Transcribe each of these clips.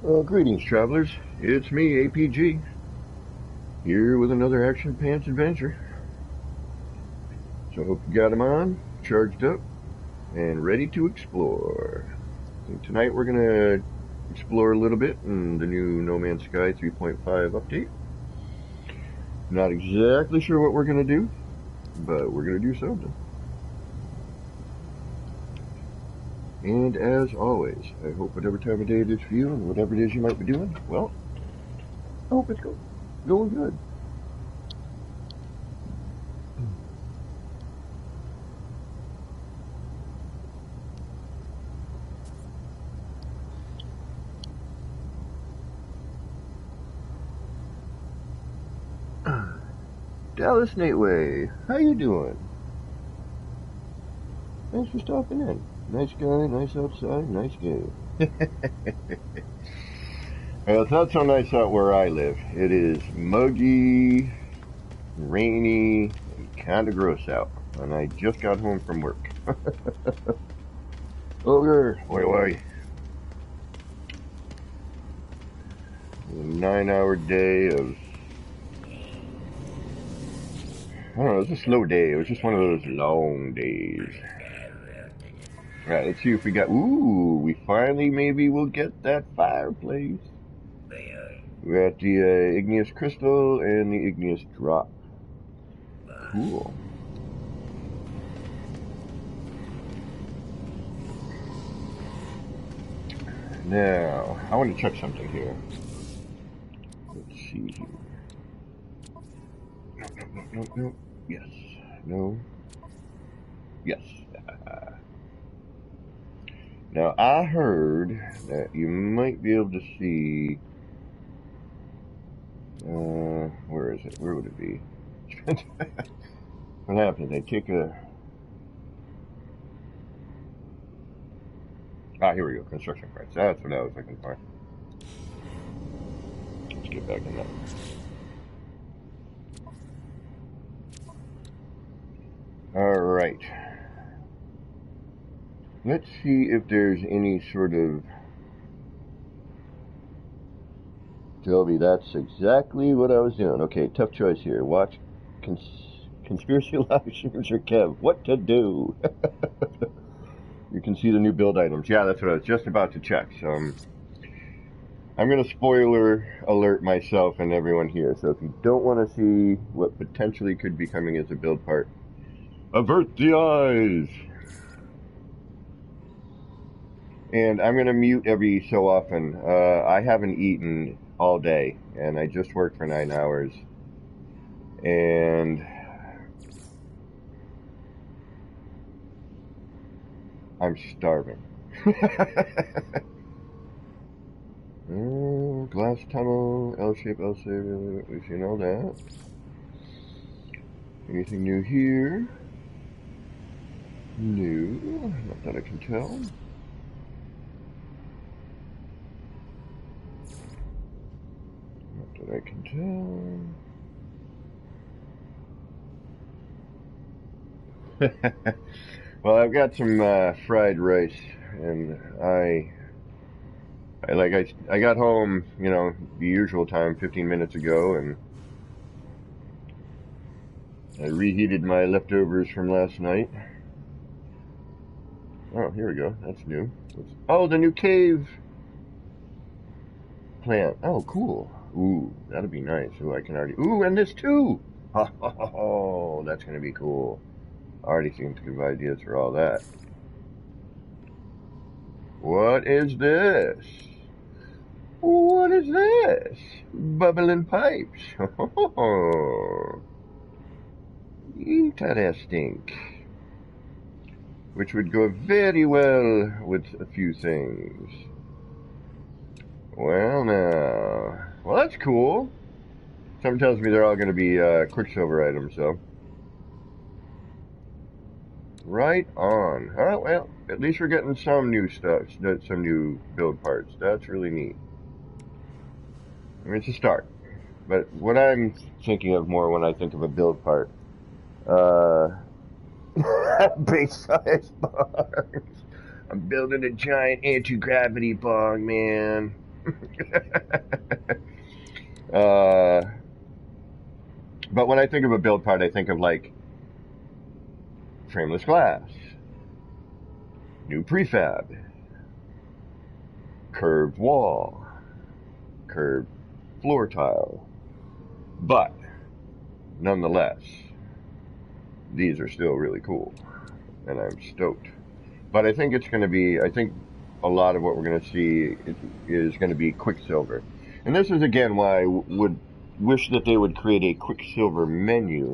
Greetings, travelers. It's me, APG, here with another Action Pants adventure. So I hope you got them on, charged up, and ready to explore. And tonight we're going to explore a little bit in the new No Man's Sky 3.5 update. Not exactly sure what we're going to do, but we're going to do something. And as always, I hope whatever time of day it is for you and whatever it is you might be doing, well, I hope it's going good. Dallas Nateway, how you doing? Thanks for stopping in. Nice guy, nice outside, nice game. Well, it's not so nice out where I live. It is muggy, rainy, and kind of gross out. And I just got home from work. Ogre, why? A 9-hour day of... I don't know, it was a slow day. It was just one of those long days. Right, let's see if we got... Ooh, we finally maybe will get that fireplace. We got the igneous crystal and the igneous drop. Cool. Now, I want to check something here. Let's see here. No. Yes. No. Yes. Now, I heard that you might be able to see... where is it? Where would it be? What happens? I take a... Ah, here we go. Construction parts. That's what I was looking for. Let's get back in that. Alright. Let's see if there's any sort of... Toby, that's exactly what I was doing. Okay, tough choice here. Watch Conspiracy Live streams or Kev. What to do? You can see the new build items. Yeah, that's what I was just about to check. So I'm going to spoiler alert myself and everyone here. So if you don't want to see what potentially could be coming as a build part, avert the eyes. And I'm going to mute every so often. I haven't eaten all day, and I just worked for 9 hours. And I'm starving. Glass tunnel, L-shape, L-shape, we've seen all that. Anything new here? No, not that I can tell. Not that I can tell. Well, I've got some fried rice, and I got home, you know, the usual time, 15 minutes ago, and I reheated my leftovers from last night. Oh, here we go. That's new. Oh, the new cave plant. Oh, cool. Ooh, that'll be nice. Ooh, I can already... Ooh, and this too! Oh, that's going to be cool. I already think of ideas for all that. What is this? What is this? Bubbling pipes. Interesting. Which would go very well with a few things. Well, now. Well, that's cool. Something tells me they're all going to be Quicksilver items, though. Right on. Oh, well, at least we're getting some new stuff, some new build parts. That's really neat. I mean, it's a start. But what I'm thinking of more when I think of a build part, base size bongs. I'm building a giant anti-gravity bong, man. uh, but when I think of a build part, I think of like frameless glass, new prefab, curved wall, curved floor tile. But nonetheless, these are still really cool, and I'm stoked. But I think it's going to be, I think a lot of what we're going to see is going to be Quicksilver. And this is again why I would wish that they would create a Quicksilver menu.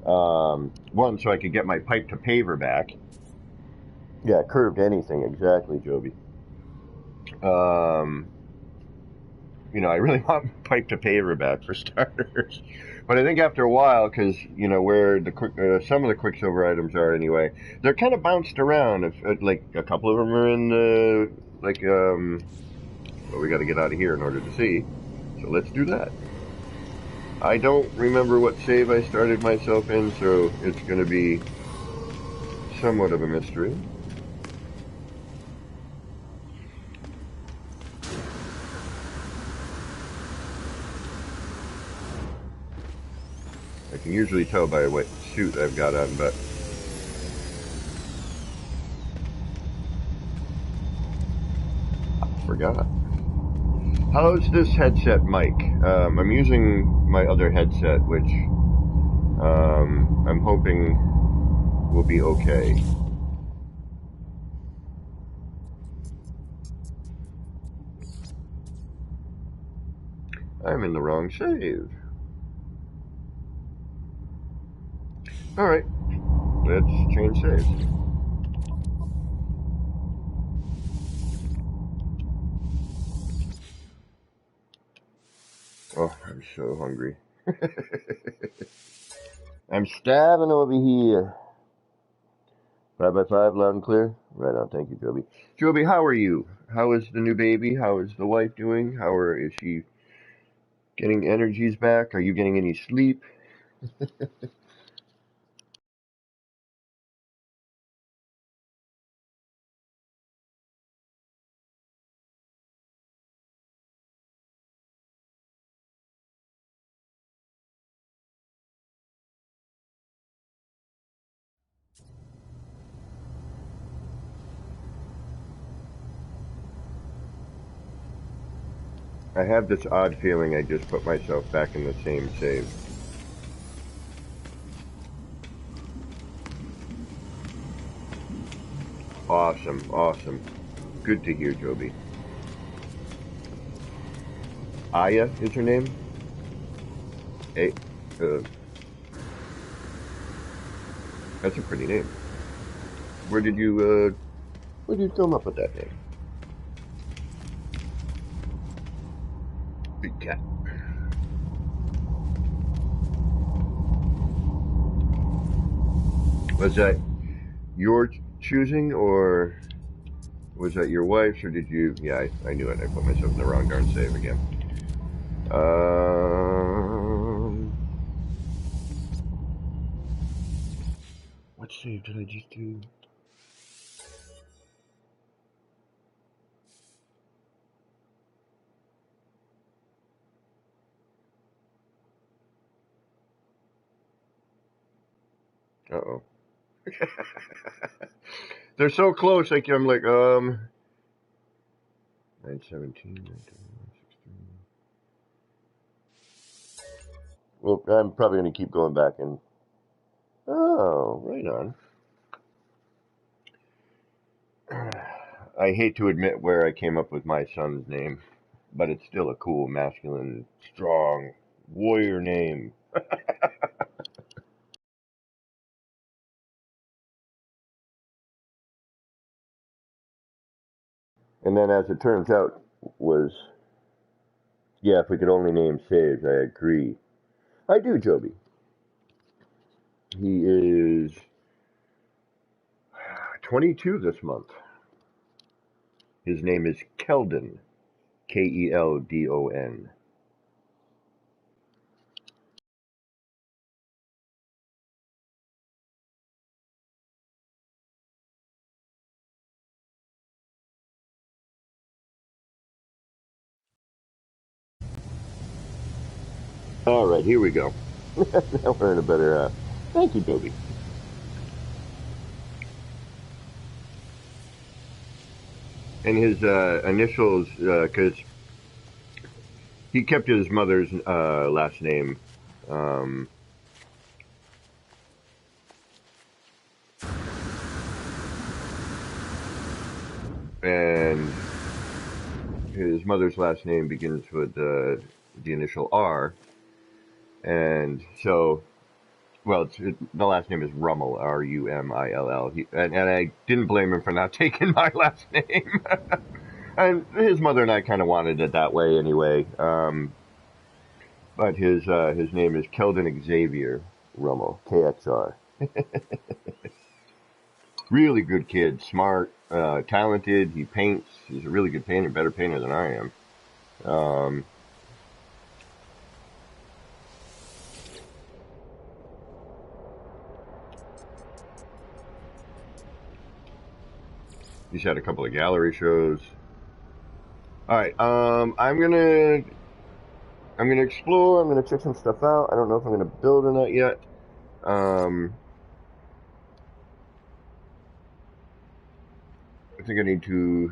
One, so I could get my pipe to paver back. Yeah, curved anything, exactly, Joby. I really want pipe to paver back for starters. But I think after a while, because where the some of the Quicksilver items are anyway, they're kind of bounced around. If like a couple of them are in well, we got to get out of here in order to see. So let's do that. I don't remember what save I started myself in, so it's going to be somewhat of a mystery. I can usually tell by what suit I've got on, but I forgot. How's this headset mic? I'm using my other headset, which I'm hoping will be okay. I'm in the wrong save. Alright, let's change saves. Oh, I'm so hungry. I'm starving over here. 5x5, loud and clear? Right on, thank you, Joby. Joby, how are you? How is the new baby? How is the wife doing? Is she getting energies back? Are you getting any sleep? I have this odd feeling I just put myself back in the same save. Awesome, awesome. Good to hear, Joby. Aya is her name? A, uh, that's a pretty name. Where did you come up with that name? Big cat. Was that your choosing, or was that your wife's, or did you? Yeah, I knew it. I put myself in the wrong darn save again. What save did I just do? Uh-oh. They're so close, I'm like, 917, 19, 16. Well, I'm probably going to keep going back and... Oh, right on. I hate to admit where I came up with my son's name, but it's still a cool, masculine, strong, warrior name. And then, as it turns out, was, yeah, if we could only name saves, I agree. I do, Joby. He is 22 this month. His name is Keldon. Keldon. All right, here we go. Now we're in a better. Thank you, Toby. And his initials, because he kept his mother's last name. Um, and his mother's last name begins with the initial R. And so, well, the last name is Rummel, Rumill. And I didn't blame him for not taking my last name. And his mother and I kind of wanted it that way anyway. But his name is Keldon Xavier Rummel, KXR. Really good kid, smart, talented. He paints. He's a really good painter, better painter than I am. He's had a couple of gallery shows. All right, I'm gonna explore. I'm gonna check some stuff out. I don't know if I'm gonna build or not yet. I think I need to.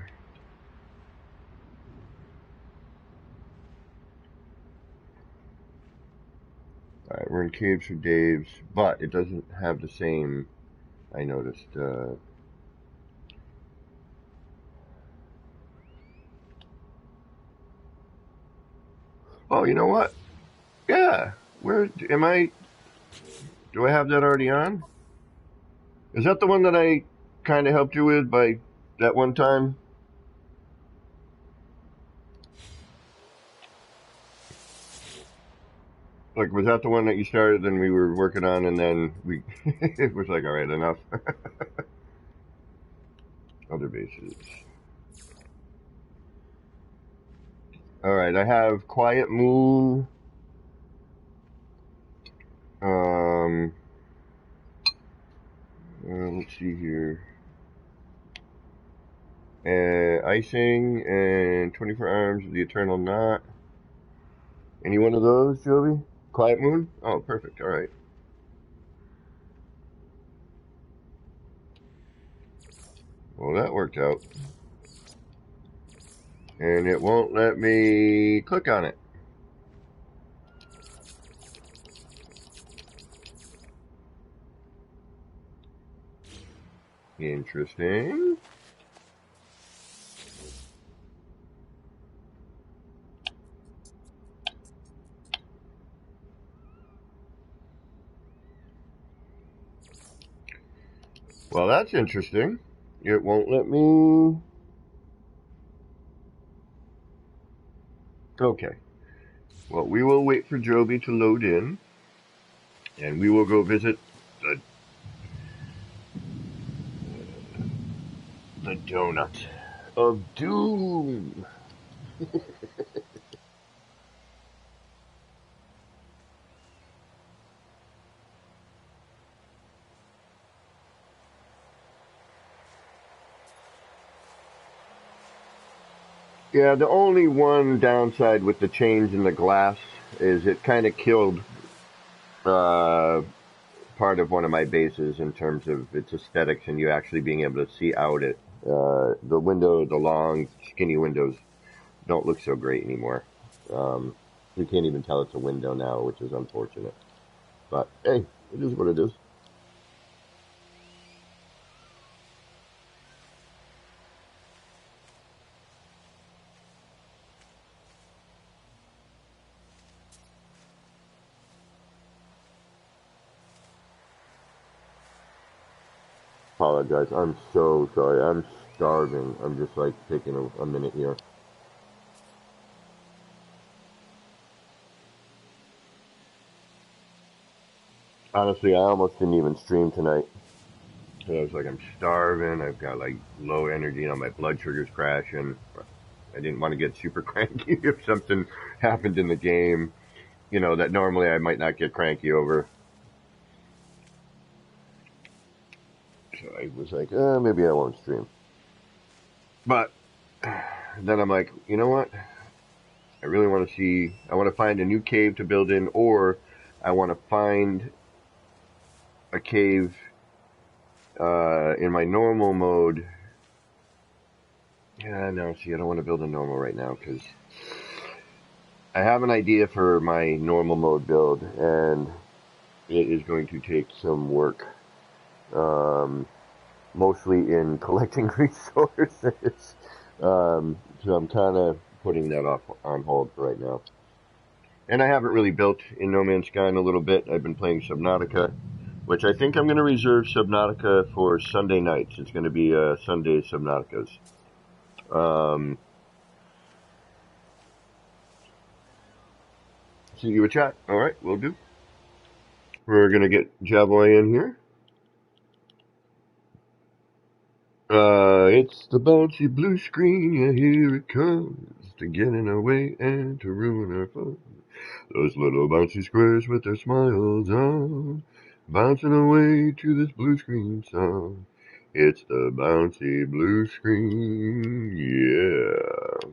All right, we're in Caves for Dave's, but it doesn't have the same. I noticed. Oh, you know what? Yeah. Where am I? Do I have that already on? Is that the one that I kind of helped you with by that one time? Like, was that the one that you started and we were working on, and then we it was like, all right, enough. Other bases. All right, I have Quiet Moon. Let's see here. Icing and 24 Arms of the Eternal Knot. Any one of those, Joby? Quiet Moon? Oh, perfect. All right. Well, that worked out. And it won't let me click on it. Interesting. Well, that's interesting. It won't let me. Okay. Well, we will wait for Joby to load in, and we will go visit the Donut of Doom. Yeah, the only one downside with the change in the glass is it kind of killed part of one of my bases in terms of its aesthetics and you actually being able to see out it. The window, the long, skinny windows don't look so great anymore. You can't even tell it's a window now, which is unfortunate. But hey, it is what it is. Apologize. I'm so sorry. I'm starving. I'm just like taking a minute here. Honestly, I almost didn't even stream tonight. I was like, I'm starving. I've got like low energy. You know, my blood sugar's crashing. I didn't want to get super cranky if something happened in the game, you know, that normally I might not get cranky over. So I was like, maybe I won't stream. But then I'm like, you know what? I I really want to see. I want to find a new cave to build in, or I want to find a cave in my normal mode. Yeah, no, see, I don't want to build a normal right now because I have an idea for my normal mode build, and it is going to take some work, mostly in collecting resources. So I'm kind of putting that off on hold for right now. And I haven't really built in No Man's Sky in a little bit. I've been playing Subnautica, which I think I'm going to reserve Subnautica for Sunday nights. It's going to be Sunday Subnauticas. See you a chat. All right, we'll do. We're going to get Javoy in here. It's the bouncy blue screen, yeah, here it comes, to get in our way and to ruin our fun. Those little bouncy squares with their smiles on, bouncing away to this blue screen song. It's the bouncy blue screen, yeah.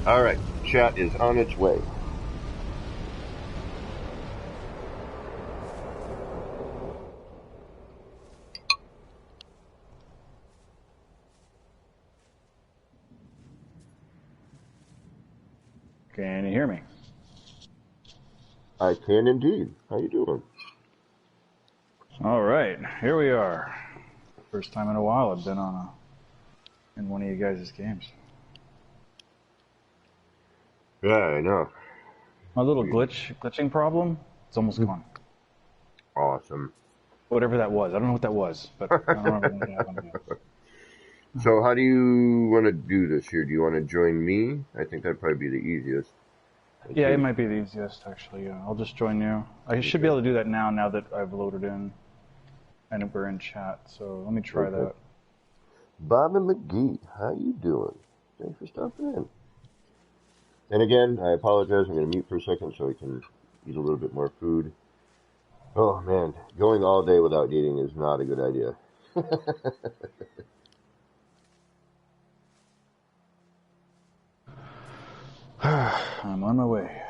Alright, chat is on its way. Can you hear me? I can indeed. How you doing? All right, here we are. First time in a while I've been in one of you guys' games. Yeah, I know. My little glitching problem, it's almost gone. Awesome. Whatever that was, I don't know what that was, but I don't remember what happened. So how do you want to do this here? Do you want to join me? I think that'd probably be the easiest. Yeah, it might be the easiest, actually. Yeah. I'll just join you. I should be able to do that now that I've loaded in and we're in chat. So let me try that. Bobby McGee, how you doing? Thanks for stopping in. And again, I apologize. I'm going to mute for a second so I can eat a little bit more food. Oh, man. Going all day without eating is not a good idea. I'm on my way.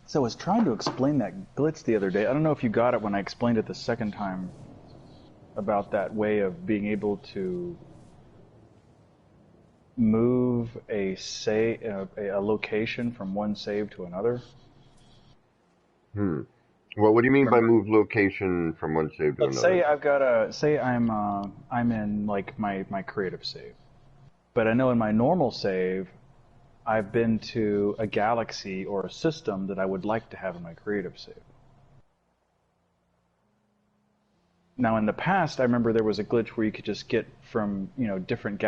So I was trying to explain that glitch the other day. I don't know if you got it when I explained it the second time about that way of being able to move a location from one save to another. Well, what do you mean by move location from one save to another? Say I've got I'm in like my creative save, but I know in my normal save, I've been to a galaxy or a system that I would like to have in my creative save. Now, in the past, I remember there was a glitch where you could just get from different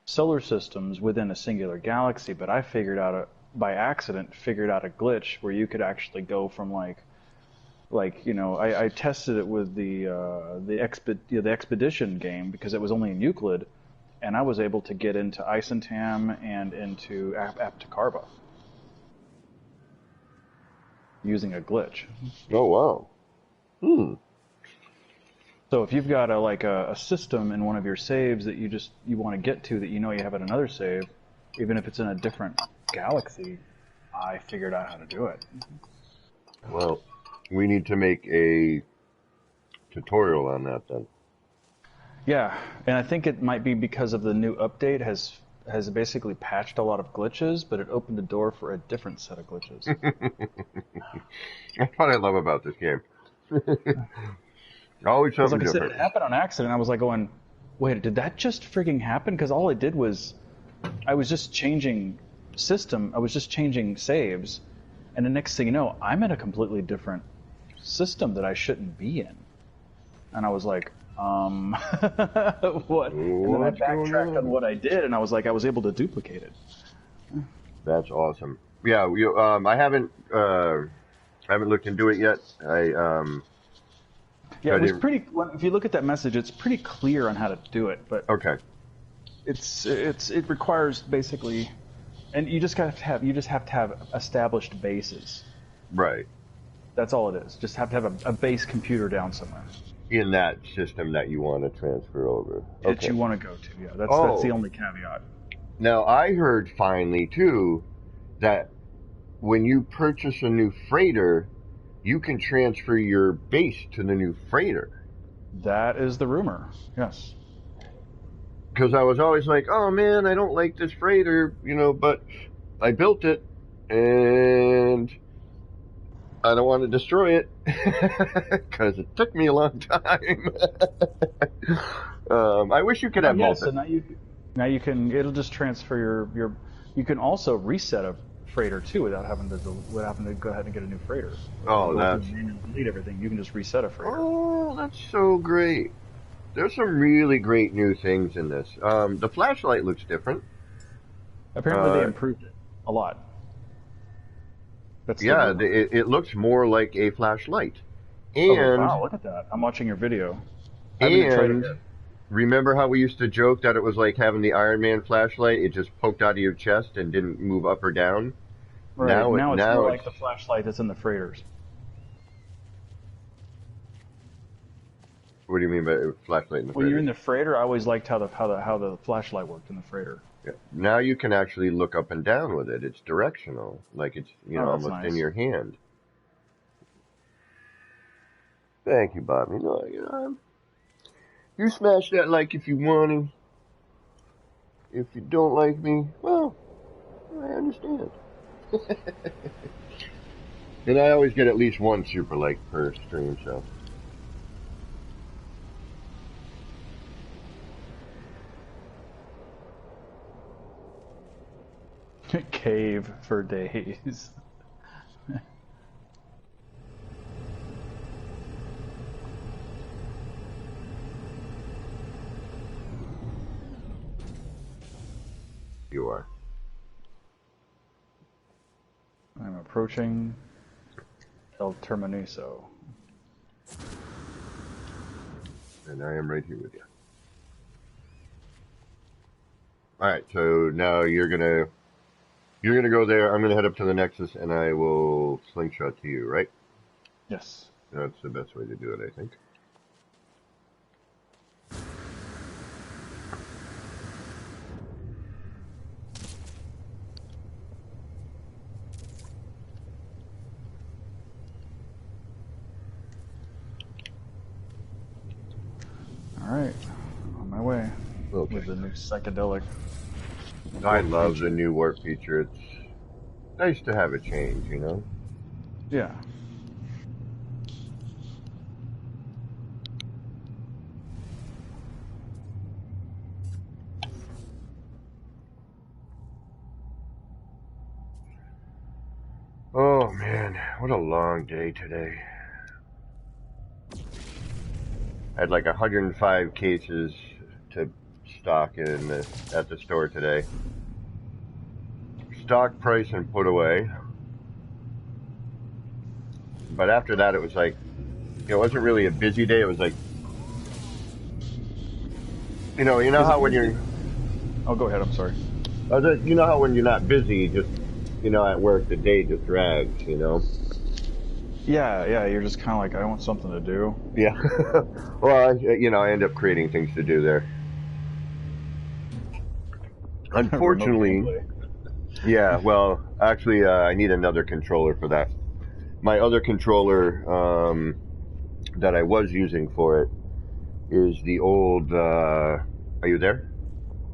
solar systems within a singular galaxy, but I by accident figured out a glitch where you could actually go from I tested it with the expedition game because it was only in Euclid, and I was able to get into Isentam and into Aptakarba using a glitch. Oh wow. So if you've got a system in one of your saves that you want to get to that you have in another save, even if it's in a different galaxy, I figured out how to do it. Well, we need to make a tutorial on that then. Yeah, and I think it might be because of the new update has basically patched a lot of glitches, but it opened the door for a different set of glitches. That's what I love about this game. Always something different. Like I said, it happened on accident. I was like going, wait, did that just frigging happen? Because all it did was, I was just changing system. I was just changing saves, and the next thing you know, I'm in a completely different system that I shouldn't be in. And I was like, what? And then I backtracked on what I did, and I was like, I was able to duplicate it. That's awesome. Yeah, I haven't looked into it yet. Yeah, it was pretty. If you look at that message, it's pretty clear on how to do it. But okay, it requires basically, and you just have to have established bases. Right. That's all it is. Just have to have a base computer down somewhere. in that system that you want to transfer over. That you want to go to, yeah. That's the only caveat. Now, I heard finally, too, that when you purchase a new freighter, you can transfer your base to the new freighter. That is the rumor, yes. Because I was always like, oh man, I don't like this freighter, but I built it, and I don't want to destroy it, because it took me a long time. I wish you could have multiple. So now you can, it'll just transfer your, you can also reset a freighter too without having to go ahead and get a new freighter. Oh, that's... delete everything. You can just reset a freighter. Oh, that's so great. There's some really great new things in this. The flashlight looks different. Apparently they improved it a lot. It looks more like a flashlight. And wow, look at that. I'm watching your video. And remember how we used to joke that it was like having the Iron Man flashlight? It just poked out of your chest and didn't move up or down? Right. Now it's more like the flashlight that's in the freighters. What do you mean by flashlight in the freighter? When you're in the freighter, I always liked how the flashlight worked in the freighter. Yeah. Now you can actually look up and down with it. It's directional, like it's almost nice. In your hand. Thank you, Bob. You smash that like if you want to. If you don't like me, well, I understand. And I always get at least one super like per stream, so. Cave for days. You are. I'm approaching El Terminiso. And I am right here with you. Alright, so now you're gonna go there, I'm gonna head up to the Nexus, and I will slingshot to you, right? Yes. That's the best way to do it, I think. Alright, on my way. Okay. With the new psychedelic. I love the new warp feature. It's nice to have a change, Yeah. Oh man, what a long day today. I had like 105 cases to stock at the store today. Stock, price, and put away. But after that, it was like, it wasn't really a busy day. It was like, you know how when you're... Oh, go ahead. I'm sorry. You know how when you're not busy, just, at work, the day just drags, Yeah, you're just kind of like, I want something to do. Yeah. Well, I end up creating things to do there. Unfortunately, yeah, well, actually, I need another controller for that. My other controller that I was using for it is the old, are you there?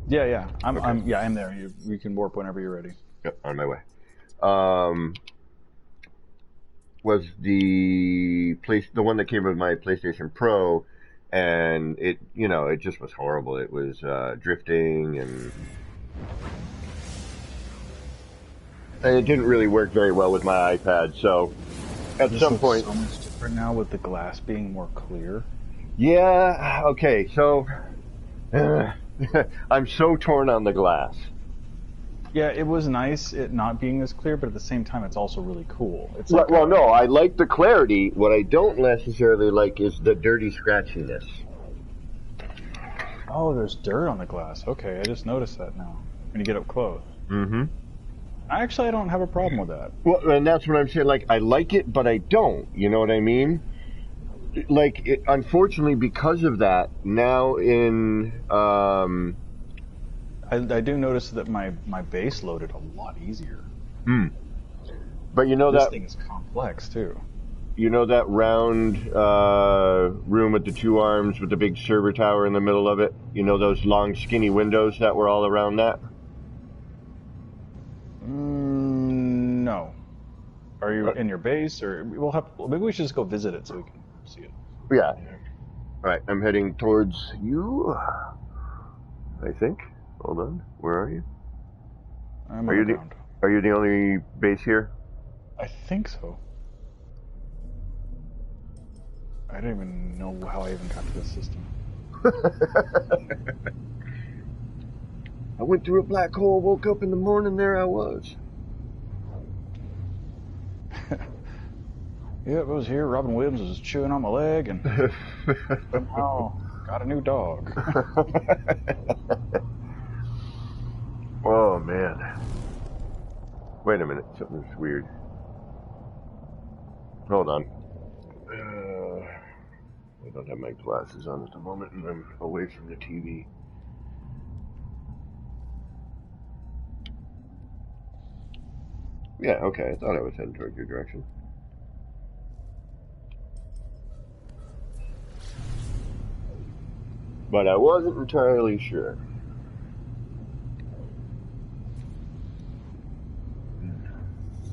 Yeah. I'm there. You can warp whenever you're ready. Yep, on my way. Was the one that came with my PlayStation Pro, and it just was horrible. It was drifting, and it didn't really work very well with my iPad. So at some point, so much different now with the glass being more clear. Yeah. Okay. So I'm so torn on the glass. Yeah, it was nice it not being this clear, but at the same time, it's also really cool. It's like no, I like the clarity. What I don't necessarily like is the dirty scratchiness. Oh, there's dirt on the glass. Okay, I just noticed that now when you get up close. Mm-hmm. I don't have a problem with that. Well, and that's what I'm saying. Like, I like it, but I don't. You know what I mean? like, unfortunately, because of that, now in I do notice that my base loaded a lot easier. But you know This that thing is complex too. you know that round room with the two arms with the big server tower in the middle of it? You know those long, skinny windows that were all around that? No. Are you in your base, or maybe we should just go visit it so we can see it. Yeah. All right, I'm heading towards you. I think. Hold on. Where are you? I'm on the ground. Are you the only base here? I think so. I don't even know how I even got to this system. I went through a black hole, woke up in the morning, there I was. Yeah, it was here. Robin Williams was chewing on my leg, and somehow got a new dog. Oh, man. Wait a minute, something's weird. Hold on. I don't have my glasses on at the moment, and I'm away from the TV. Yeah, okay, I thought I was heading toward your direction. But I wasn't entirely sure.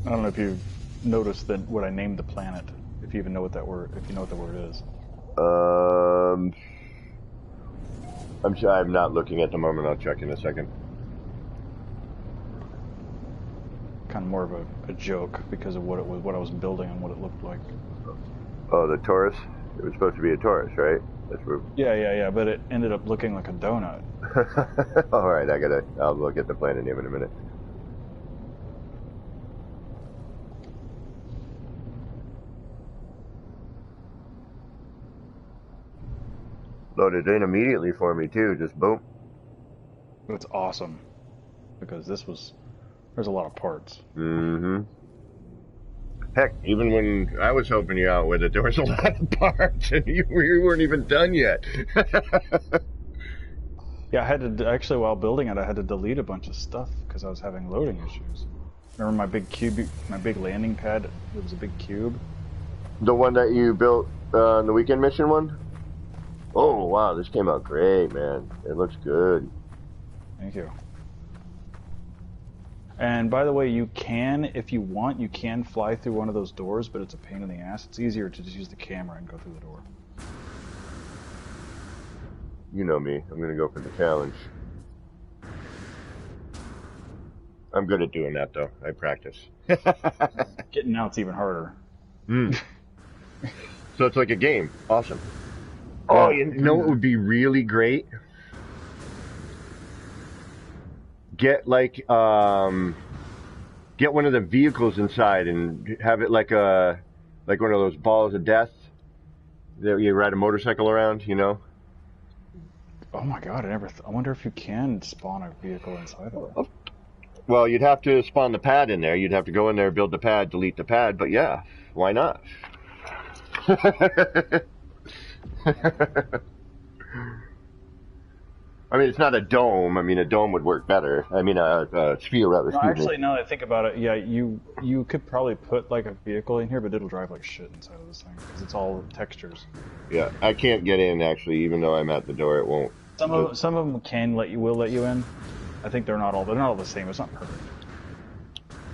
I don't know if you've noticed that what I named the planet. If you even know what that word, if you know what the word is. I'm sure I'm not looking at the moment. I'll check in a second. Kind of more of a joke because of what it was, what I was building, and what it looked like. Oh, the Taurus. It was supposed to be a Taurus, right? That's what... Yeah. But it ended up looking like a donut. All right, I'll look at the planet name in a minute. Loaded in immediately for me too. Just boom. It's awesome because there's a lot of parts. Mm-hmm. Heck, even when I was helping you out with it, there was a lot of parts, and you weren't even done yet. Yeah, I had to actually, while building it, I had to delete a bunch of stuff because I was having loading issues. Remember my big cube, my big landing pad? It was a big cube. The one that you built on the weekend mission one? Oh, wow, this came out great, man. It looks good. Thank you. And by the way, you can, if you want, you can fly through one of those doors, but it's a pain in the ass. It's easier to just use the camera and go through the door. You know me. I'm going to go for the challenge. I'm good at doing that, though. I practice. Getting out's even harder. So it's like a game. Awesome. Oh, you know what would be really great? Get like get one of the vehicles inside and have it like one of those balls of death that you ride a motorcycle around, you know? Oh my god, I wonder if you can spawn a vehicle inside of it. Well, you'd have to spawn the pad in there. You'd have to go in there, build the pad, delete the pad, but yeah, why not? I mean, it's not a dome. I mean, a dome would work better. I mean, a sphere, rather. No, actually, now that I think about it, yeah, you could probably put like a vehicle in here, but it'll drive like shit inside of this thing because it's all textures. Yeah, I can't get in actually, even though I'm at the door. It won't. Some of them will let you in. I think they're not all the same. It's not perfect.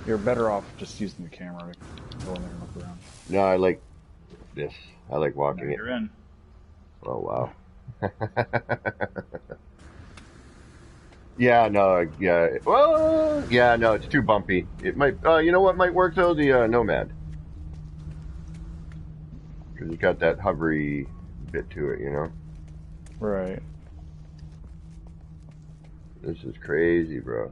You're better off just using the camera to go in there and look around. No, I like this. I like walking Now it. you're in. Oh wow. Yeah, no, yeah. Well, yeah, no, it's too bumpy. It might. You know what might work though? The Nomad, because it's got that hovery bit to it. You know. Right. This is crazy, bro.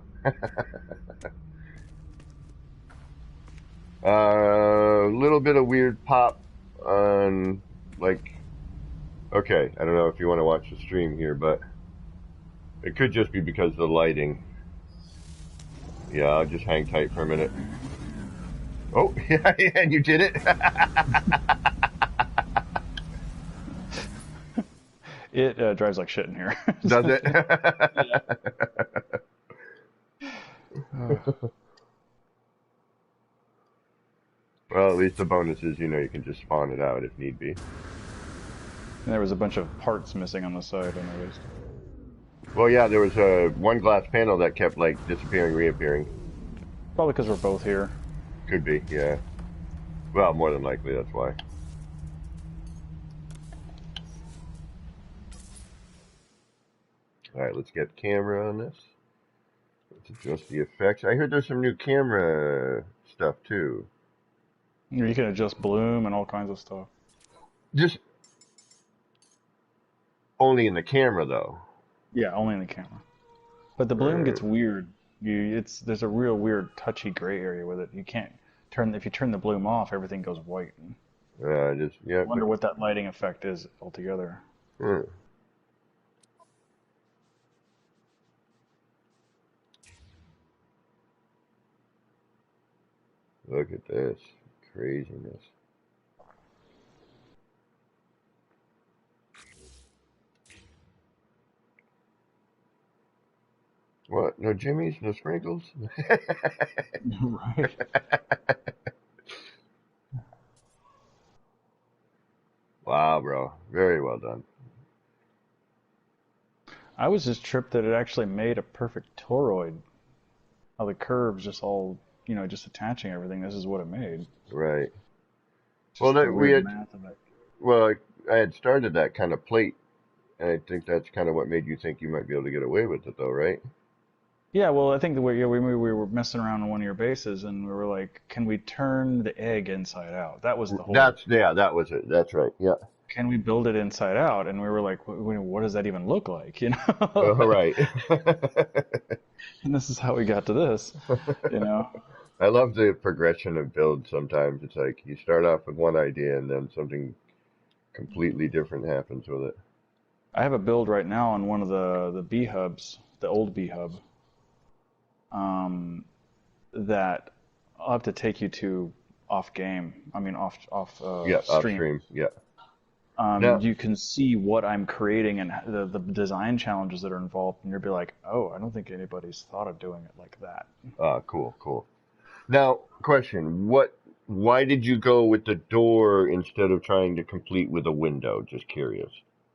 Little bit of weird pop on, like, okay, I don't know if you want to watch the stream here, but it could just be because of the lighting. Yeah, I'll just hang tight for a minute. Oh, yeah, and you did it. It drives like shit in here. Does it? Yeah. Well, at least the bonus is, you can just spawn it out if need be. And there was a bunch of parts missing on the side, I noticed. Well, yeah, there was one glass panel that kept, like, disappearing, reappearing. Probably because we're both here. Could be, yeah. Well, more than likely, that's why. Alright, let's get camera on this. Let's adjust the effects. I heard there's some new camera stuff, too. You can adjust bloom and all kinds of stuff. Just only in the camera, though. Yeah, only in the camera. But the bloom gets weird. There's a real weird touchy gray area with it. You can't if you turn the bloom off, everything goes white. Yeah. I wonder what that lighting effect is altogether. Hmm. Look at this craziness. What? No Jimmy's? No sprinkles? Right. Wow, bro. Very well done. I was just tripped that it actually made a perfect toroid. How the curves just all, just attaching everything. This is what it made. Right. Just Well, the we weird had. math of it. Well, I had started that kind of plate, and I think that's kind of what made you think you might be able to get away with it, though, right? Yeah, well, I think the way we were messing around on one of your bases, and we were like, can we turn the egg inside out? That was the whole. That was it. That's right. Yeah. Can we build it inside out? And we were like, what does that even look like? Right. And this is how we got to this, I love the progression of builds. Sometimes it's like you start off with one idea, and then something completely different happens with it. I have a build right now on one of the B hubs, the old B hub. That I'll have to take you to off game. I mean, off Yeah, off stream. stream. Yeah. Now, You can see what I'm creating and the design challenges that are involved, and you'll be like, oh, I don't think anybody's thought of doing it like that. cool. Now, question: Why did you go with the door instead of trying to complete with a window? Just curious.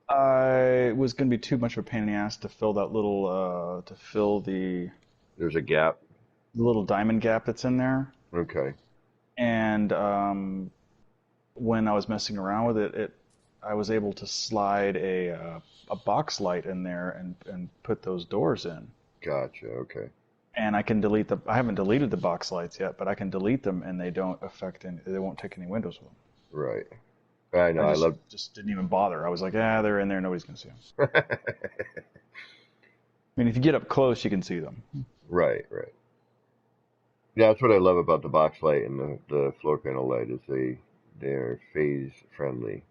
It was going to be too much of a pain in the ass to fill that little to fill the There's a gap. little diamond gap that's in there. Okay. And when I was messing around with it, I was able to slide a box light in there and put those doors in. Gotcha. Okay. And I can delete I haven't deleted the box lights yet, but I can delete them and they don't affect they won't take any windows with them. Right. I know. I just didn't even bother. I was like, they're in there. Nobody's gonna see them. I mean, if you get up close, you can see them. Right. Yeah, that's what I love about the box light and the floor panel light is they're phase friendly.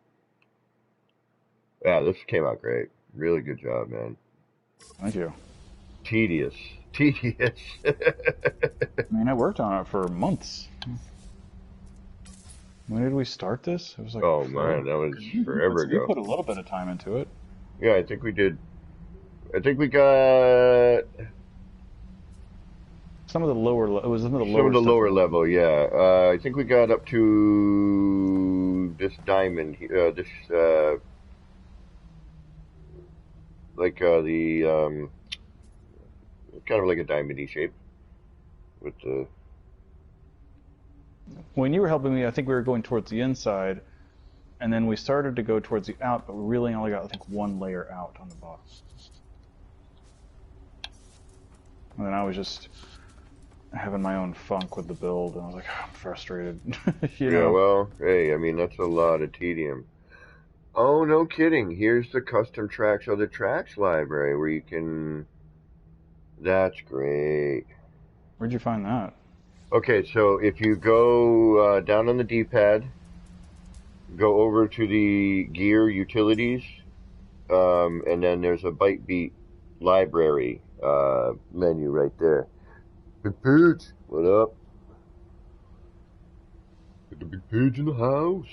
Yeah, this came out great. Really good job, man. Thank you. Tedious. I mean, I worked on it for months. When did we start this? It was like man, that was forever ago. We put a little bit of time into it. Yeah, I think we did. I think we got some of the lower. It was some of the lower level. Yeah, I think we got up to this diamond. This like the kind of like a diamondy shape with the. When you were helping me, I think we were going towards the inside, and then we started to go towards the out, but we really only got, I think, one layer out on the bottom. And then I was just having my own funk with the build, and I was like, I'm frustrated. Yeah, well, hey, I mean, that's a lot of tedium. Oh, no kidding. Here's the custom tracks of the tracks library where you can... That's great. Where'd you find that? Okay, so if you go down on the D-pad, go over to the gear utilities, and then there's a Bytebeat library menu right there. Big Page, what up? Got the Big Page in the house.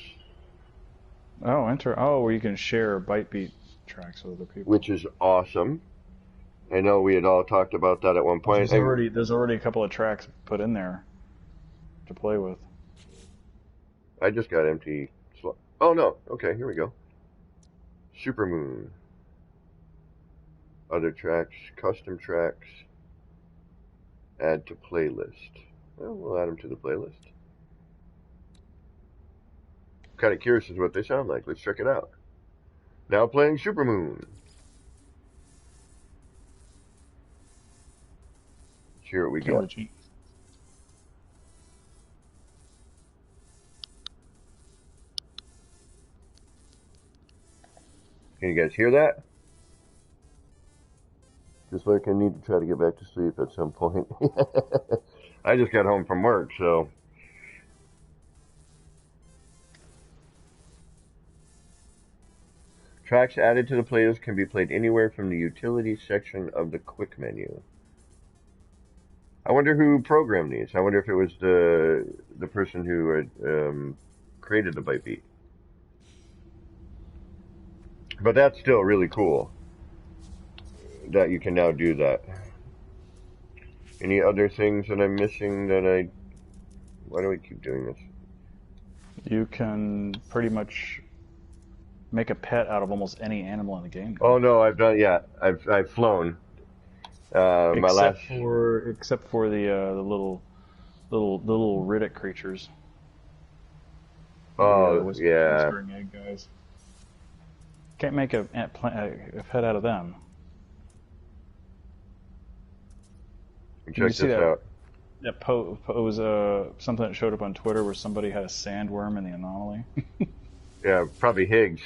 Oh, enter. Oh, where you can share Bytebeat tracks with other people. which is awesome. I know we had all talked about that at one point. There's already a couple of tracks put in there to play with. I just got empty. Oh no. Okay, here we go. Supermoon. Other tracks, custom tracks. Add to playlist. Well, we'll add them to the playlist. Kind of curious as to what they sound like. Let's check it out. Now playing Supermoon. Let's hear what we got. Can you guys hear that? Just like I need to try to get back to sleep at some point. I just got home from work, so. Tracks added to the playlist can be played anywhere from the utilities section of the quick menu. I wonder who programmed these. I wonder if it was the person who had created the byte beat. But that's still really cool that you can now do that. Any other things that I'm missing that why do we keep doing this? You can pretty much make a pet out of almost any animal in the game. Oh no, I've done, yeah. I've flown. Except for the little Riddick creatures. Oh, yeah. Whispering egg guys. Can't make a pet out of them. Check this out. That was something that showed up on Twitter where somebody had a sandworm in the anomaly. Yeah, probably Higgs.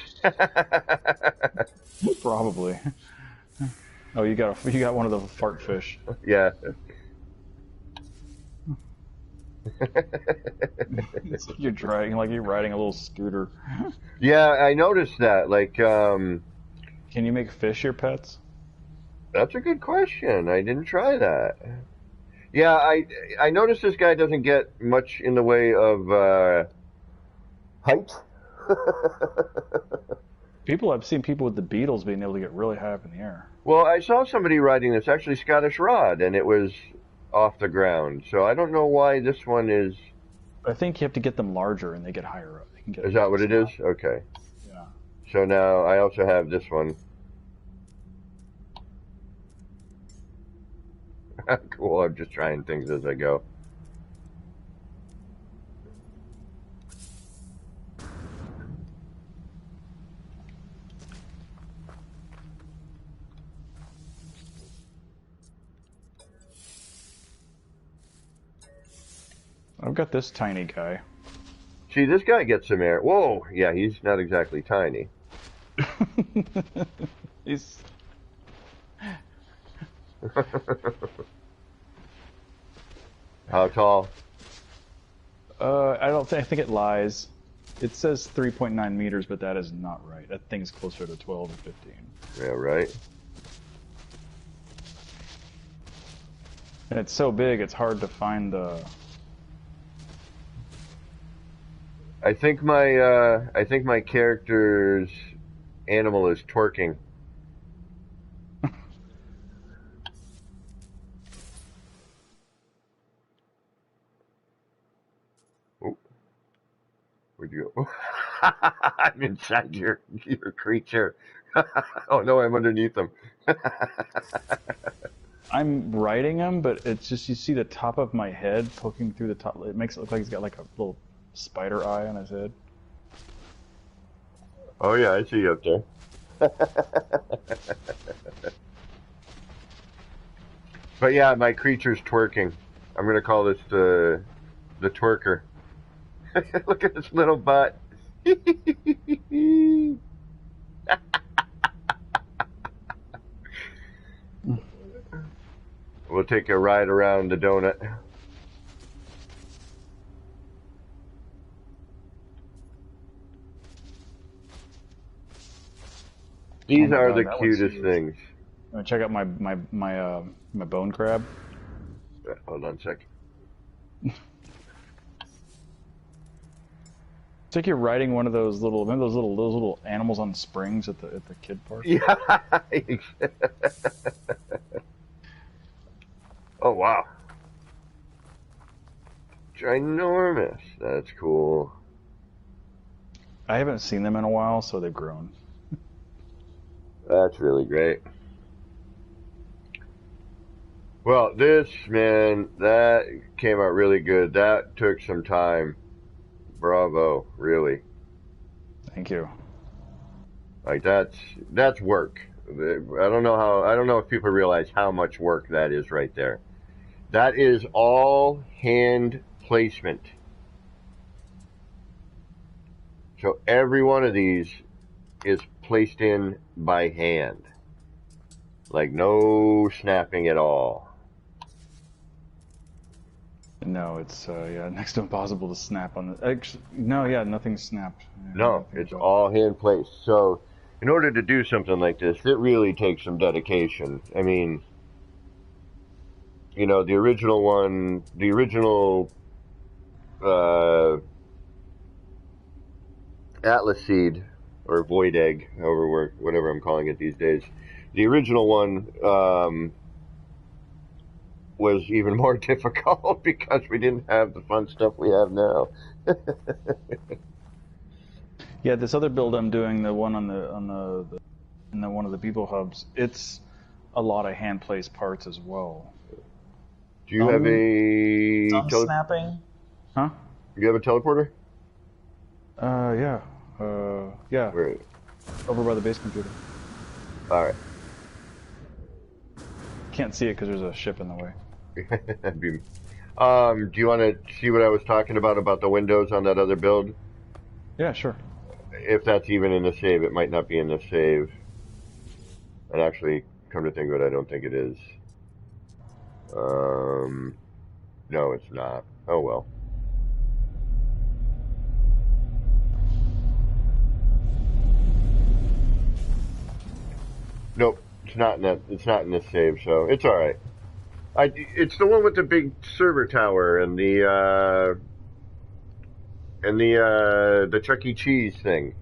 Probably. Oh, you got one of the fart fish. Yeah. It's like you're riding a little scooter. Yeah, I noticed that. Like, can you make fish your pets? That's a good question. I didn't try that. Yeah, I noticed this guy doesn't get much in the way of height. I've seen people with the Beatles being able to get really high up in the air. Well, I saw somebody riding this, actually Scottish Rod, and it was off the ground. So I don't know why this one is. I think you have to get them larger and they get higher up. They can get is that what it is? Okay. Yeah. So now I also have this one. Cool, I'm just trying things as I go. I've got this tiny guy. See, this guy gets some air. Whoa, yeah, he's not exactly tiny. He's... How tall? I think it lies. It says 3.9 meters, but that is not right. That thing's closer to 12 or 15. Yeah, right. And it's so big, it's hard to find the... I think my character's animal is twerking. Oh, where'd you go? I'm inside your creature. Oh no, I'm underneath him. I'm riding him, but it's just you see the top of my head poking through the top. It makes it look like he's got like a little spider eye on his head. Oh yeah, I see you up there. But yeah, my creature's twerking. I'm gonna call this the twerker. Look at this little butt. We'll take a ride around the donut. These are the cutest things. Want to check out my bone crab? Hold on a sec. It's like you're riding one of those little, remember those little animals on springs at the kid park? Yeah. Oh wow. Ginormous. That's cool. I haven't seen them in a while, so they've grown. That's really great. Well, this, man, that came out really good. That took some time. Bravo, really. Thank you. Like that's work. I don't know if people realize how much work that is right there. That is all hand placement. So every one of these is placed in by hand. Like no snapping at all. No, it's yeah, next to impossible to snap on the. No, yeah, nothing snapped. Yeah, No, it's all hand placed. So in order to do something like this, it really takes some dedication. I mean, you know, the original Atlas Seed or Void Egg, whatever I'm calling it these days. The original one was even more difficult because we didn't have the fun stuff we have now. Yeah, this other build I'm doing, the one on the one of the Beeple hubs, it's a lot of hand placed parts as well. Do you have a some snapping? Huh? Do you have a teleporter? Yeah. Yeah. Where? Over by the base computer. All right. Can't see it because there's a ship in the way. Do you want to see what I was talking about the windows on that other build? Yeah, sure. If that's even in the save, it might not be in the save. And actually, come to think of it, I don't think it is. No, it's not. Oh well. Nope, it's not in that. It's not in this save, so it's all right. It's the one with the big server tower and the Chuck E. Cheese thing.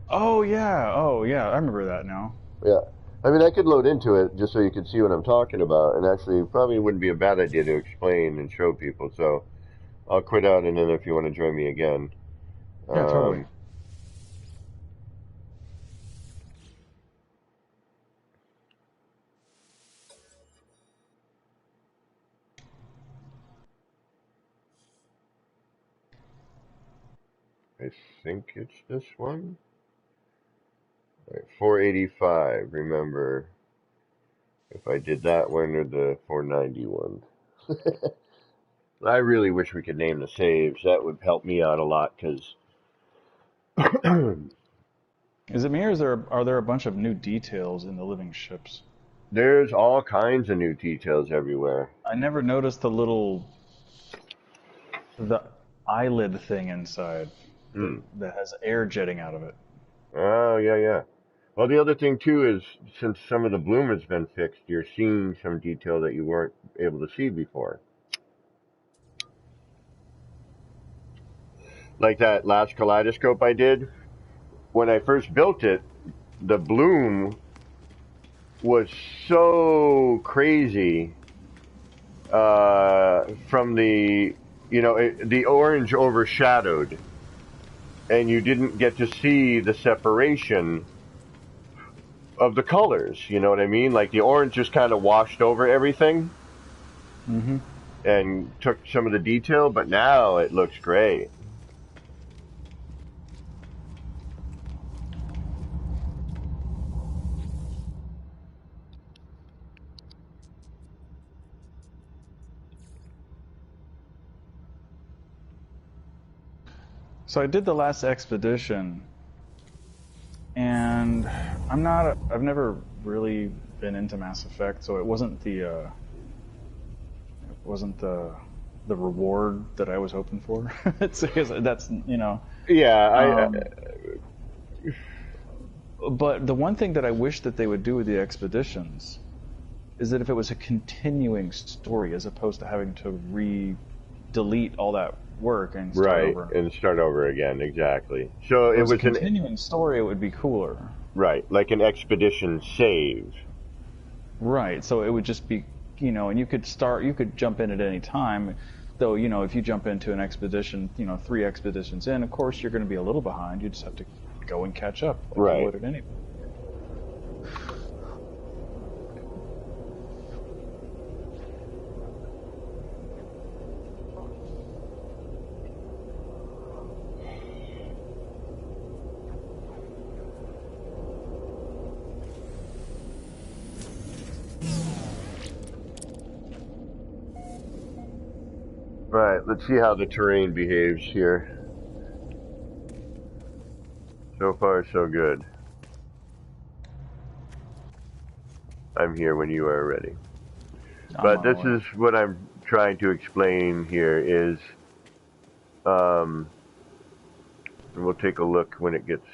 Oh yeah, I remember that now. Yeah, I mean, I could load into it just so you could see what I'm talking about, and actually, probably wouldn't be a bad idea to explain and show people. So, I'll quit out, and then if you want to join me again, Yeah, totally. I think it's this one. All right, 485. Remember, if I did that one or the 491. I really wish we could name the saves. That would help me out a lot, because Is it me, or are there a bunch of new details in the living ships? there's all kinds of new details everywhere. I never noticed the eyelid thing inside that has air jetting out of it. Oh, yeah, yeah. Well, the other thing, too, is since some of the bloom has been fixed, you're seeing some detail that you weren't able to see before. Like that last kaleidoscope I did. When I first built it, the bloom was so crazy from the orange overshadowed, and you didn't get to see the separation of the colors. You know what I mean? Like the orange just kind of washed over everything and took some of the detail, but now it looks great. So I did the last expedition, and I've never really been into Mass Effect, so it wasn't the reward that I was hoping for. That's Yeah, But the one thing that I wish that they would do with the expeditions is that if it was a continuing story as opposed to having to delete all that work and start Right, over. and start over again, exactly. So If it it was a was an, continuing story, it would be cooler. right, like an expedition save. Right, so it would just be, and you could jump in at any time, though, if you jump into an expedition, 3 expeditions in, of course you're going to be a little behind. You just have to go and catch up like Right. you would at any. Right, let's see how the terrain behaves here. So far, so good. I'm here when you are ready. But this is what I'm trying to explain here is, and we'll take a look when it gets.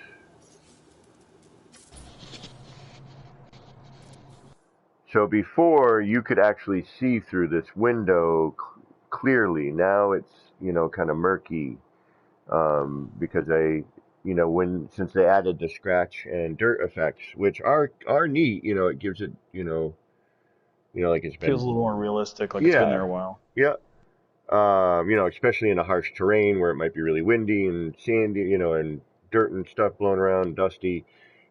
So before, you could actually see through this window clearly. Now it's, kind of murky, because since they added the scratch and dirt effects, which are neat, it gives it, like it's been. Feels a little more realistic, like Yeah. It's been there a while. Yeah. Especially in a harsh terrain where it might be really windy and sandy, and dirt and stuff blowing around, dusty.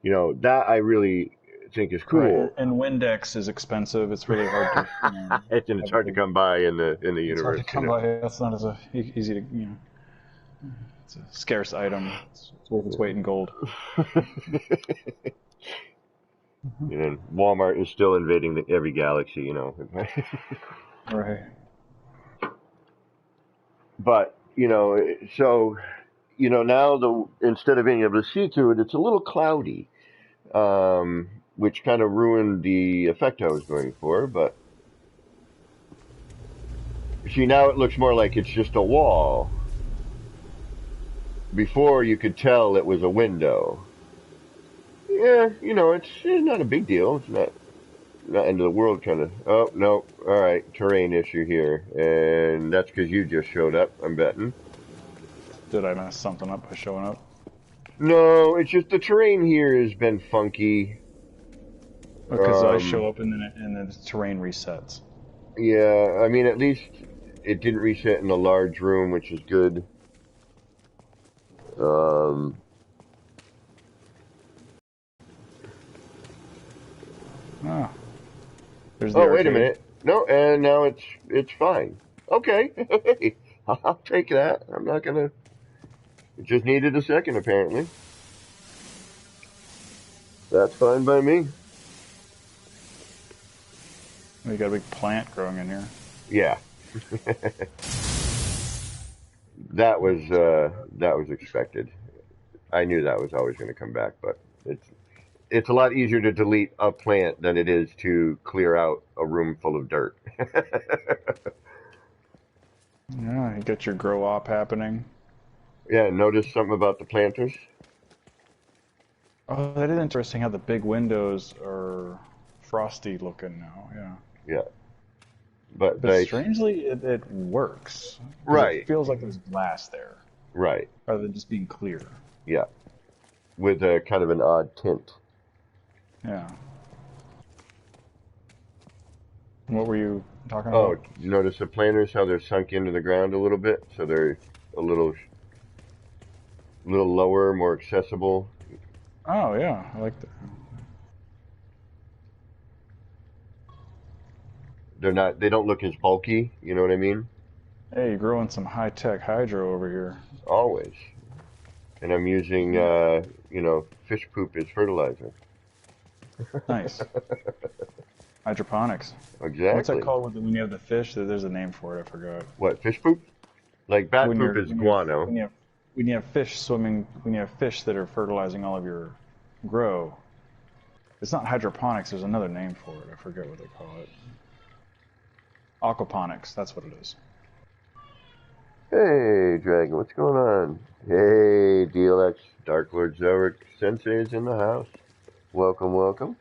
That I really think is cool. Right. And Windex is expensive. It's really hard to. It's hard to come by in the universe. It's hard to come by. That's not as easy to. It's a scarce item. It's worth its weight in gold. And Walmart is still invading every galaxy, Right. But so now instead of being able to see through it, it's a little cloudy, which kind of ruined the effect I was going for. But see, now it looks more like it's just a wall. Before you could tell it was a window. Yeah, it's not a big deal. It's not end of the world kind of. Oh no! All right, terrain issue here, and that's because you just showed up. I'm betting. Did I mess something up by showing up? No, it's just the terrain here has been funky. Because I show up and then the terrain resets. Yeah, I mean, at least it didn't reset in the large room, which is good. There's the Oh, arcade. wait a minute. No, and now it's fine. Okay, I'll take that. I'm not gonna. It just needed a second, apparently. That's fine by me. You got a big plant growing in here. Yeah. That was expected. I knew that was always going to come back, but it's a lot easier to delete a plant than it is to clear out a room full of dirt. Yeah, you got your grow op happening. Yeah, notice something about the planters? Oh, that is interesting how the big windows are frosty looking now, yeah. Yeah. But strangely, it works. Right. It feels like there's glass there. Right. Rather than just being clear. Yeah. With a kind of an odd tint. Yeah. What were you talking about? Oh, you notice the planters, how they're sunk into the ground a little bit? So they're a little lower, more accessible. Oh, yeah. I like that. They don't look as bulky, you know what I mean? Hey, you're growing some high-tech hydro over here. Always. And I'm using, fish poop as fertilizer. Nice. Hydroponics. Exactly. What's that called when you have the fish? There's a name for it. I forgot. What, fish poop? Like bat poop is guano. When you have fish swimming, when you have fish that are fertilizing all of your grow, it's not hydroponics. There's another name for it. I forget what they call it. Aquaponics. That's what it is. Hey, Dragon, what's going on? Hey, DLX, Dark Lord Zorik Sensei is in the house. Welcome, welcome.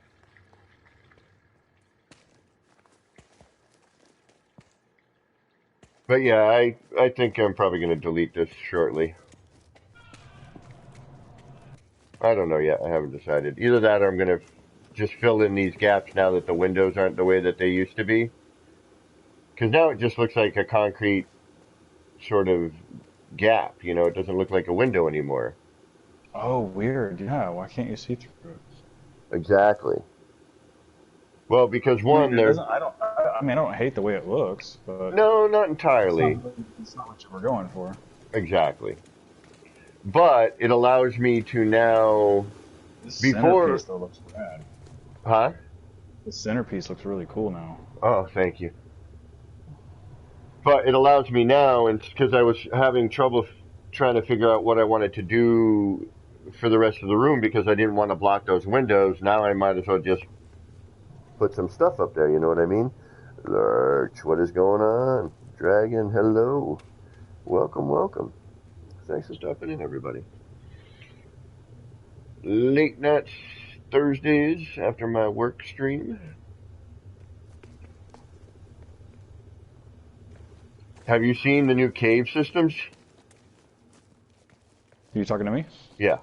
But yeah, I think I'm probably going to delete this shortly. I don't know yet. I haven't decided. Either that or I'm going to just fill in these gaps now that the windows aren't the way that they used to be. Because now it just looks like a concrete sort of gap. You know, it doesn't look like a window anymore. Oh, weird. Yeah, why can't you see through it? Exactly. Well, because I mean, one, it they're doesn't. I don't hate the way it looks, but no, not it's not. entirely. It's not what you were going for. Exactly. But it allows me to now, This before, centerpiece though looks rad. huh? The centerpiece looks really cool now. Oh, thank you. But it allows me now, and because I was having trouble trying to figure out what I wanted to do for the rest of the room because I didn't want to block those windows. Now I might as well just put some stuff up there. You know what I mean? Lurch, what is going on? Dragon, hello. Welcome, welcome. Thanks for stopping in, everybody. Late nights, Thursdays after my work stream. Have you seen the new cave systems? Are you talking to me? Yeah.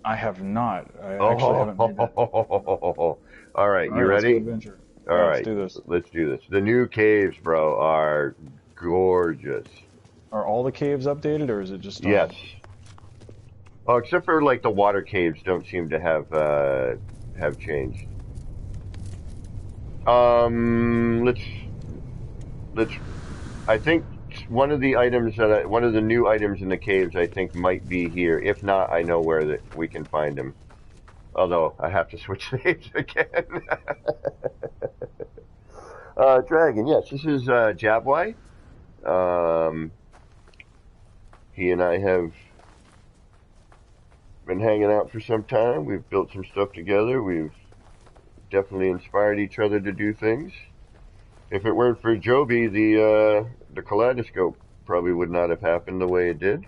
I have not. I actually haven't made that. Oh, all right, All you right, let's go ready? adventure. All Yeah, let's right, do this. let's do this. The new caves, bro, are gorgeous. Are all the caves updated, or is it just Yes. Oh, except for like the water caves don't seem to have changed. Let's. I think one of the new items in the caves, I think might be here. If not, I know where that we can find them. Although I have to switch names again. Dragon, yes, this is Jabwai. Um, he and I have been hanging out for some time. We've built some stuff together. We've definitely inspired each other to do things. If it weren't for Joby, the kaleidoscope probably would not have happened the way it did.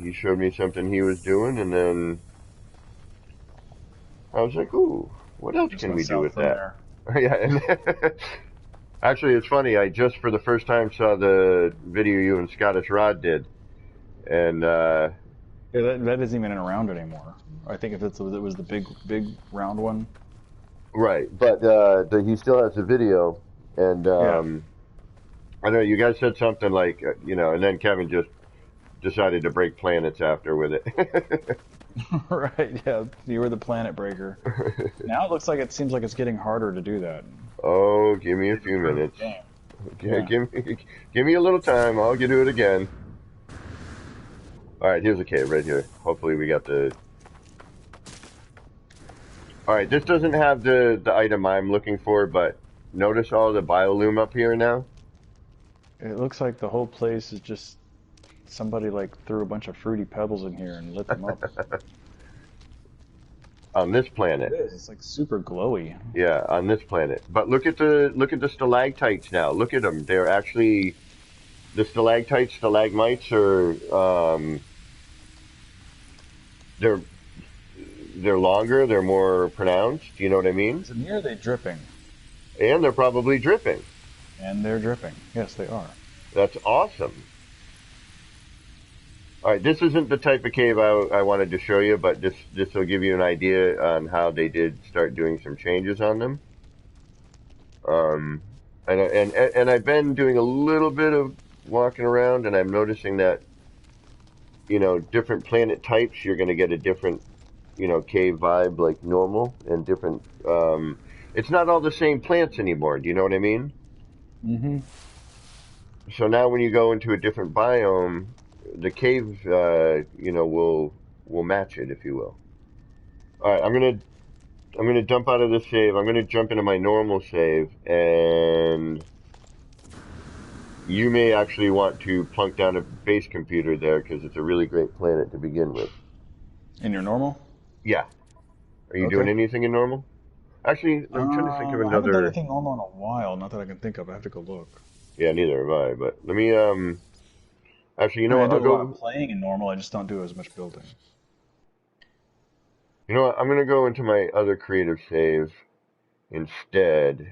He showed me something he was doing, and then I was like, "Ooh, what else just can went we do south with from that?" there? Yeah, and actually, it's funny. I just for the first time saw the video you and Scottish Rod did, and Yeah, that isn't even around anymore. I think if it was the big round one. right, but he still has the video, and Yeah. I know you guys said something like, and then Kevin just decided to break planets after with it. Right. Yeah. You were the planet breaker. Now it seems like it's getting harder to do that. Oh, give me a They've few improved minutes. the game. Yeah. Give me a little time. I'll do it again. All right, here's a cave right here. Hopefully we got the. All right, this doesn't have the item I'm looking for, but notice all the biolume up here now It looks like the whole place is just somebody like threw a bunch of fruity pebbles in here and lit them up. on this It planet. is. It's like super glowy. Yeah, on this planet. But look at the stalactites now. Look at them. They're actually the stalactites, stalagmites are they're they're longer, they're more pronounced. You know what I mean? Is it me or are they dripping? And they're probably dripping. And they're dripping. Yes, they are. That's awesome. All right, this isn't the type of cave I wanted to show you, but this will give you an idea on how they did start doing some changes on them. Um, and I've been doing a little bit of walking around, and I'm noticing that different planet types, you're going to get a different cave vibe like normal, and different. It's not all the same plants anymore. Do you know what I mean? Mm-hmm. So now when you go into a different biome, the cave, will match it, if you will. All right, I'm gonna dump out of this save. I'm gonna jump into my normal save, and you may actually want to plunk down a base computer there because it's a really great planet to begin with. In your normal? Yeah. Are you doing Okay. anything in normal? Actually, I'm trying to think of I haven't done another. anything normal in a while. Not that I can think of. I have to go look. Yeah, neither have I. But let me. Actually, you I know mean, I what? do I'll a lot of go. playing in normal. I just don't do as much building. You know what? I'm gonna go into my other creative save instead.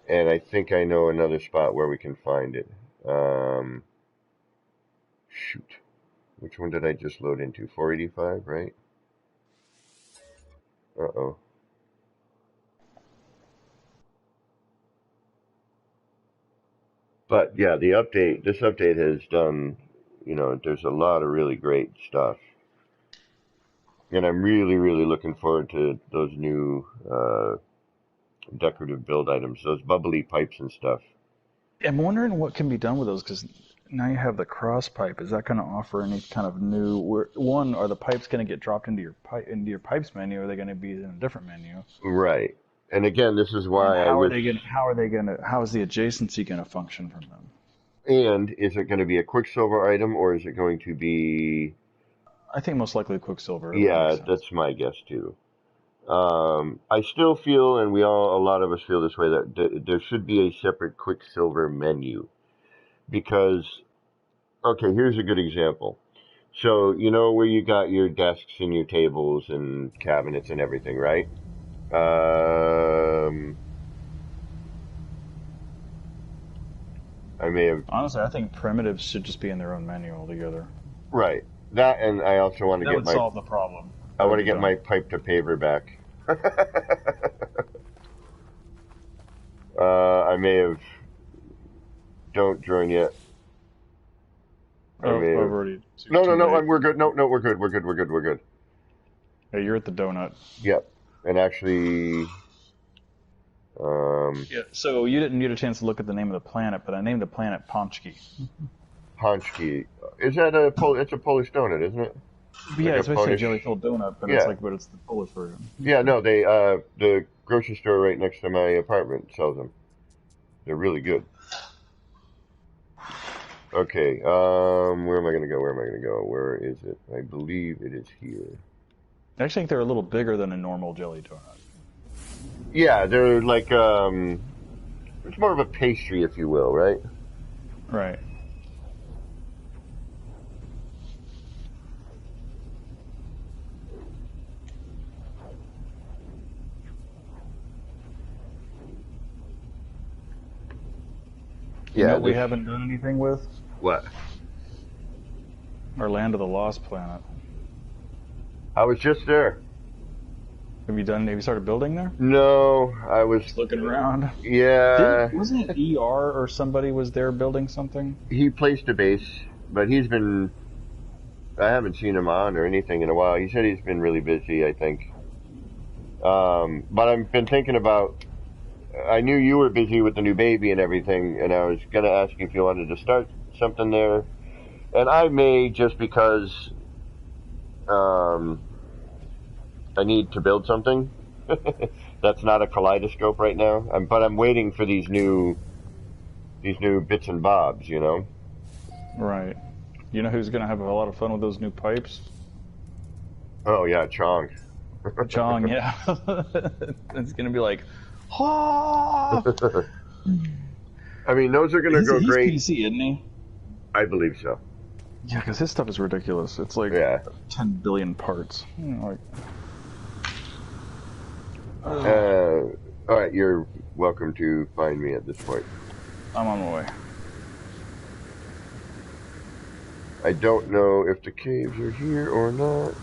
And I think I know another spot where we can find it. Shoot. Which one did I just load into? 485, right? Uh-oh. But yeah, this update has done, there's a lot of really great stuff. And I'm really, really looking forward to those new decorative build items, those bubbly pipes and stuff. I'm wondering what can be done with those, because now you have the cross pipe. Is that going to offer any kind of new? One, are the pipes going to get dropped into your pipes menu? Or are they going to be in a different menu? Right. And again, this is And why how are they going to? How is the adjacency going to function from them? And is it going to be a Quicksilver item, or is it going to be? I think most likely Quicksilver. Yeah, that's my guess too. I still feel, and a lot of us feel this way, that there should be a separate Quicksilver menu. Because, okay, here's a good example. So, you know where you got your desks and your tables and cabinets and everything, right? I may have... Honestly, I think primitives should just be in their own menu altogether. Right. That, and I also want to That would solve the problem. I want to get my pipe to paver back. I may have... Don't join yet. I've already... No, we're good. No, we're good. We're good. Yeah, you're at the donut. Yep. And actually... Yeah, so you didn't get a chance to look at the name of the planet, but I named the planet Ponchki. Ponchki. Is that it's a Polish donut, isn't it? Yeah, Like it's basically a jelly-filled donut, but it's the Polish version. Yeah, no, the grocery store right next to my apartment sells them. They're really good. Okay, where am I gonna go? Where is it? I believe it is here. I actually think they're a little bigger than a normal jelly donut. Yeah, they're like, it's more of a pastry, if you will, right? Right. Yeah. You know we haven't done anything with? What? Our Land of the Lost planet. I was just there. Have you started building there? No, I was Just looking around. Yeah. Wasn't it ER or somebody was there building something? He placed a base, but I haven't seen him on or anything in a while. He said he's been really busy, I think. But I've been thinking about, I knew you were busy with the new baby and everything, and I was going to ask you if you wanted to start something there. And I may, just because I need to build something. That's not a kaleidoscope right now. But I'm waiting for these new bits and bobs, you know? Right. You know who's going to have a lot of fun with those new pipes? Oh, yeah, Chong. Chong, yeah. It's going to be like, ha! I mean, those are going to go great. He's PC, isn't he? I believe so. Yeah, because his stuff is ridiculous. It's like 10 billion parts. All right, you're welcome to find me at this point. I'm on my way. I don't know if the caves are here or not.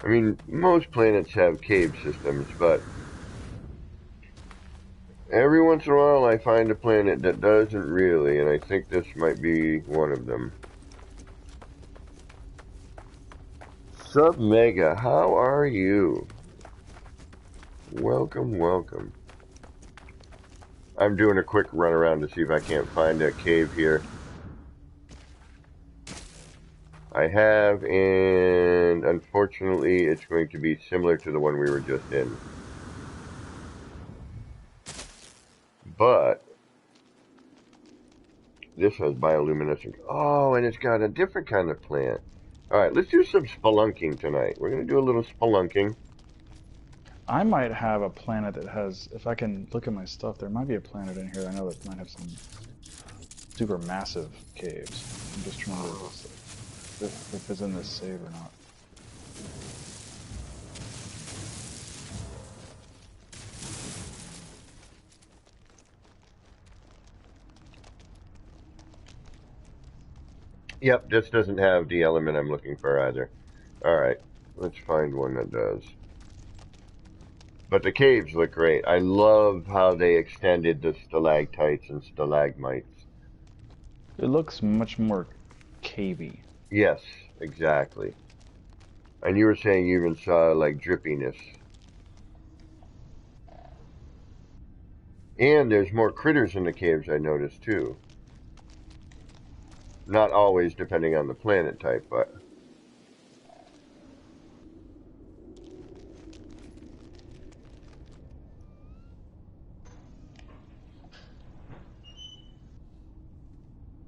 I mean, most planets have cave systems, but every once in a while I find a planet that doesn't really, and I think this might be one of them. Sup, Mega, how are you? Welcome. I'm doing a quick run around to see if I can't find a cave here. I have, and unfortunately it's going to be similar to the one we were just in. But this has bioluminescent. Oh, and it's got a different kind of plant. Alright, let's do some spelunking tonight. We're going to do a little spelunking. I might have a planet that has, if I can look at my stuff, there might be a planet in here I know that might have some super massive caves. I'm just trying to remember if it's in this save or not. Yep, this doesn't have the element I'm looking for either. Alright, let's find one that does. But the caves look great. I love how they extended the stalactites and stalagmites. It looks much more cavey. Yes, exactly. And you were saying you even saw, like, drippiness. And there's more critters in the caves, I noticed, too. Not always depending on the planet type, but...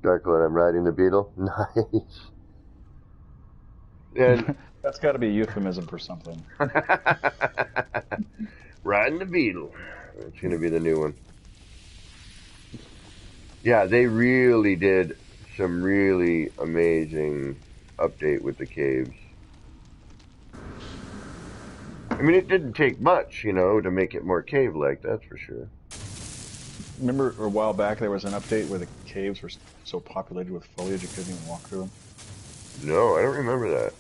Darkwood, I'm riding the beetle. Nice. And That's got to be a euphemism for something. riding the beetle. That's going to be the new one. Yeah, they really did some really amazing update with the caves. I mean, it didn't take much, you know, to make it more cave-like, that's for sure. Remember a while back there was an update where the caves were so populated with foliage you couldn't even walk through them? No, I don't remember that.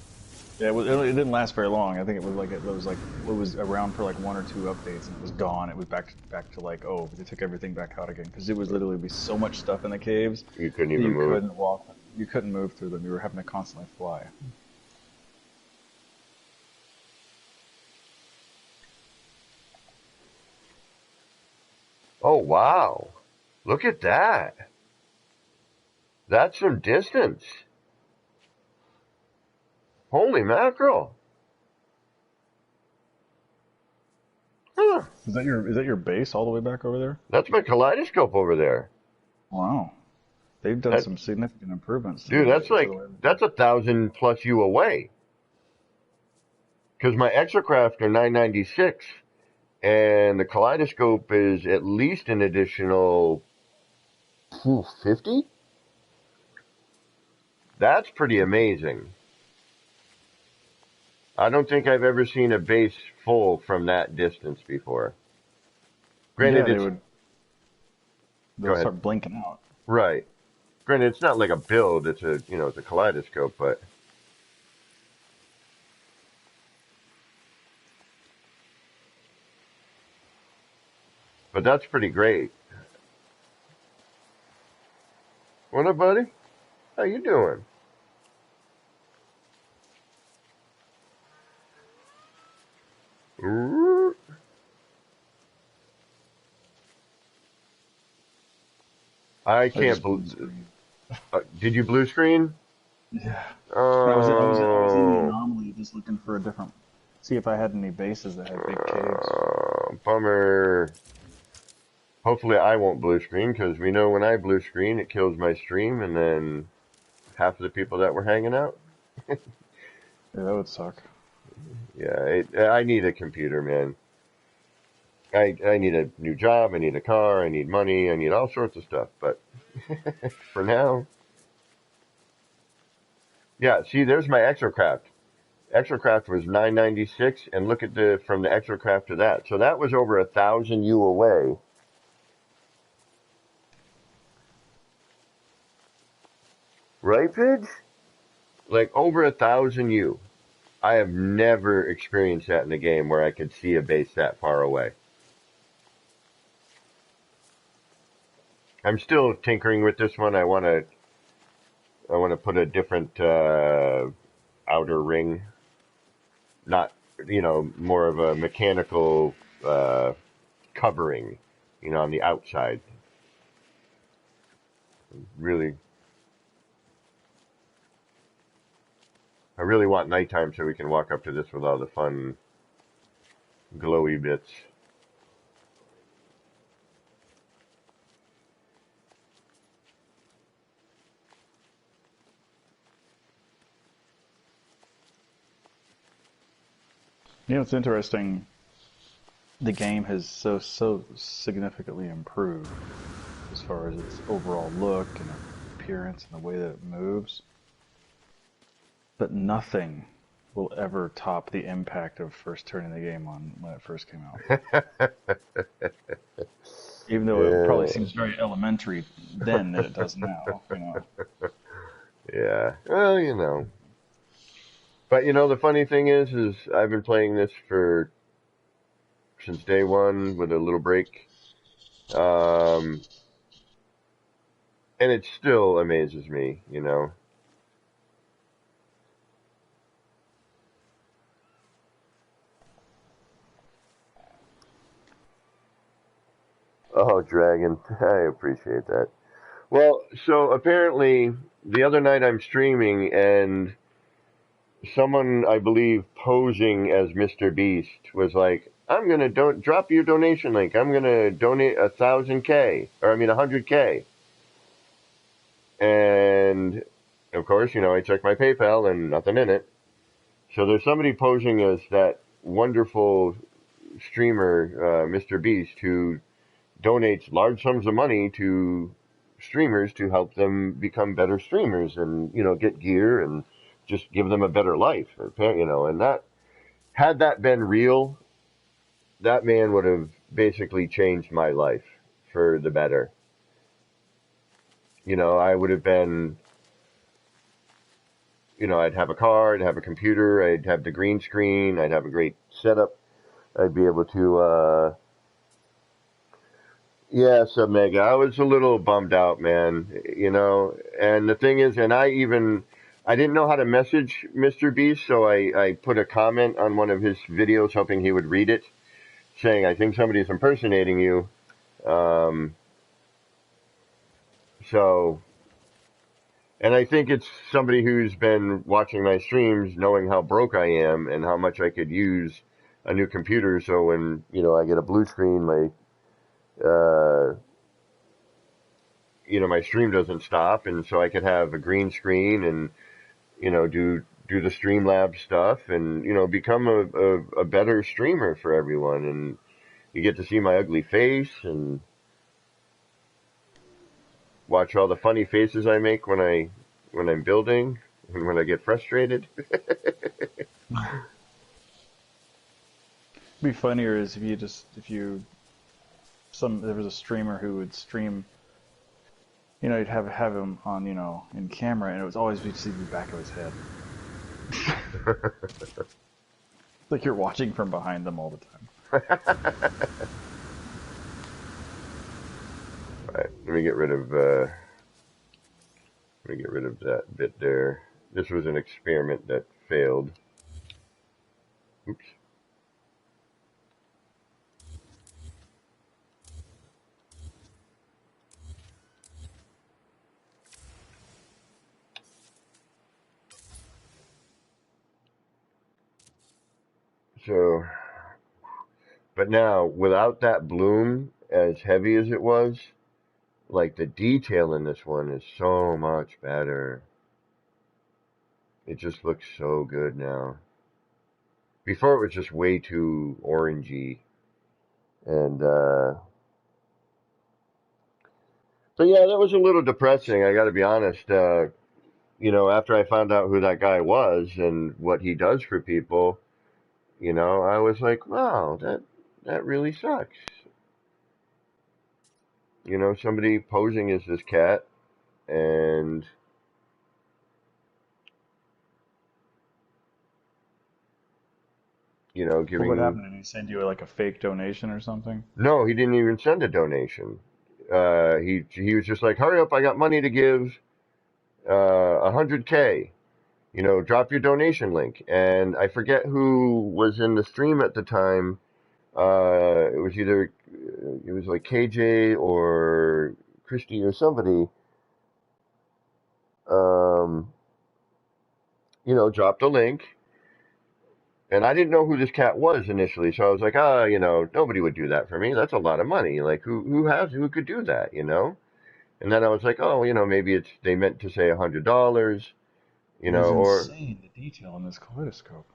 Yeah, it didn't last very long. I think it was around for like 1 or 2 updates and it was gone. It was back to like, oh, they took everything back out again because it was literally be so much stuff in the caves You couldn't that even you move. couldn't walk, you couldn't move through them. You were having to constantly fly. Oh, wow. Look at that. That's some distance. Holy mackerel. Huh. Is that your base all the way back over there? That's my kaleidoscope over there. Wow, they've done That, some significant improvements to dude, that's like, the that's 1,000 plus you away. Because my exocraft are 996, and the kaleidoscope is at least an additional 50? That's pretty amazing. I don't think I've ever seen a base full from that distance before. Granted, yeah, it's... Go they'll ahead. start blinking out. Right. Granted, it's not like a build, it's a, you know, it's a kaleidoscope, but... But that's pretty great. What up, buddy? How you doing? Ooh. I I can't just blue believe... screen. did you blue screen? Yeah. I was in the Oh... anomaly just looking for a different, see if I had any bases that had big caves. Bummer. Hopefully I won't blue screen, because we know when I blue screen, it kills my stream, and then half of the people that were hanging out. Yeah, that would suck. Yeah, I need a computer, man. I need a new job, I need a car, I need money, I need all sorts of stuff, but for now... Yeah, see, there's my exocraft. Exocraft was 996, and look at from the exocraft to that. So that was over 1,000 U away. Right, Pidge? Like over 1,000 U. I have never experienced that in a game where I could see a base that far away. I'm still tinkering with this one. I want to put a different outer ring, not, you know, more of a mechanical covering, you know, on the outside. Really, I really want nighttime so we can walk up to this with all the fun glowy bits. You know, it's interesting. the game has so significantly improved as far as its overall look and appearance and the way that it moves. But nothing will ever top the impact of first turning the game on when it first came out. Even though it probably Yeah, seems very elementary then than it does now, yeah. Well, But the funny thing is I've been playing this for since day one with a little break, um, and it still amazes me. Oh, Dragon, I appreciate that. Well, so apparently the other night I'm streaming and someone I believe posing as Mr. Beast was like, "I'm gonna drop your donation link. I'm gonna donate 1,000K, or I mean 100K." And of course, I checked my PayPal and nothing in it. So there's somebody posing as that wonderful streamer, Mr. Beast, who donates large sums of money to streamers to help them become better streamers and, get gear and just give them a better life. And that, had that been real, that man would have basically changed my life for the better. I would have been, I'd have a car, I'd have a computer, I'd have the green screen, I'd have a great setup. I'd be able to, yeah, so Mega, I was a little bummed out, man. And the thing is, I didn't know how to message Mr. Beast, so I put a comment on one of his videos hoping he would read it, saying, I think somebody's impersonating you. Um, so, and I think it's somebody who's been watching my streams, knowing how broke I am and how much I could use a new computer. So when, I get a blue screen, uh, my stream doesn't stop, and so I could have a green screen and do the Streamlabs stuff, and become a better streamer for everyone. And you get to see my ugly face and watch all the funny faces I make when I'm building and when I get frustrated. It'd be funnier is if there was a streamer who would stream, you'd have him on, in camera, and it was always be to see the back of his head. Like you're watching from behind them all the time. Right, let me get rid of that bit there. This was an experiment that failed. Oops. So, but now without that bloom, as heavy as it was, like the detail in this one is so much better. It just looks so good now. Before it was just way too orangey. And so yeah, that was a little depressing, I gotta be honest. After I found out who that guy was and what he does for people, I was like, wow, that really sucks. Somebody posing as this cat and Well, what giving. happened? Did he send you like a fake donation or something? No, he didn't even send a donation. He was just like, hurry up, I got money to give, 100K. Drop your donation link. And I forget who was in the stream at the time. It was like KJ or Christy or somebody, um, dropped a link. And I didn't know who this cat was initially, so I was like, nobody would do that for me. That's a lot of money. Like, who could do that? And then I was like, oh, maybe they meant to say $100, It is or insane, the detail in this kaleidoscope.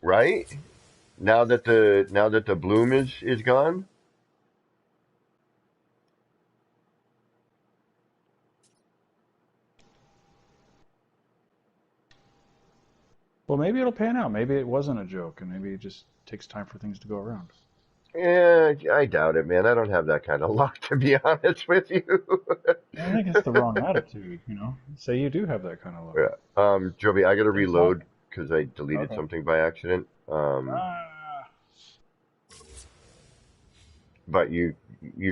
right. Now that the bloom is gone. Well, maybe it'll pan out. Maybe it wasn't a joke, and maybe it just takes time for things to go around. Yeah, I doubt it, man. I don't have that kind of luck, to be honest with you. I think it's the wrong attitude, you know? Say you do have that kind of luck. Yeah. Joby, I gotta Takes time. reload because I deleted Okay. something by accident. Ah, But you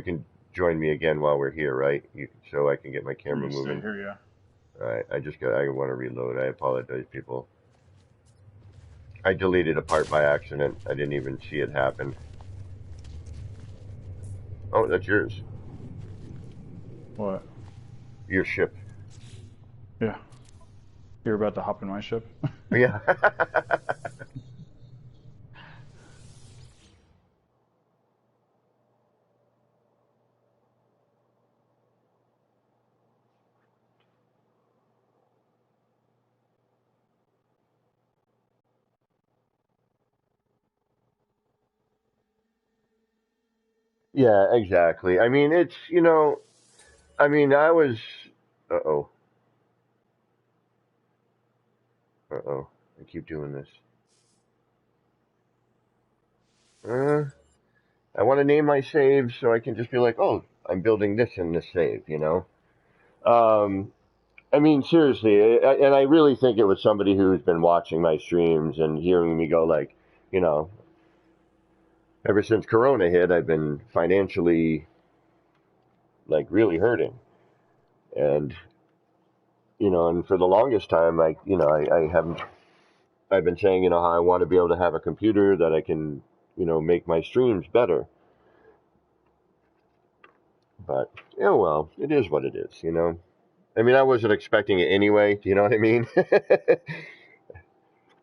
can join me again while we're here, right? So I can get my I'm camera gonna stay moving. here, yeah. All right. I want to reload. I apologize, people. I deleted a part by accident. I didn't even see it happen. Oh, that's yours. What? Your ship. Yeah. You're about to hop in my ship? Yeah. Yeah, exactly. I mean, I was. Uh oh. Uh oh. I keep doing this. Uh, I want to name my saves so I can just be like, oh, I'm building this in this save, you know? Um, I mean, seriously, and I really think it was somebody who's been watching my streams and hearing me go, like, you know, ever since Corona hit, I've been financially, like, really hurting. And, and for the longest time, I haven't, I've been saying, how I want to be able to have a computer that I can, make my streams better. But, yeah, well, it is what it is. I mean, I wasn't expecting it anyway. Do you know what I mean?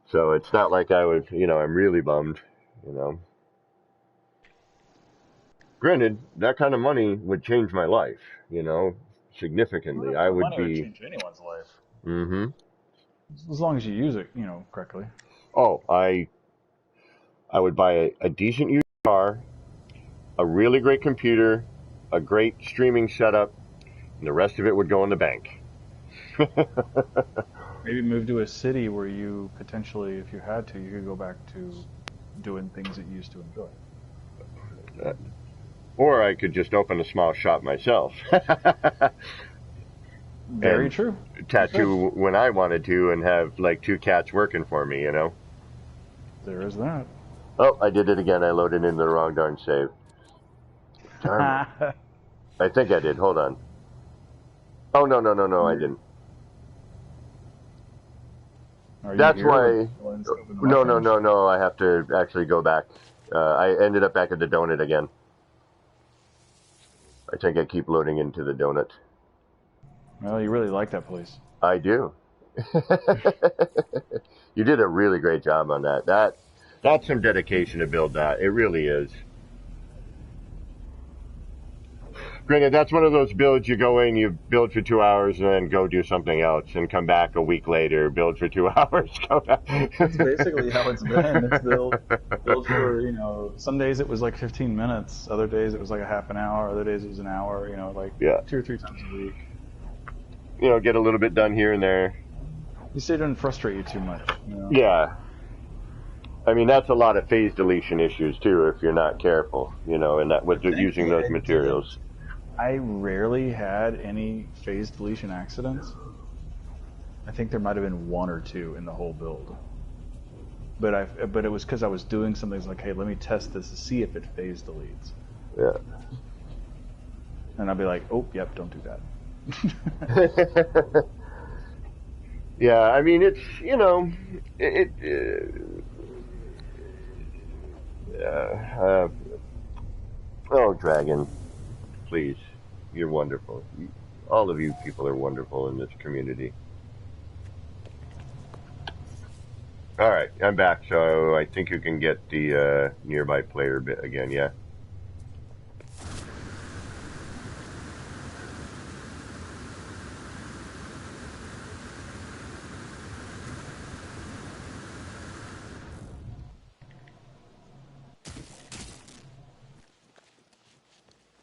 So it's not like I'm really bummed. You know. Granted, that kind of money would change my life. Well, Significantly. that I kind of would money would be. change anyone's life. Mm-hmm. As long as you use it, correctly. Oh, I would buy a decent used car, a really great computer, a great streaming setup, and the rest of it would go in the bank. Maybe move to a city where you potentially, if you had to, you could go back to doing things that you used to enjoy. Or I could just open a small shop myself. Very And true. You could. tattoo when I wanted to and have like two cats working for me. There is that. Oh, I did it again. I loaded into the wrong darn save. Darn it. I think I did. Hold on. Oh, no, no, no, no, I didn't. Are you That's here with why. instead of in the No, no, mushroom? no, no. I have to actually go back. I ended up back at the donut again. I think I keep loading into the donut. Well, you really like that place. I do. You did a really great job on that. That's some dedication to build that. It really is. Granted, that's one of those builds you go in, you build for 2 hours, and then go do something else, and come back a week later, build for 2 hours, go back. That's basically how it's been. It's built for, some days it was like 15 minutes, other days it was like a half an hour, other days it was an hour, like Yeah. 2 or 3 times a week. Get a little bit done here and there. You say it doesn't frustrate you too much. Yeah. I mean, that's a lot of phase deletion issues, too, if you're not careful, and that with using those materials. I rarely had any phase deletion accidents. I think there might have been 1 or 2 in the whole build. But it was because I was doing something like, hey, let me test this to see if it phase deletes. Yeah. And I'll be like, oh, yep, don't do that. Yeah, I mean, it's, oh, Dragon, please, you're wonderful. All of you people are wonderful in this community. All right, I'm back, so I think you can get the nearby player bit again, yeah?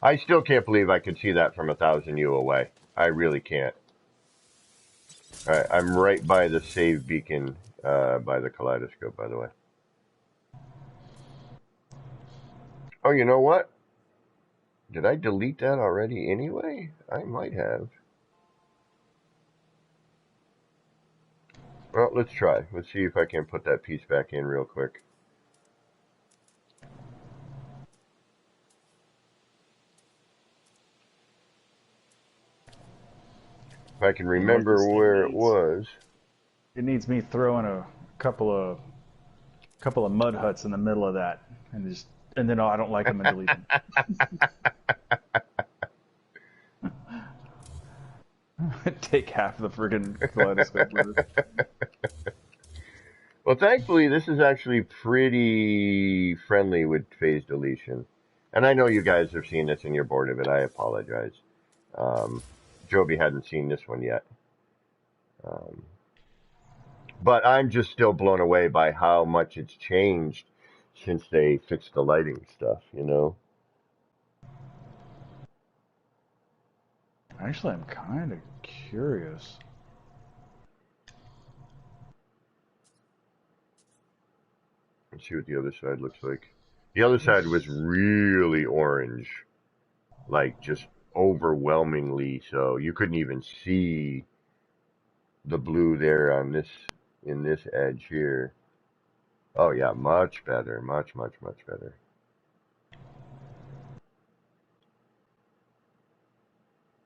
I still can't believe I could see that from 1,000 U away. I really can't. All right, I'm right by the save beacon by the kaleidoscope, by the way. Oh, you know what? Did I delete that already anyway? I might have. Well, let's try. Let's see if I can put that piece back in real quick. If I can You know what this remember thing where it needs? was. It needs me throwing a couple of mud huts in the middle of that, and then I don't like them and delete them. Take half the friggin' kaleidoscope with it. Well, thankfully, this is actually pretty friendly with phase deletion. And I know you guys have seen this and you're bored of it. I apologize. Um, Joby hadn't seen this one yet. Um, but I'm just still blown away by how much it's changed since they fixed the lighting stuff, you know? Actually, I'm kind of curious. Let's see what the other side looks like. The other side was really orange, like just overwhelmingly so. You couldn't even see the blue there on this in this edge here. Oh yeah, much better, much better.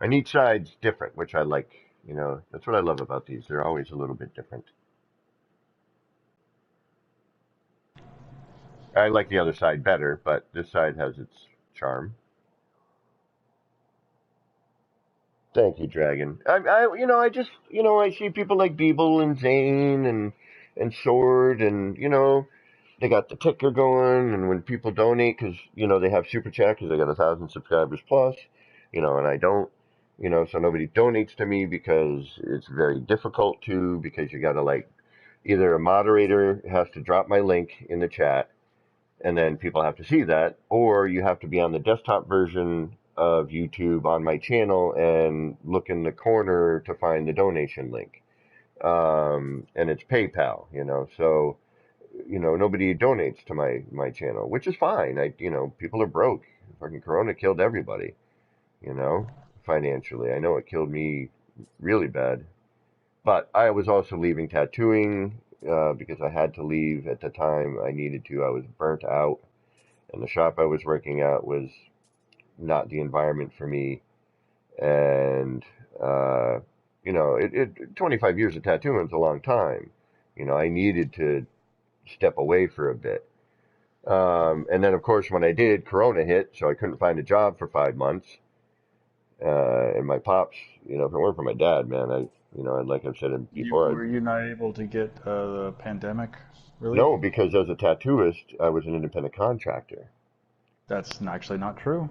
And each side's different, which I like. You know, that's what I love about these. They're always a little bit different. I like the other side better, but this side has its charm. Thank you, Dragon. I just, I see people like Beeble and Zane and Sword, and they got the ticker going, and when people donate, because they have super chat because they got 1,000 subscribers plus, and I don't, so nobody donates to me because it's very difficult to, because you got to like either a moderator has to drop my link in the chat and then people have to see that, or you have to be on the desktop version of YouTube on my channel and look in the corner to find the donation link. And it's PayPal, so nobody donates to my channel, which is fine. People are broke. Fucking Corona killed everybody, you know, financially. I know it killed me really bad, but I was also leaving tattooing because I had to leave at the time I needed to. I was burnt out, and the shop I was working at was not the environment for me. And uh, 25 years of tattooing is a long time. I needed to step away for a bit. And then, of course, when I did, Corona hit, so I couldn't find a job for 5 months. And my pops, if it weren't for my dad, man, like I've said before, Were you not able to get the pandemic relief? no, because as a tattooist, I was an independent contractor. That's actually not true.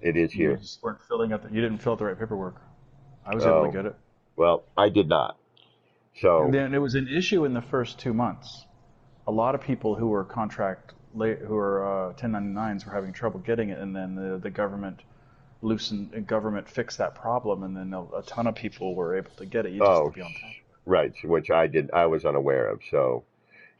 It is You here. just weren't filling out. You didn't fill out the right paperwork. I was able to Oh, get it. well, I did not. And So, then it was an issue in the first 2 months. A lot of people who were who were 1099s were having trouble getting it, and then the government fixed that problem, and then a ton of people were able to get it. You just have oh, to be on top of it. right, which I was unaware of. Yeah,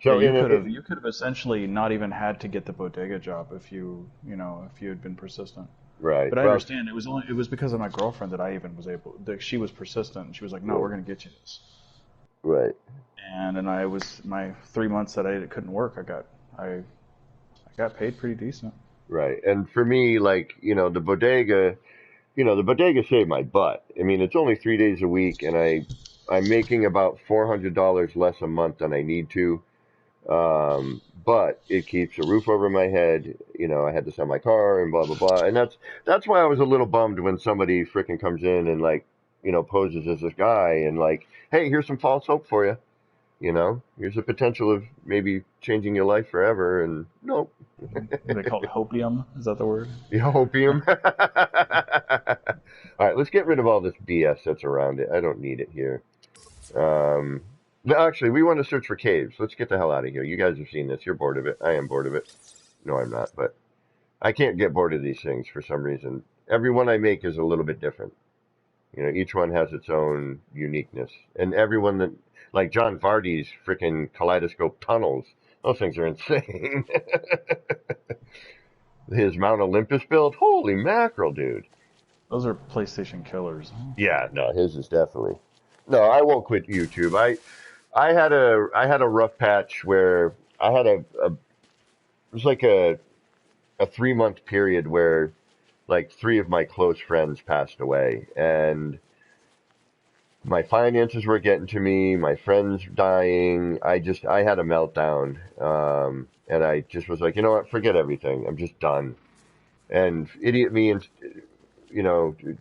So in it, you could have essentially not even had to get the bodega job if if you had been persistent. right, But I well, understand it was because of my girlfriend that I even was able that she was persistent, and she was like, no, right, we're gonna get you this. right, And then I was my 3 months that I couldn't work. I got paid pretty decent. right. And for me, like, the bodega saved my butt. I mean, it's only 3 days a week, and I'm making about $400 less a month than I need to. But it keeps a roof over my head. I had to sell my car and blah blah blah, and that's why I was a little bummed when somebody freaking comes in and like, poses as this guy and like, hey, here's some false hope for you. Here's the potential of maybe changing your life forever, and nope, They call it hopium. Is that the word? the opium. All right, let's get rid of all this BS that's around it. I don't need it here. Um, no, actually, we want to search for caves. Let's get the hell out of here. You guys have seen this. You're bored of it. I am bored of it. No, I'm not, but I can't get bored of these things for some reason. every one I make is a little bit different. You know, each one has its own uniqueness, and everyone that like John Vardy's freaking kaleidoscope tunnels, those things are insane. His Mount Olympus build, holy mackerel, dude. Those are PlayStation killers. Yeah, no, his is definitely. No, I won't quit YouTube. I had a rough patch where I had it was like a 3 month period where like three of my close friends passed away, and my finances were getting to me, my friends dying. I had a meltdown, and I just was like, you know what, forget everything. I'm just done. And idiot me, and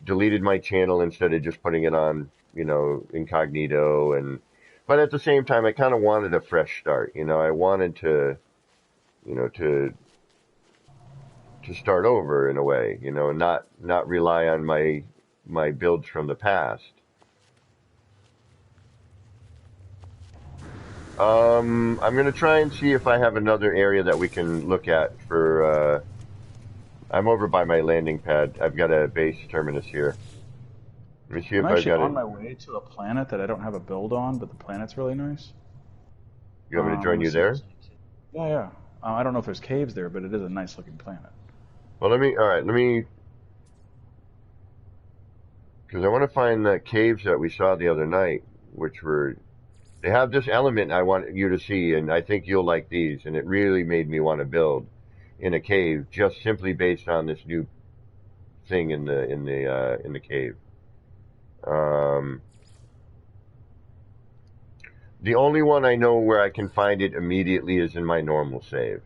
deleted my channel instead of just putting it on, incognito. But at the same time, I kind of wanted a fresh start. I wanted to, you know, to start over in a way, and not rely on my builds from the past. I'm gonna try and see if I have another area that we can look at for. I'm over by my landing pad. I've got a base terminus here. Let me see if I'm I've actually got on it. my way to a planet that I don't have a build on, but the planet's really nice. You want me to join you Let's see if there? there's any caves. Yeah, yeah. I don't know if there's caves there, but it is a nice looking planet. Well, because I want to find the caves that we saw the other night, they have this element I want you to see, and I think you'll like these, and it really made me want to build in a cave just simply based on this new thing in the cave. Um, the only one I know where I can find it immediately is in my normal save.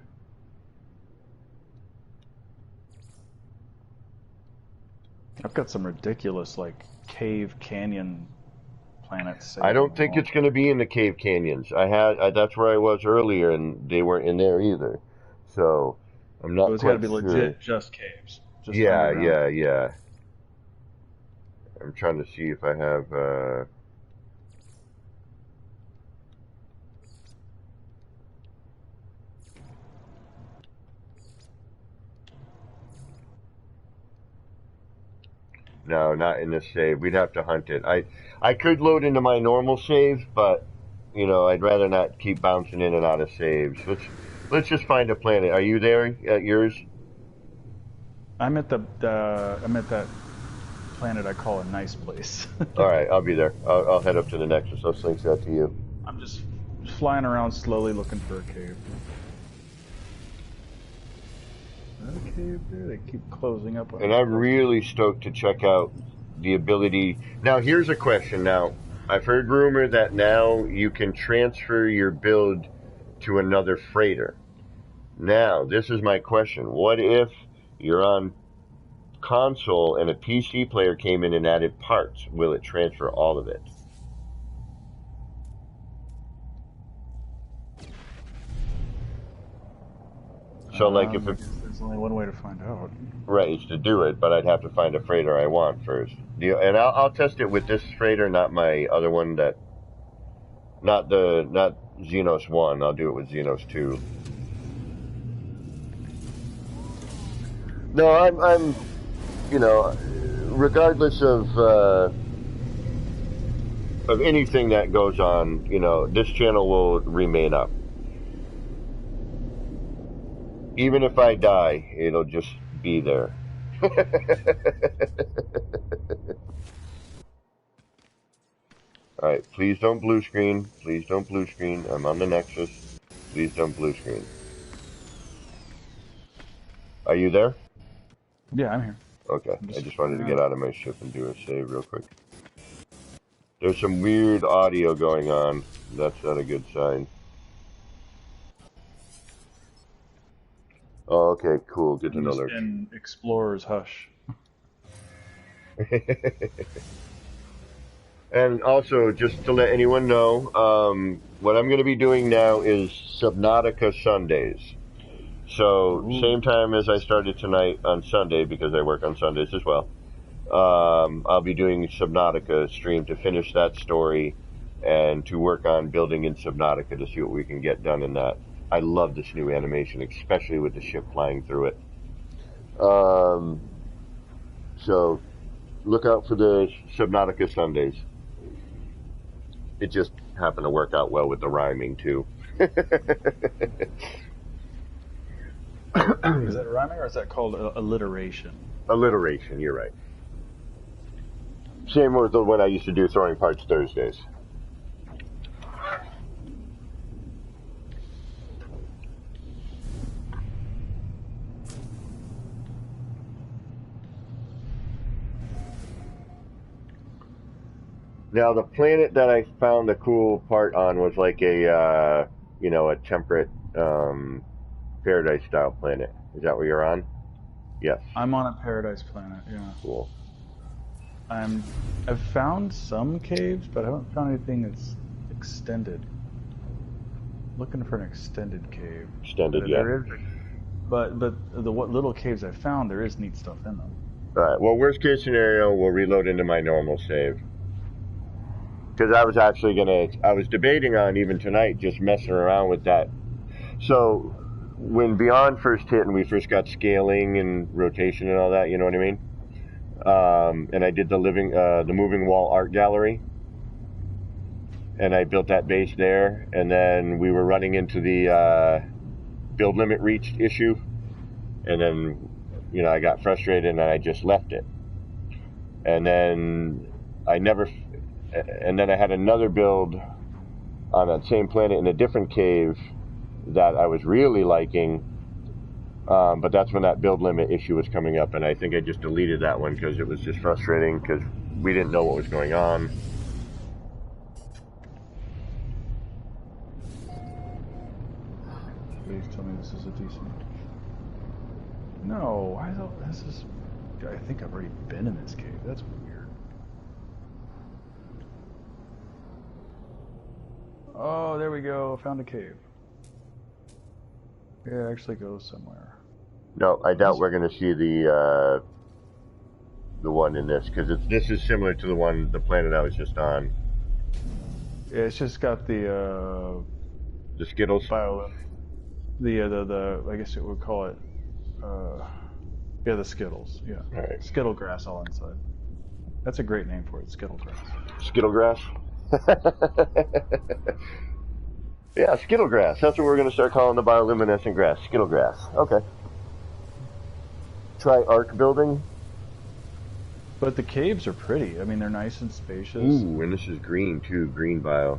I've got some ridiculous like cave canyon planets I saved on don't my think wall. it's going to be in the cave canyons. That's where I was earlier, and they weren't in there either. So I'm So not it's got to quite be sure. legit just caves, just Yeah, underground. yeah, yeah. I'm trying to see if I have. No, not in this save. We'd have to hunt it. I could load into my normal save, but I'd rather not keep bouncing in and out of saves. Let's just find a planet. Are you there at yours? I'm at that planet I call a nice place. All right, I'll be there. I'll head up to the Nexus. I'll sync that to you. I'm just flying around slowly looking for a cave. Is that a cave there? They keep closing up on And me. I'm really stoked to check out the ability. Now, here's a question. Now, I've heard rumor that now you can transfer your build to another freighter. Now, this is my question. What if you're on console and a PC player came in and added parts? Will it transfer all of it? So, like, I guess there's only one way to find out. right, it's to do it, but I'd have to find a freighter I want first. And I'll test it with this freighter, not my other one not Xenos 1. I'll do it with Xenos 2. No, I'm regardless of anything that goes on, this channel will remain up. Even if I die, it'll just be there. Alright, please don't blue screen. Please don't blue screen. I'm on the Nexus. Please don't blue screen. Are you there? Yeah, I'm here. Okay, I'm I just just wanted to figuring get out. out of my ship and do a save real quick. There's some weird audio going on. That's not a good sign. Oh, okay, cool. Good to I'm know, just Lurch. in Explorer's Hush. And also, just to let anyone know, what I'm going to be doing now is Subnautica Sundays. So, Ooh. same time as I started tonight on Sunday, because I work on Sundays as well. I'll be doing Subnautica stream to finish that story and to work on building in Subnautica to see what we can get done in that. I love this new animation, especially with the ship flying through it. So look out for the Subnautica Sundays. It just happened to work out well with the rhyming too. Is that rhyming or is that called alliteration? Alliteration, you're right. Same with the one I used to do, Throwing Parts Thursdays. Now, the planet that I found the cool part on was like a, a temperate paradise-style planet. Is that where you're on? Yes. I'm on a paradise planet, yeah. Cool. I've found some caves, but I haven't found anything that's extended. Looking for an extended cave. Extended, yeah. But what little caves I found, there is neat stuff in them. All right. Well, worst case scenario, we'll reload into my normal save. Because I was actually I was debating on even tonight just messing around with that. So when Beyond first hit and we first got scaling and rotation and all that, you know what I mean? And I did the moving wall art gallery, and I built that base there, and then we were running into the build limit reached issue, and then I got frustrated and I just left it, and then I had another build on that same planet in a different cave that I was really liking. But that's when that build limit issue was coming up, and I think I just deleted that one because it was just frustrating because we didn't know what was going on. Please tell me this is a decent... No, this is... I think I've already been in this cave. That's weird. Oh, there we go. Found a cave. Yeah, it actually goes somewhere. No, I doubt we're going to see the one in this, because this is similar to the planet I was just on. Yeah, it's just got the Skittles. The I guess it would call it the Skittles. Yeah. All right. Skittle grass all inside. That's a great name for it, Skittle grass. Skittle grass. Yeah, skittle grass. That's what we're going to start calling the bioluminescent grass. Skittle grass. Okay. Try arc building. But the caves are pretty. I mean, they're nice and spacious. Ooh, and this is green too. Green bio.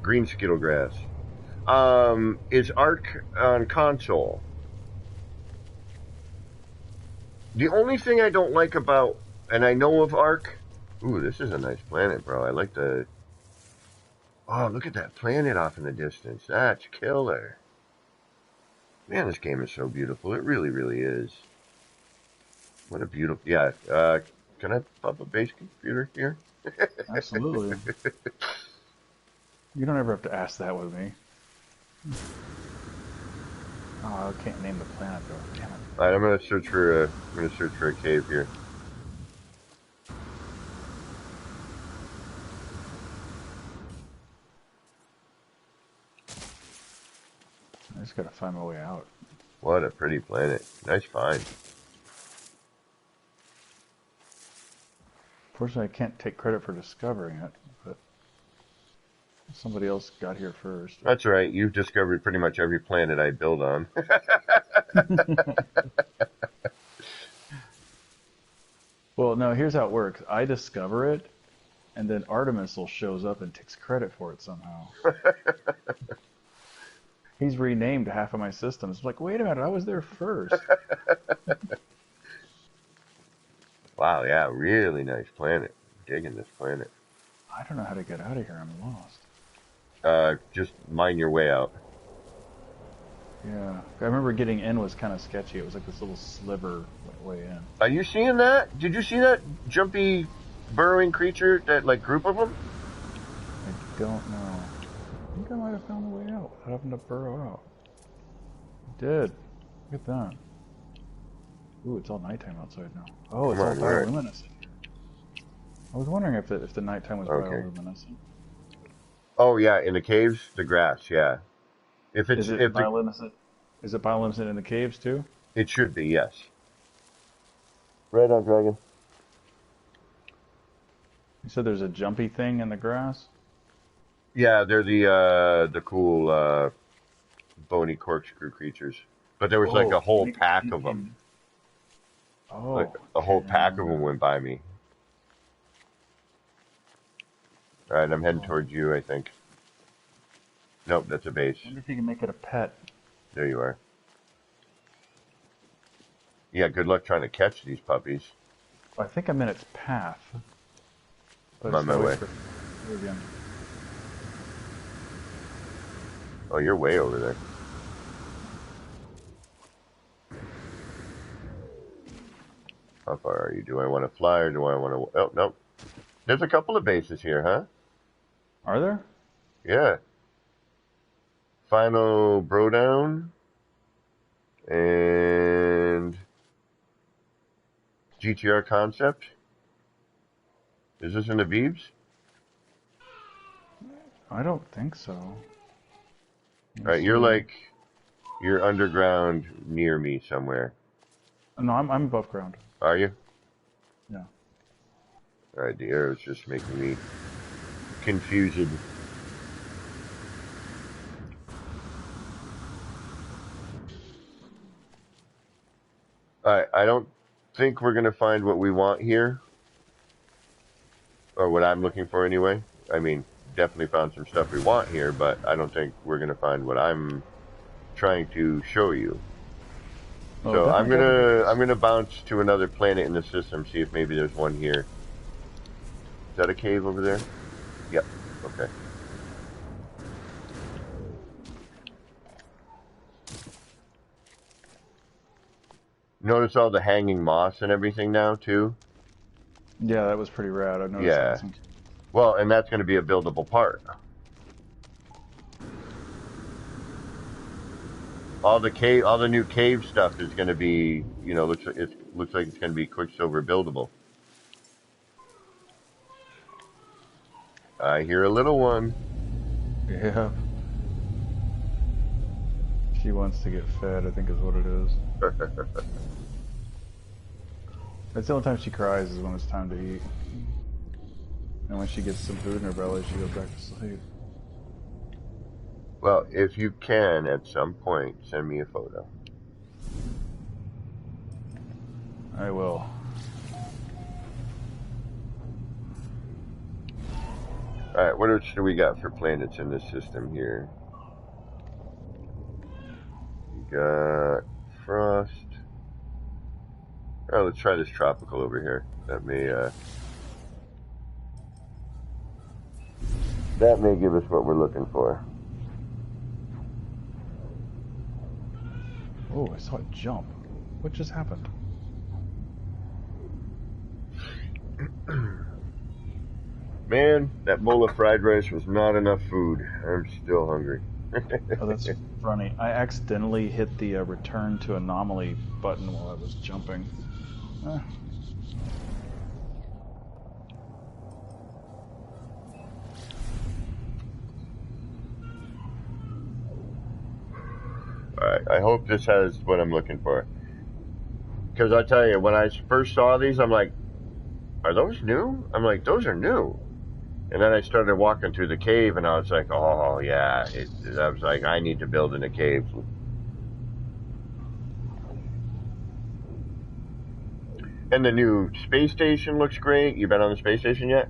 Green skittle grass. Is arc on console? The only thing I don't like about, and I know of arc. Ooh, this is a nice planet, bro. I like the... Oh, look at that planet off in the distance. That's killer. Man, this game is so beautiful. It really, really is. What a beautiful... Yeah, can I pop a base computer here? Absolutely. You don't ever have to ask that with me. Oh, I can't name the planet, though. Damn it. Alright, I'm gonna search for a cave here. I just gotta find my way out. What a pretty planet. Nice find. Fortunately, I can't take credit for discovering it, but somebody else got here first. That's right. You've discovered pretty much every planet I build on. Well, no, here's how it works. I discover it, and then Artemisel shows up and takes credit for it somehow. He's renamed half of my systems. Like, wait a minute, I was there first. Wow, yeah, really nice planet. Digging this planet. I don't know how to get out of here. I'm lost. Just mine your way out. Yeah, I remember getting in was kind of sketchy. It was like this little sliver way in. Are you seeing that? Did you see that jumpy, burrowing creature? That group of them? I don't know. I think I might have found the way out without having to burrow out. I did. Look at that. Ooh, it's all nighttime outside now. Oh, it's all bioluminescent. I was wondering if the nighttime was bioluminescent. Oh yeah, in the caves, the grass, yeah. Is it bioluminescent? Is it bioluminescent in the caves too? It should be, yes. Right on, Dragon. You said there's a jumpy thing in the grass? Yeah, they're the cool bony corkscrew creatures. But there was like Oh, a whole maybe pack he of them. can. Like Oh, a okay. whole pack of them went by me. All right, I'm heading Oh, towards you, I think. Nope, that's a base. I wonder if you can make it a pet. There you are. Yeah, good luck trying to catch these puppies. I think I'm in its path. But I'm I on just my gotta wait way. for it again. Oh, you're way over there. How far are you? Do I want to fly or do I want to... Oh, no. There's a couple of bases here, huh? Are there? Yeah. Final Brodown and GTR Concept. Is this in the Beebs? I don't think so. All right, you're underground near me somewhere. No, I'm above ground. Are you? Yeah. All right, the arrow's just making me confused. All right, I don't think we're gonna find what we want here, or what I'm looking for anyway. I mean, definitely found some stuff we want here, but I don't think we're gonna find what I'm trying to show you. Oh, So I'm definitely got the gonna I'm gonna bounce to another planet in the system, see if maybe there's one here. Is that a cave over there? Yep. Okay. Notice all the hanging moss and everything now too? Yeah, that was pretty rad. I noticed Yeah. that. Well, and that's going to be a buildable part. All the new cave stuff is going to be, looks like it's going to be Quicksilver buildable. I hear a little one. Yeah. She wants to get fed, I think is what it is. That's the only time she cries is when it's time to eat. And when she gets some food in her belly, she goes back to sleep. Well, if you can, at some point, send me a photo. I will. Alright, what else do we got for planets in this system here? We got Frost. Oh, let's try this tropical over here. That may give us what we're looking for. Oh, I saw it jump. What just happened? Man, that bowl of fried rice was not enough food. I'm still hungry. Oh, that's funny. I accidentally hit the return to anomaly button while I was jumping. Alright, I hope this has what I'm looking for. Because I tell you, when I first saw these, I'm like, are those new? I'm like, those are new. And then I started walking through the cave, and I was like, oh, yeah. I was like, I need to build in a cave. And the new space station looks great. You been on the space station yet?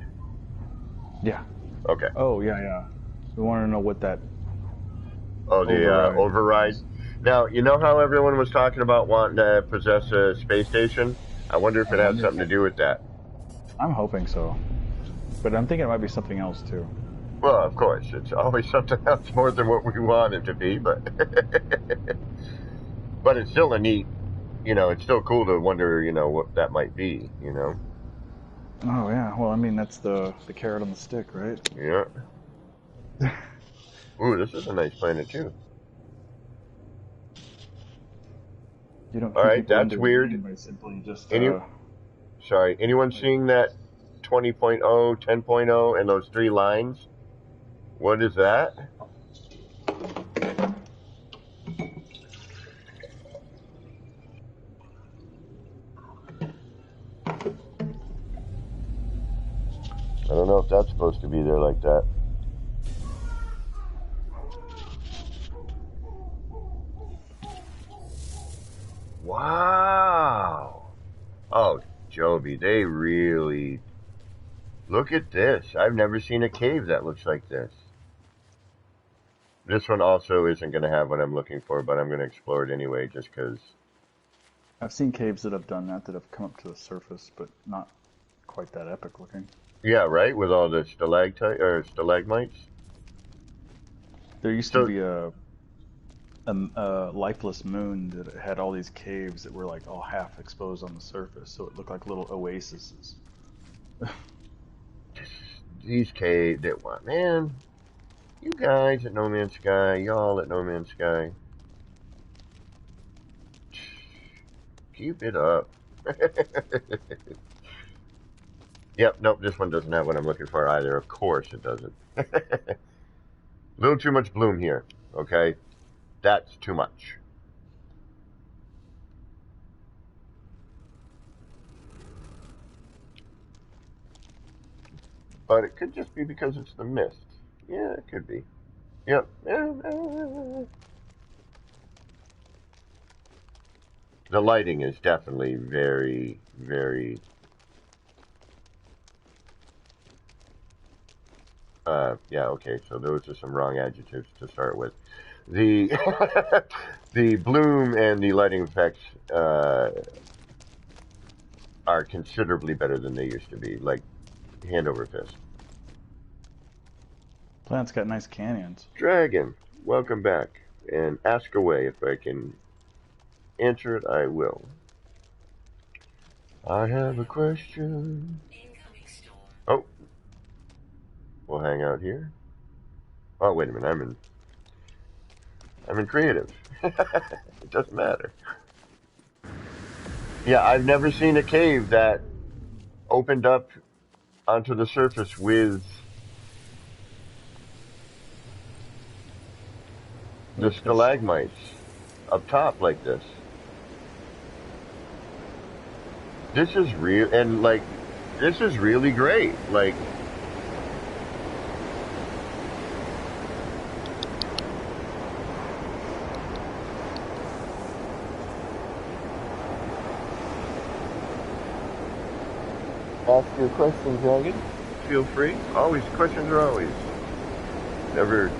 Yeah. Okay. Oh, yeah. We want to know what that... Oh, the override. Now, you know how everyone was talking about wanting to possess a space station? I wonder if it has something to do with that. I'm hoping so. But I'm thinking it might be something else, too. Well, of course. It's always something else more than what we want it to be, but... but it's still a neat... it's still cool to wonder, what that might be, Oh, yeah. Well, I mean, that's the carrot on the stick, right? Yeah. Ooh, this is a nice planet, too. You don't All keep right, people that's under weird. by simply just... Sorry, anyone seeing that 20.0, 10.0, and those three lines? What is that? I don't know if that's supposed to be there like that. Wow. Oh, Joby, they really... Look at this. I've never seen a cave that looks like this. This one also isn't going to have what I'm looking for, but I'm going to explore it anyway just because... I've seen caves that have done that have come up to the surface, but not quite that epic looking. Yeah, right? With all the stalactite or stalagmites. There used to be a lifeless moon that had all these caves that were like all half exposed on the surface, so it looked like little oases. These caves, man, you guys at No Man's Sky, y'all at No Man's Sky, keep it up. Yep, nope, this one doesn't have what I'm looking for either. Of course it doesn't. A little too much bloom here, okay? That's too much. But it could just be because it's the mist. Yeah, it could be. Yep. The lighting is definitely very, very... yeah, okay, so those are some wrong adjectives to start with. The the bloom and the lighting effects are considerably better than they used to be, like hand over fist. Planet's got nice canyons. Dragon, welcome back, and ask away. If I can answer it, I will. I have a question. Oh, we'll hang out here. Oh, wait a minute, I'm in creative. It doesn't matter. Yeah, I've never seen a cave that opened up onto the surface with the stalagmites up top like this. This is real, and like, this is really great. Like, ask your question, Dragon. Feel free. Always, questions are always. Never.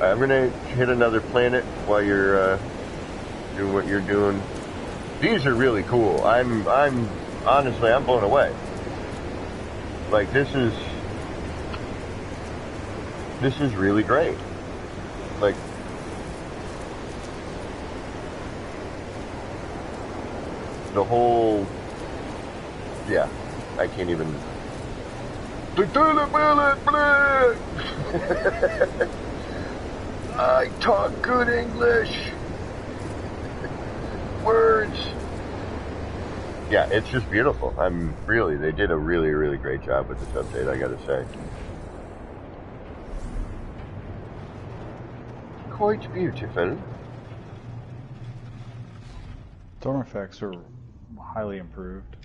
I'm gonna hit another planet while you're doing what you're doing. These are really cool. I'm honestly, I'm blown away. Like, this is really great. Like, the whole, yeah, I can't even. I talk good English. Words. Yeah, it's just beautiful. They did a really, really great job with this update, I gotta say. Quite beautiful. Storm effects are highly improved.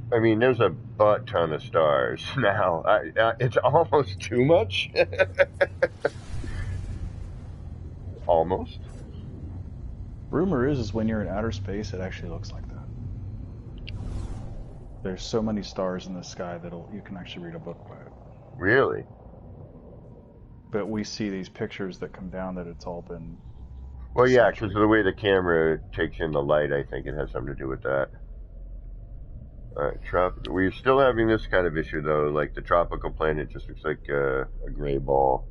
I mean, there's a butt ton of stars now. It's almost too much. Almost. Rumor is when you're in outer space, it actually looks like that. There's so many stars in the sky that you can actually read a book by it. Really? But we see these pictures that come down that it's all been... Well, yeah, because of the way the camera takes in the light, I think it has something to do with that. We're still having this kind of issue, though. Like, the tropical planet just looks like a gray ball.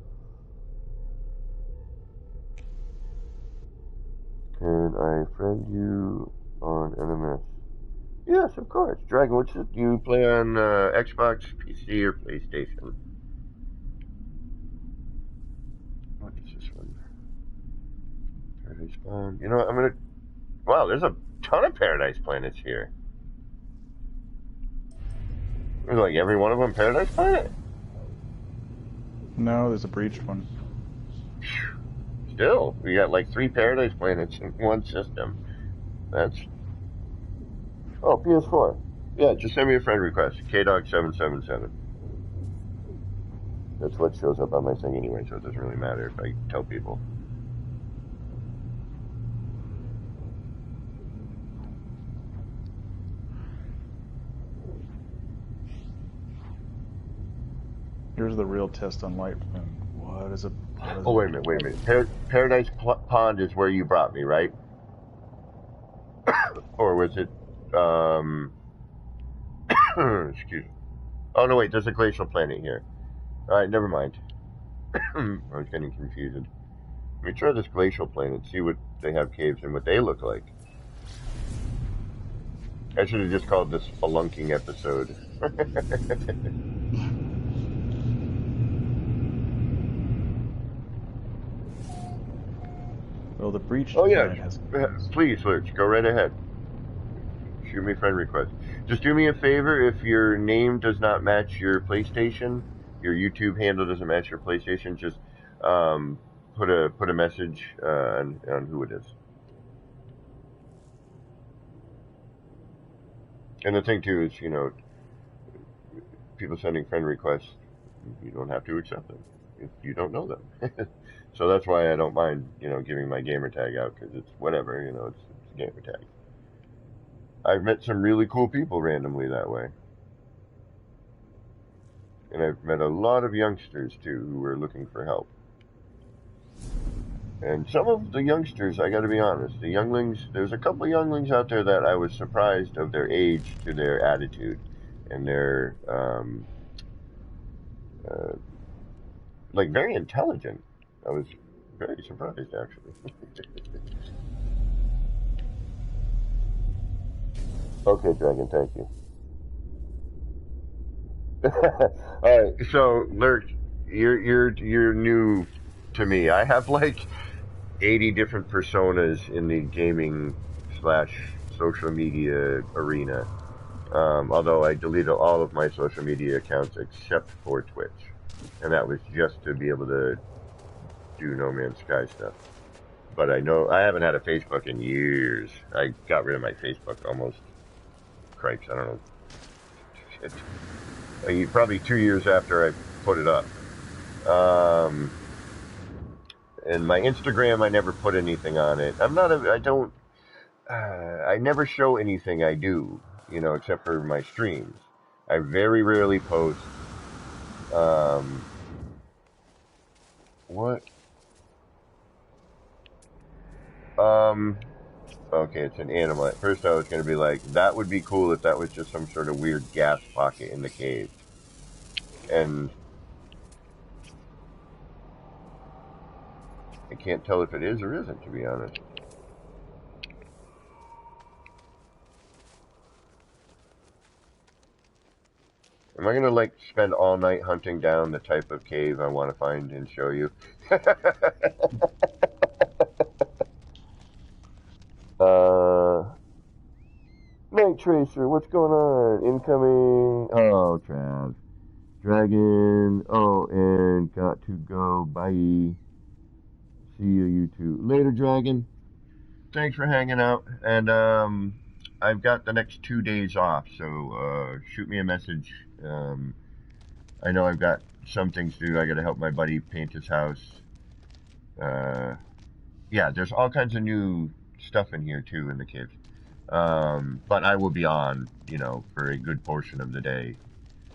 Can I friend you on NMS? Yes, of course. Dragon, do you play on Xbox, PC, or PlayStation? What is this one? Paradise Spawn. You know what, I'm gonna... Wow, there's a ton of Paradise planets here. There's like every one of them Paradise Planet? No, there's a breached one. still, we got like 3 paradise planets in one system. That's... Oh, PS4. Yeah, just send me a friend request. KDog777. That's what shows up on my thing anyway, so it doesn't really matter if I tell people. Here's the real test on light. What is it? Oh, wait a minute. Paradise Pond is where you brought me, right? Or was it, excuse me. Oh, no, wait, there's a glacial planet here. Alright, never mind. I was getting confused. Let me try this glacial planet, see what they have caves and what they look like. I should have just called this spelunking episode. Well, the breach. Oh, yeah. Please, Lurch, go right ahead. Shoot me a friend request. Just do me a favor, if your name does not match your PlayStation, your YouTube handle doesn't match your PlayStation, just put a message on who it is. And the thing too is, people sending friend requests, you don't have to accept them if you don't know them. So that's why I don't mind, giving my gamer tag out, because it's whatever, it's a gamer tag. I've met some really cool people randomly that way. And I've met a lot of youngsters, too, who were looking for help. And some of the youngsters, I gotta be honest, the younglings, there's a couple of younglings out there that I was surprised of their age to their attitude and their, very intelligent. I was very surprised, actually. Okay, Dragon, thank you. Alright, so, Lurch, you're new to me. I have like 80 different personas in the gaming / social media arena. Although I deleted all of my social media accounts except for Twitch. And that was just to be able to do No Man's Sky stuff. But I haven't had a Facebook in years. I got rid of my Facebook almost, cripes, I don't know. Shit. Probably 2 years after I put it up. And my Instagram, I never put anything on it. I never show anything I do, except for my streams. I very rarely post. What? Okay, it's an animal. At first I was going to be like, that would be cool if that was just some sort of weird gas pocket in the cave. And I can't tell if it is or isn't, to be honest. Am I going to, spend all night hunting down the type of cave I want to find and show you? Night Tracer, what's going on? Incoming. Oh, Trav. Dragon. Oh, and got to go. Bye. See you two. Later, Dragon. Thanks for hanging out. And, I've got the next 2 days off, so, shoot me a message. I know I've got some things to do. I gotta help my buddy paint his house. Yeah, there's all kinds of new stuff in here, too, in the cave. But I will be on, for a good portion of the day.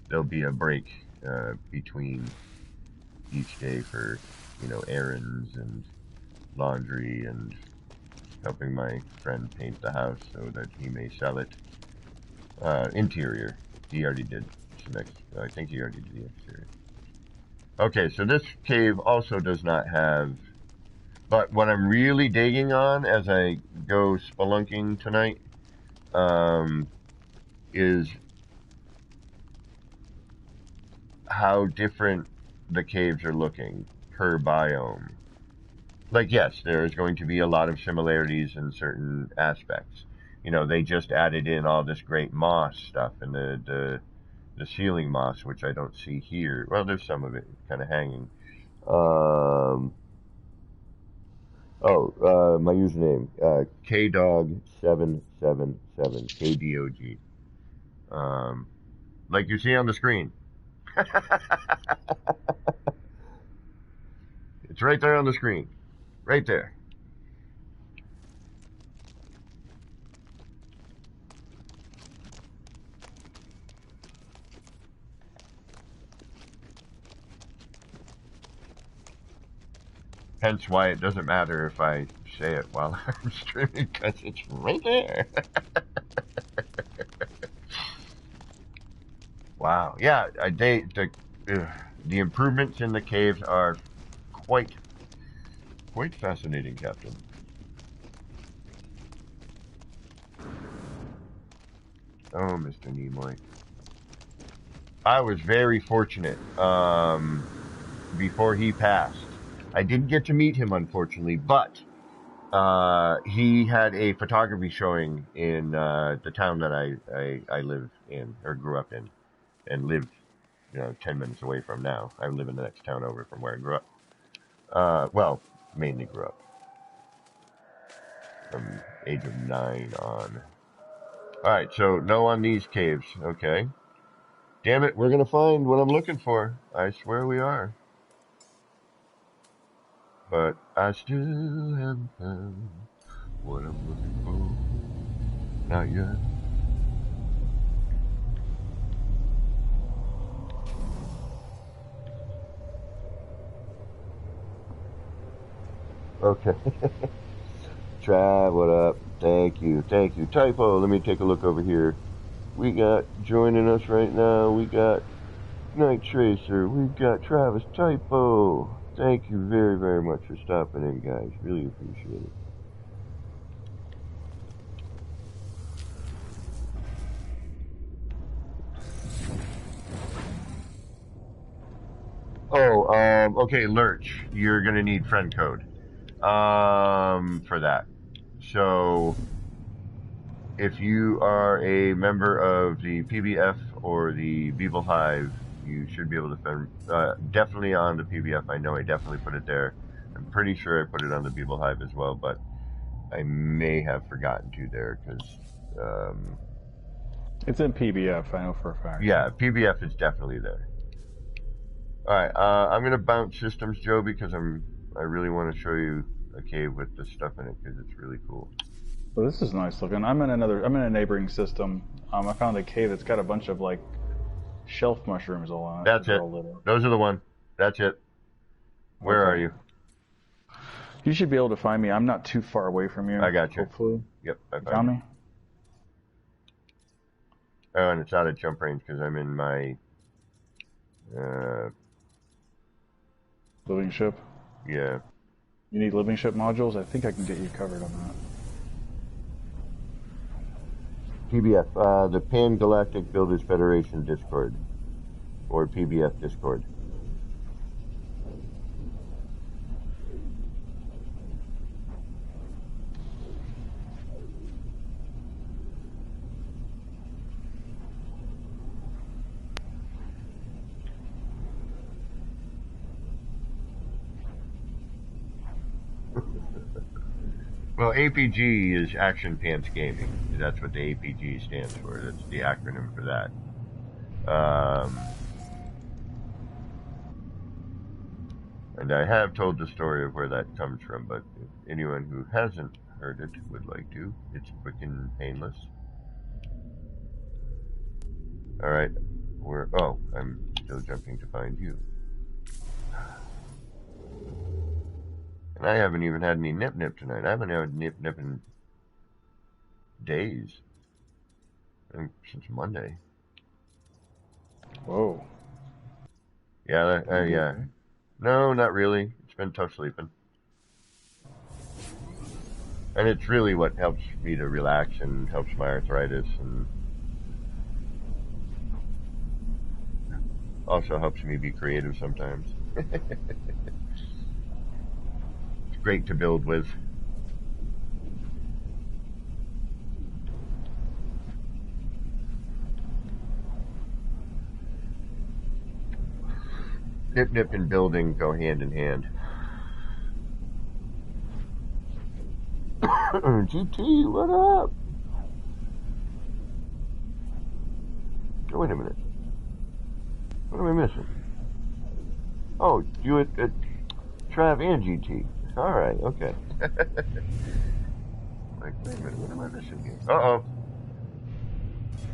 There'll be a break, between each day for, errands and laundry and helping my friend paint the house so that he may sell it. Interior. He already did. I think he already did the exterior. Okay, so this cave also does not have... But what I'm really digging on as I go spelunking tonight, is how different the caves are looking per biome. Yes, there is going to be a lot of similarities in certain aspects. They just added in all this great moss stuff and the ceiling moss, which I don't see here. Well, there's some of it kind of hanging. Oh, my username, KDog777, KDOG. Like you see on the screen. It's right there on the screen. Right there. Hence why it doesn't matter if I say it while I'm streaming, because it's right there. Wow. Yeah, the improvements in the caves are quite fascinating, Captain. Oh, Mr. Nimoy. I was very fortunate before he passed. I didn't get to meet him, unfortunately, but he had a photography showing in the town that I live in, or grew up in, and live 10 minutes away from now. I live in the next town over from where I grew up. Well, mainly grew up. From age of 9 on. Alright, so no on these caves. Okay. Damn it, we're gonna find what I'm looking for. I swear we are. But I still haven't found what I'm looking for. Not yet. Okay. Trav, what up? Thank you. Typo, let me take a look over here. We got, joining us right now, we got Night Tracer, we got Travis Typo. Thank you very, very much for stopping in, guys. Really appreciate it. Oh, okay, Lurch, you're gonna need friend code for that. So, if you are a member of the PBF or the Beeble Hive, you should be able to find, definitely on the PBF. I know I definitely put it there. I'm pretty sure I put it on the Beeble Hive as well, but I may have forgotten to there because it's in PBF. I know for a fact. Yeah, PBF is definitely there. All right, I'm gonna bounce systems, Joe, because I really want to show you a cave with the stuff in it because it's really cool. Well, this is nice looking. I'm in a neighboring system. I found a cave that's got a bunch of like shelf mushrooms all on it. That's it. Those are the one. That's it. Where are you? You should be able to find me. I'm not too far away from you. I got you. Hopefully. Yep, I found me. Oh, and it's out of jump range because I'm in my living ship. Yeah. You need living ship modules? I think I can get you covered on that. PBF, the Pan Galactic Builders Federation Discord, or PBF Discord. Well, APG is Action Pants Gaming. That's what the APG stands for. That's the acronym for that. And I have told the story of where that comes from, but if anyone who hasn't heard it would like to, it's quick and painless. Alright, oh, I'm still jumping to find you. And I haven't even had any nip-nip tonight. I haven't had nip-nip in days. Since Monday. Whoa. Yeah, yeah. No, not really. It's been tough sleeping. And it's really what helps me to relax and helps my arthritis and also helps me be creative sometimes. Great to build with. Nip-nip and building go hand in hand. GT, what up? Oh, wait a minute. What am I missing? Oh, you at Trav and GT. Alright, okay. Like, wait a minute, what am I missing here? Uh-oh.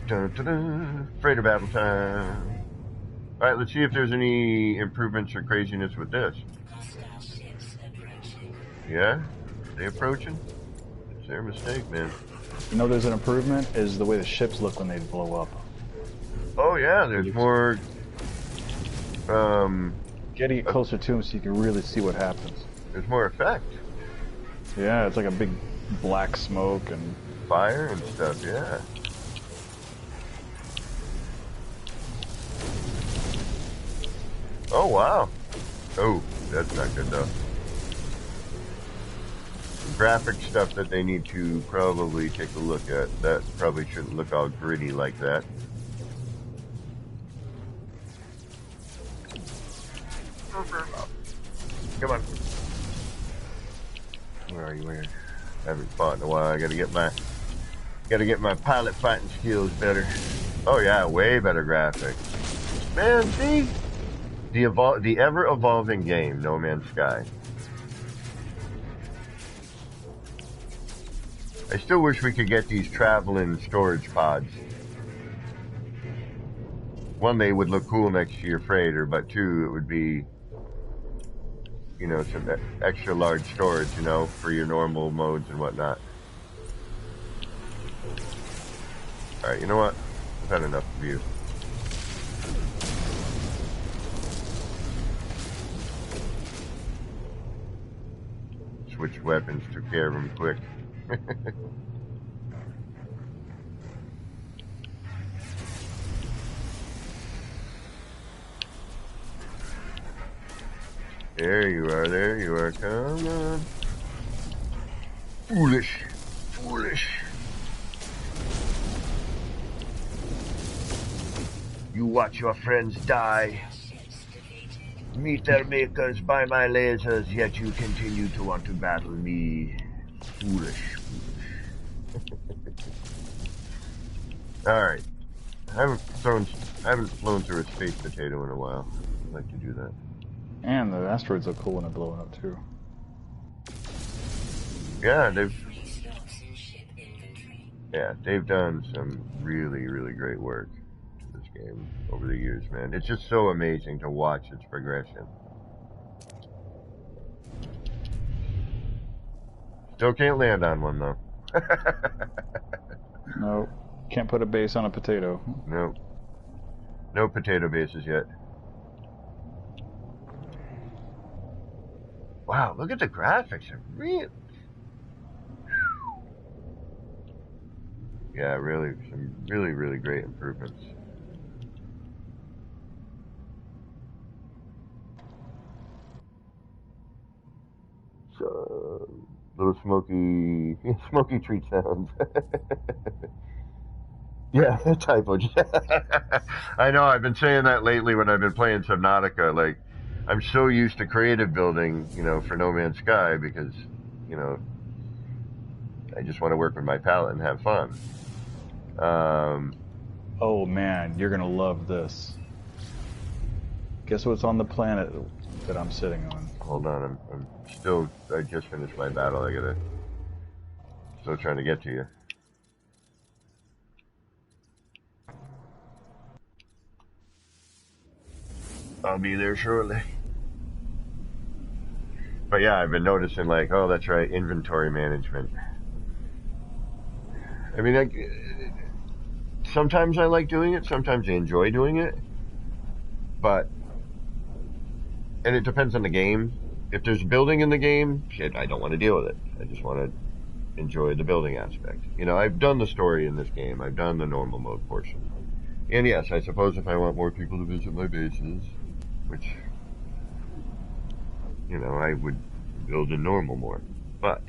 Dun, dun, dun. Freighter battle time. Alright, let's see if there's any improvements or craziness with this. Yeah? They approaching? It's their mistake, man. You know there's an improvement is the way the ships look when they blow up. Oh yeah, there's more Getting it closer to them so you can really see what happens. there's more effect. Yeah, it's like a big black smoke and Fire and stuff, yeah. Oh wow. Oh, that's not good though. Graphic stuff that they need to probably take a look at. That probably shouldn't look all gritty like that. Come on. Where are you? Where? I haven't fought in a while. I gotta get my pilot fighting skills better. Oh yeah, way better graphics. Man, see? The ever evolving game, No Man's Sky. I still wish we could get these traveling storage pods. One, they would look cool next to your freighter, but two, it would be, you know, some extra large storage, you know, for your normal modes and whatnot. Alright, you know what? I've had enough of you. Switch weapons, took care of them quick. There you are, come on. Foolish. You watch your friends die. Meet their makers by my lasers, yet you continue to want to battle me. Foolish. Alright. I haven't flown through a space potato in a while. I'd like to do that. and the asteroids look cool when they're blowing up too. Yeah, they've done some really, really great work to this game over the years, man. It's just so amazing to watch its progression. Still can't land on one though. No, can't put a base on a potato. Nope. No potato bases yet. Wow, look at the graphics. They're real. Yeah, really, some really, really great improvements. So, little smoky treat sounds. Yeah, typo. I know, I've been saying that lately when I've been playing Subnautica. Like, I'm so used to creative building, you know, for No Man's Sky because, you know, I just want to work with my palette and have fun. Oh man, you're gonna love this. Guess what's on the planet that I'm sitting on? Hold on, I just finished my battle. Still trying to get to you. I'll be there shortly. But yeah, I've been noticing like, oh, that's right, inventory management. I mean, sometimes I like doing it, sometimes I enjoy doing it, and it depends on the game. If there's building in the game, shit, I don't want to deal with it. I just want to enjoy the building aspect. You know, I've done the story in this game, I've done the normal mode portion. And yes, I suppose if I want more people to visit my bases, which, you know, I would build in normal more. But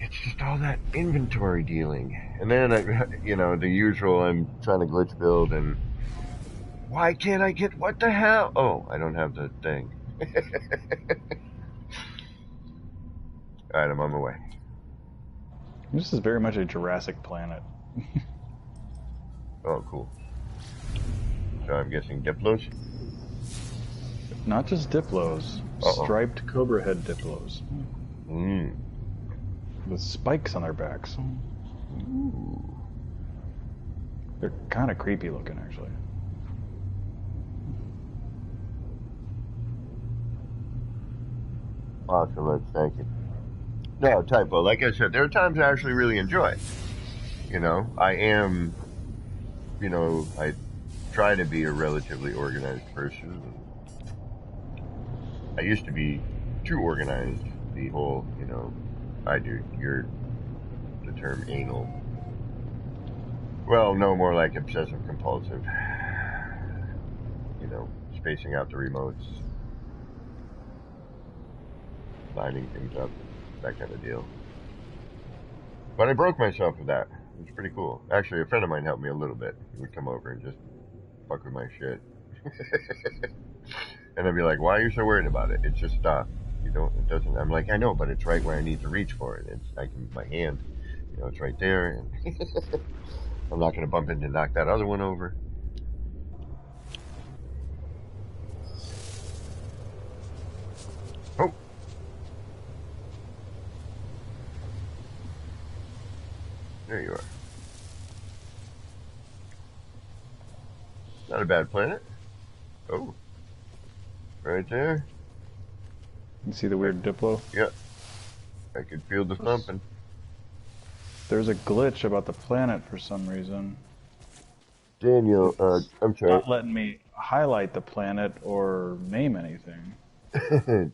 it's just all that inventory dealing. And then, you know, the usual, I'm trying to glitch build and why can't I get, what the hell? Oh, I don't have the thing. Alright, I'm on my way. This is very much a Jurassic planet. Oh, cool. So I'm guessing Diplos? Not just Diplos. Striped cobra head Diplos. Mm. With spikes on their backs. Ooh. They're kind of creepy looking, actually. Awesome, thank you. No, typo. Like I said, there are times I actually really enjoy it. You know, I am, you know, I try to be a relatively organized person. I used to be too organized. The whole, you know, you're the term anal. Well, no, more like obsessive compulsive. You know, spacing out the remotes, lining things up, that kind of deal. But I broke myself with that. It was pretty cool. Actually, a friend of mine helped me a little bit. He would come over and just fuck with my shit. And I'd be like, why are you so worried about it? It's just stuff. It doesn't, I'm like, I know, but it's right where I need to reach for it. My hand, you know, it's right there. And I'm not going to bump into knock that other one over. Oh. There you are. Not a bad planet. Oh. Right there. You see the weird Diplo? Yep. I could feel the thumping. There's a glitch about the planet for some reason. Daniel, I'm sorry. Not letting me highlight the planet or name anything.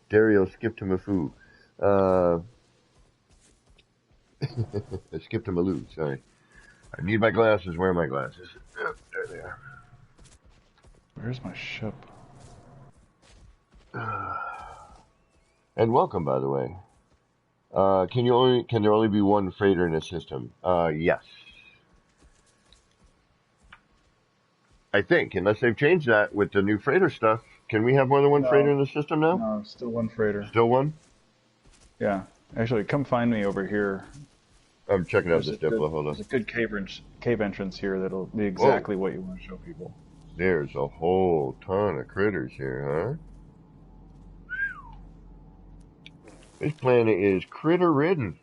Dario skipped him a foo. I skipped him a loo, sorry. I need my glasses. Where are my glasses? Yep, there they are. Where's my ship? And welcome, by the way. Can there only be one freighter in a system? Yes. I think, unless they've changed that with the new freighter stuff. Can we have more than one freighter in the system now? No, still one freighter. Still one? Yeah. Actually, come find me over here. I'm checking out this Diplo. Hold on. There's a good cave entrance here that'll be exactly what you want to show people. There's a whole ton of critters here, huh? This planet is critter-ridden.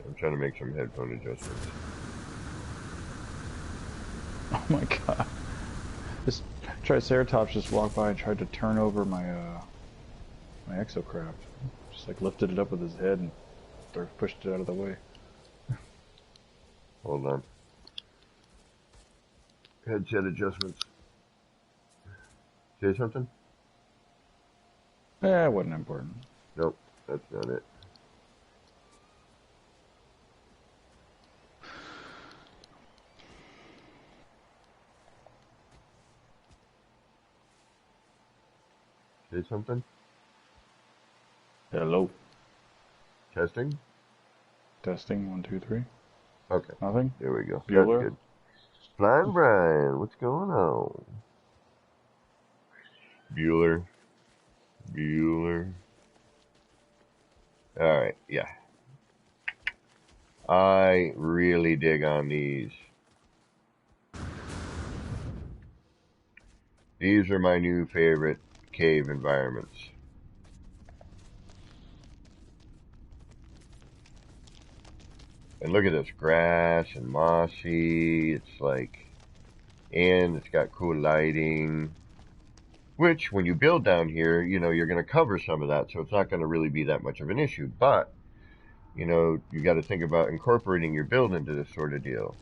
I'm trying to make some headphone adjustments. Oh my god. This Triceratops just walked by and tried to turn over my my exocraft. Just like lifted it up with his head and pushed it out of the way. Hold on. Headset adjustments. Say something? Eh, it wasn't important. Nope, that's not it. Say something? Hello. Testing? Testing, 1, 2, 3. Okay. Nothing? There we go. Bueller? That's good. Flying Brian, what's going on? Bueller. Alright, yeah. I really dig on these. These are my new favorite cave environments. And look at this, grass and mossy. It's like, and it's got cool lighting. Which, when you build down here, you know, you're going to cover some of that, so it's not going to really be that much of an issue. But, you know, you got to think about incorporating your build into this sort of deal.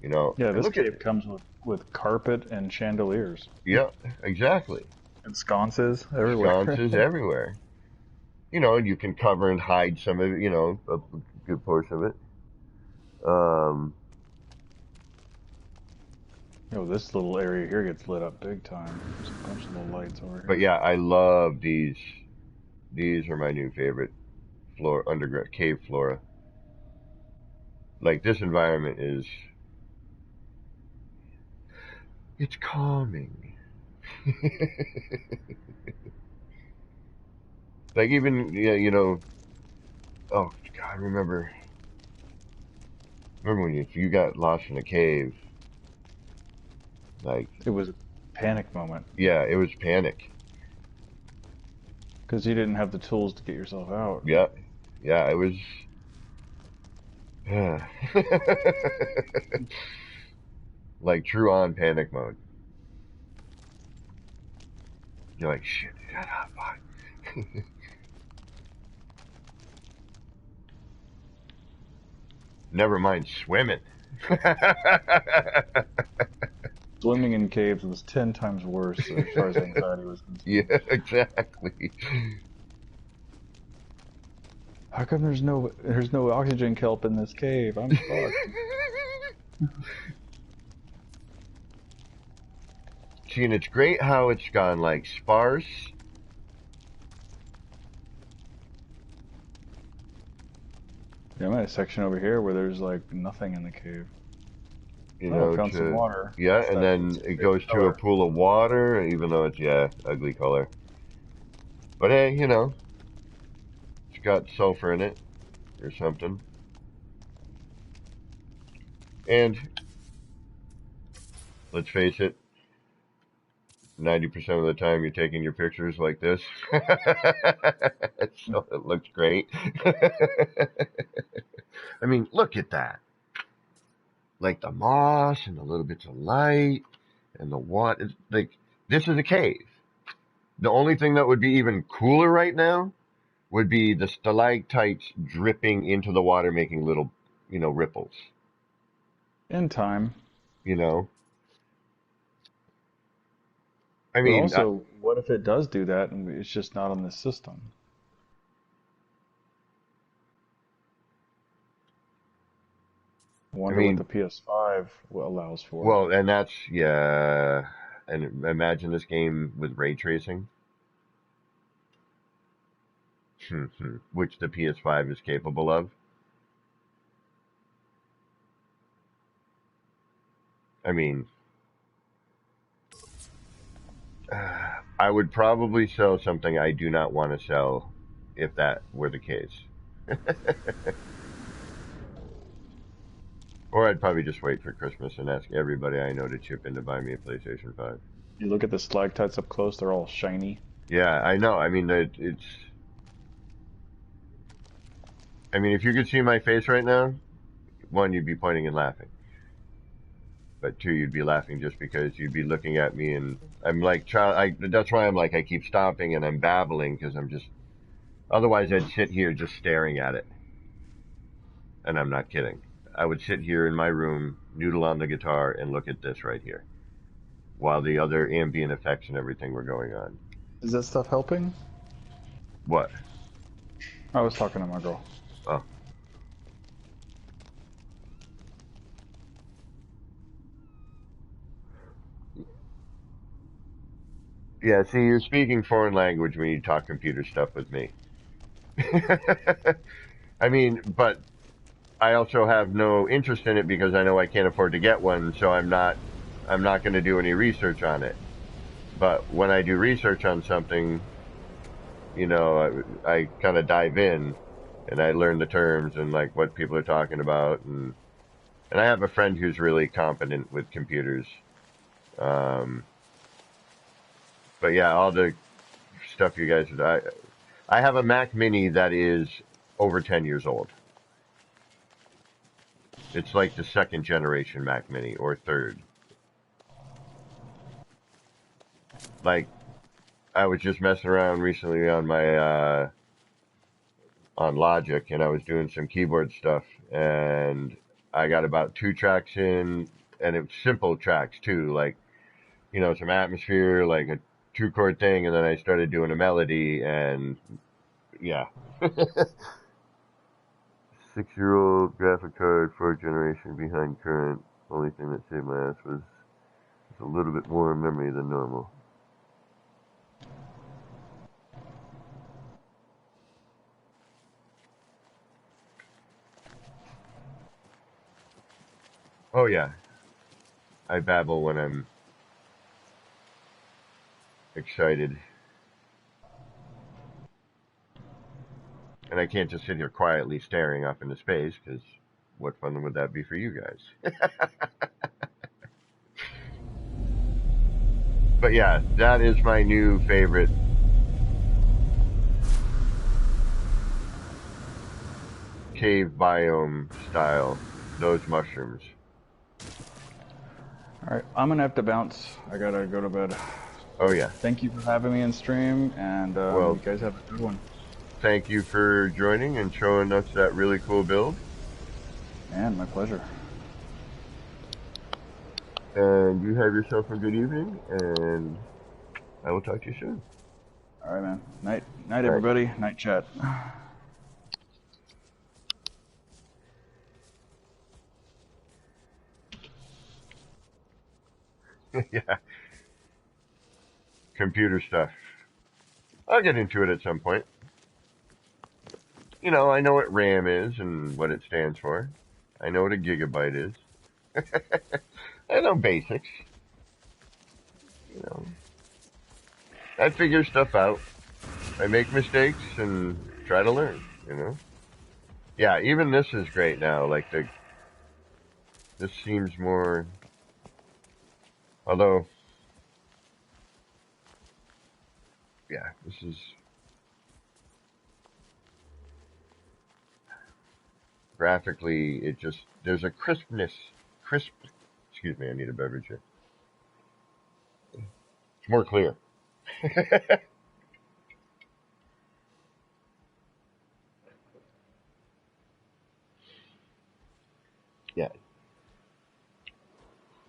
You know, yeah, this cave comes with carpet and chandeliers. Yeah, exactly. And sconces everywhere. Sconces everywhere. You know, and you can cover and hide some of it, you know, a good portion of it. Oh, this little area here gets lit up big time. There's a bunch of little lights over here. But yeah, I love these These are my new favorite underground cave flora. Like, this environment is, it's calming. Like, even, yeah, oh God, remember when you got lost in a cave? Like, It was a panic moment yeah, it was panic. because you didn't have the tools to get yourself out. Yeah, yeah, it was. Like, true on panic mode. You're like, shit, fuck. Never mind swimming. Swimming in caves was 10 times worse as far as anxiety was Yeah, concerned. exactly. How come there's no oxygen kelp in this cave? I'm fucked. See, and it's great how it's gone like sparse. Yeah, I'm at a section over here where there's like nothing in the cave. Oh, I found some To, water. yeah, That's and that then piece of it great goes to a color. pool of water, even though it's, yeah, ugly color. But hey, it's got sulfur in it or something. And let's face it, 90% of the time you're taking your pictures like this. So it looks great. I mean, look at that. Like the moss and the little bits of light and the water. Like, this is a cave. The only thing that would be even cooler right now would be the stalactites dripping into the water, making little, ripples. In time. You know, I But mean, also, what if it does do that and it's just not on this system? I I wonder what the mean, PS5 allows for. well, and that's, yeah. And imagine this game with ray tracing, which the PS5 is capable of. I mean, I would probably sell something I do not want to sell if that were the case. Or I'd probably just wait for Christmas and ask everybody I know to chip in to buy me a PlayStation 5. You look at the stalactites up close, they're all shiny. Yeah, I know. I mean, it's. I mean, if you could see my face right now, one, you'd be pointing and laughing. But two, you'd be laughing just because you'd be looking at me and I'm like, that's why I'm like, I keep stopping and I'm babbling because I'm just. Otherwise, I'd sit here just staring at it. And I'm not kidding. I would sit here in my room, noodle on the guitar, and look at this right here while the other ambient effects and everything were going on. Is that stuff helping? What? I was talking to my girl. Oh, yeah. See, you're speaking foreign language when you talk computer stuff with me. I mean, but I also have no interest in it because I know I can't afford to get one, so I'm not going to do any research on it. But when I do research on something, I kind of dive in and I learn the terms and like what people are talking about, and I have a friend who's really competent with computers. Um, but yeah, all the stuff you guys, I have a Mac Mini that is over 10 years old. It's like the second generation Mac Mini or third. Like, I was just messing around recently on my on Logic, and I was doing some keyboard stuff, and I got about 2 tracks in, and it was simple tracks too, like some atmosphere, like a 2 chord thing, and then I started doing a melody, and yeah. 6-year-old graphic card, 4th generation behind current. Only thing that saved my ass was a little bit more memory than normal. Oh yeah, I babble when I'm excited. And I can't just sit here quietly staring up into space, because what fun would that be for you guys? But yeah, that is my new favorite cave biome style, those mushrooms. All right, I'm gonna have to bounce. I gotta go to bed. Oh But yeah. thank you for having me in stream, and Well, you guys have a good one. thank you for joining and showing us that really cool build. Man, my pleasure. And you have yourself a good evening, and I will talk to you soon. All right, man. Night, All right. everybody. Night, chat. Yeah, computer stuff. I'll get into it at some point. You know, I know what RAM is and what it stands for. I know what a gigabyte is. I know basics. You know, I figure stuff out. I make mistakes and try to learn. You know. Yeah, even this is great now. Like this seems more. Although, yeah, this is graphically. It just there's a crispness. Crisp. Excuse me. I need a beverage here. It's more clear. Yeah.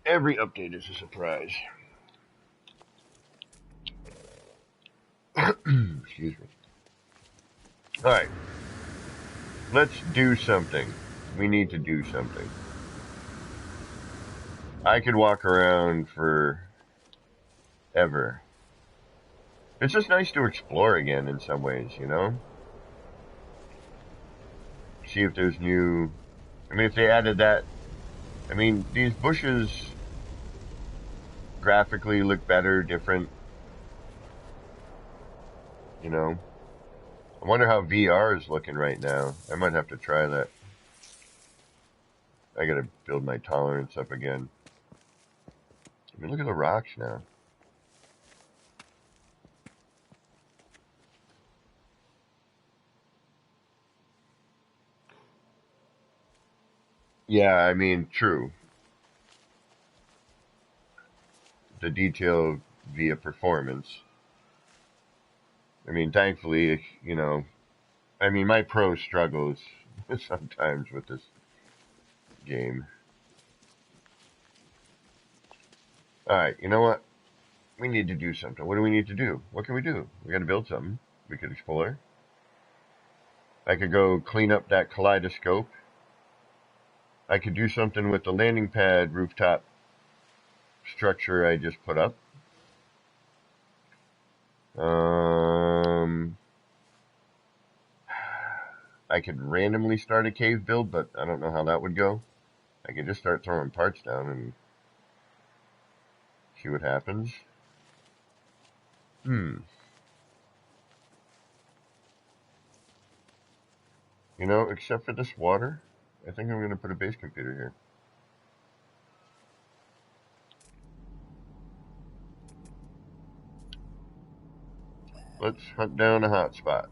Every update is a surprise. Excuse me. All right. Let's do something. We need to do something. I could walk around forever. It's just nice to explore again in some ways, you know? See if there's new. I mean, if they added that. I mean, these bushes graphically look better, different, you know? I wonder how VR is looking right now. I might have to try that. I gotta build my tolerance up again. I mean, look at the rocks now. Yeah, I mean, true. The detail via performance. I mean, thankfully, you know, I mean, my pro struggles sometimes with this game. All right, you know what? We need to do something. What do we need to do? What can we do? We got to build something. We could explore. I could go clean up that kaleidoscope. I could do something with the landing pad rooftop structure I just put up. Um, I could randomly start a cave build, but I don't know how that would go. I could just start throwing parts down and see what happens. Hmm. You know, except for this water, I think I'm going to put a base computer here. Let's hunt down a hotspot.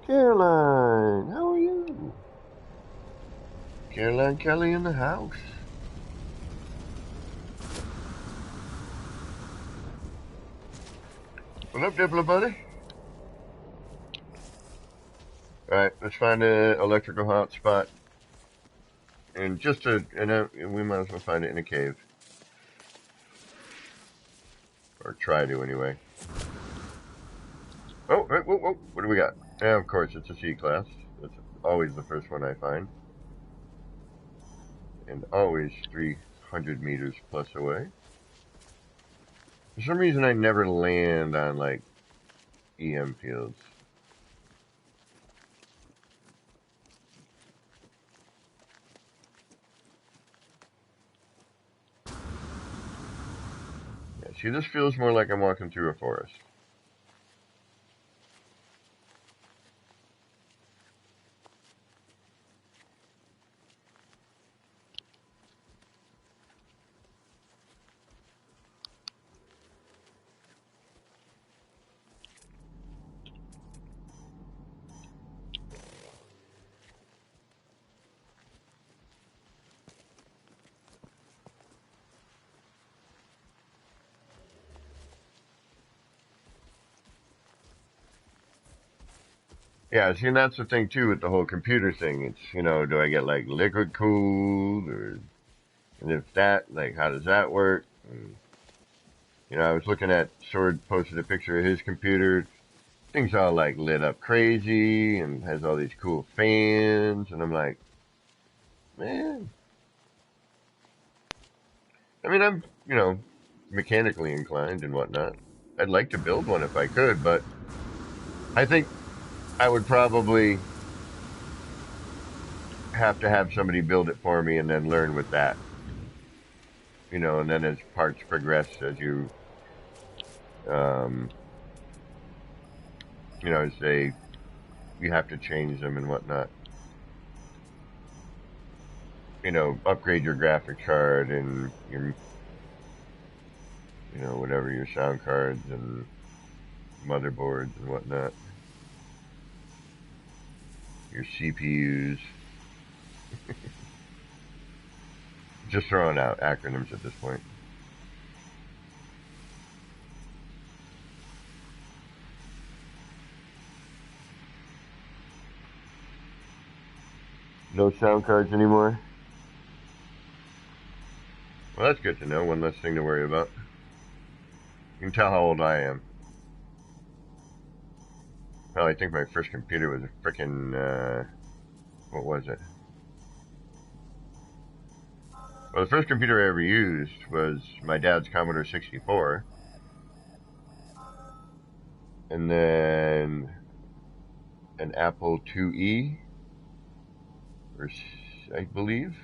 Caroline, how are you? Caroline Kelly in the house. What up, Dibbler buddy? Alright, let's find an electrical hotspot. And we might as well find it in a cave. Or try to, anyway. Oh, whoa, whoa, what do we got? Yeah, of course, it's a C-class. That's always the first one I find. And always 300 meters plus away. For some reason, I never land on, like, EM fields. See, this feels more like I'm walking through a forest. Yeah, see, and that's the thing too with the whole computer thing. It's, you know, do I get like liquid cooled, or, and if that, like, how does that work? And, you know, I was looking at, Sword posted a picture of his computer. Thing's all like lit up crazy and has all these cool fans, and I'm like, man. I mean, I'm, you know, mechanically inclined and whatnot. I'd like to build one if I could, but I think I would probably have to have somebody build it for me and then learn with that. You know, and then as parts progress, as you, um, you know, as you have to change them and whatnot. You know, upgrade your graphics card and your, you know, whatever, your sound cards and motherboards and whatnot. Your CPUs. Just throwing out acronyms at this point. No sound cards anymore? Well, that's good to know. One less thing to worry about. You can tell how old I am. Well, I think my first computer was a frickin', what was it? Well, the first computer I ever used was my dad's Commodore 64. And then an Apple IIe, or I believe.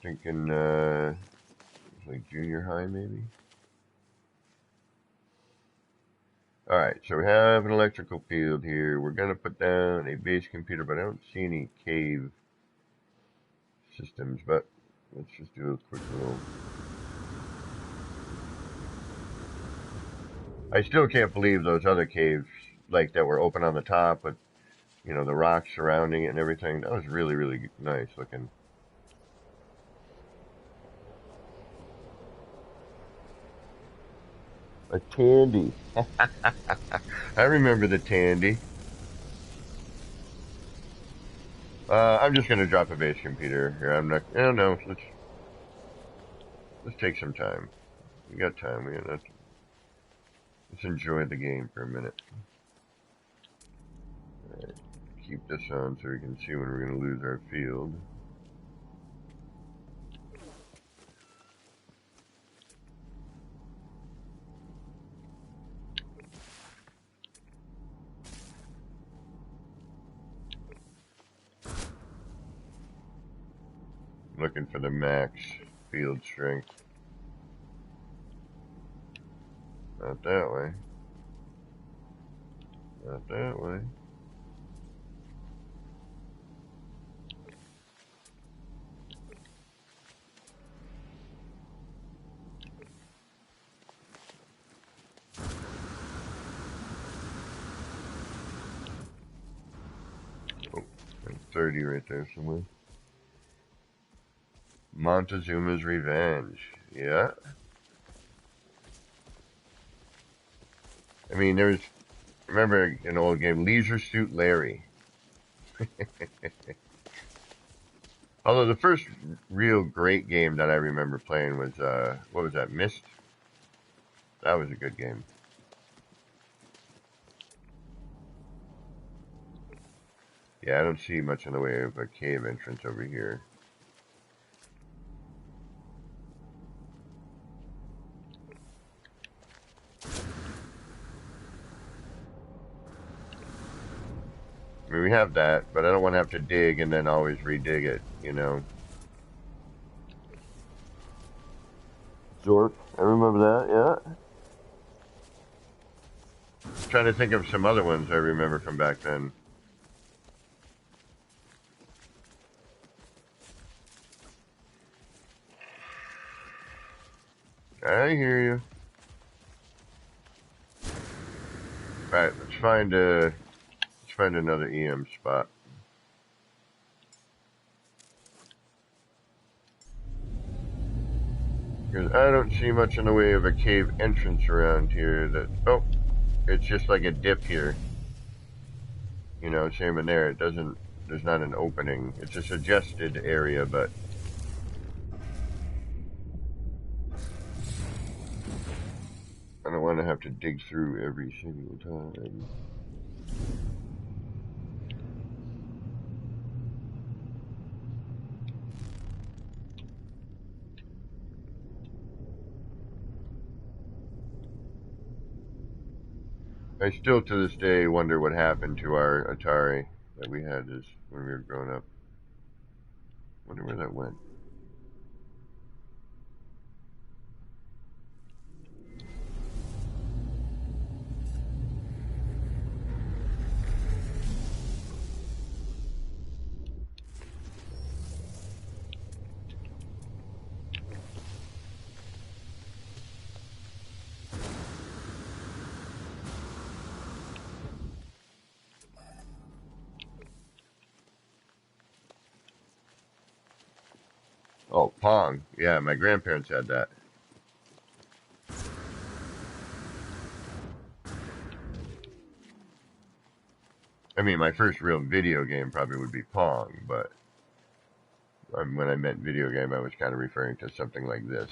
Thinking, like junior high maybe. Alright, so we have an electrical field here. We're going to put down a base computer, but I don't see any cave systems, but let's just do a quick little... I still can't believe those other caves, like, that were open on the top with, you know, the rocks surrounding it and everything. That was really, really nice looking. A Tandy. I remember the Tandy. I'm just gonna drop a base computer here. I'm not. I don't know. Let's take some time. We got time. Let's enjoy the game for a minute. All right. Keep this on so we can see when we're gonna lose our field. Looking for the max field strength. Not that way. Not that way. Oh, 30 right there somewhere. Montezuma's Revenge. Yeah. I mean, remember an old game, Leisure Suit Larry. Although the first real great game that I remember playing was, what was that, Myst? That was a good game. Yeah, I don't see much in the way of a cave entrance over here. I mean, we have that, but I don't want to have to dig and then always redig it, you know? Zork. I remember that, yeah. Trying to think of some other ones I remember from back then. I hear you. Alright, let's find another EM spot. Because I don't see much in the way of a cave entrance around here that, oh, it's just like a dip here. You know, same in there. There's not an opening. It's a suggested area, but I don't want to have to dig through every single time. I still, to this day, wonder what happened to our Atari that we had when we were growing up. Wonder where that went. Oh, Pong. Yeah, my grandparents had that. I mean, my first real video game probably would be Pong, but when I meant video game, I was kind of referring to something like this.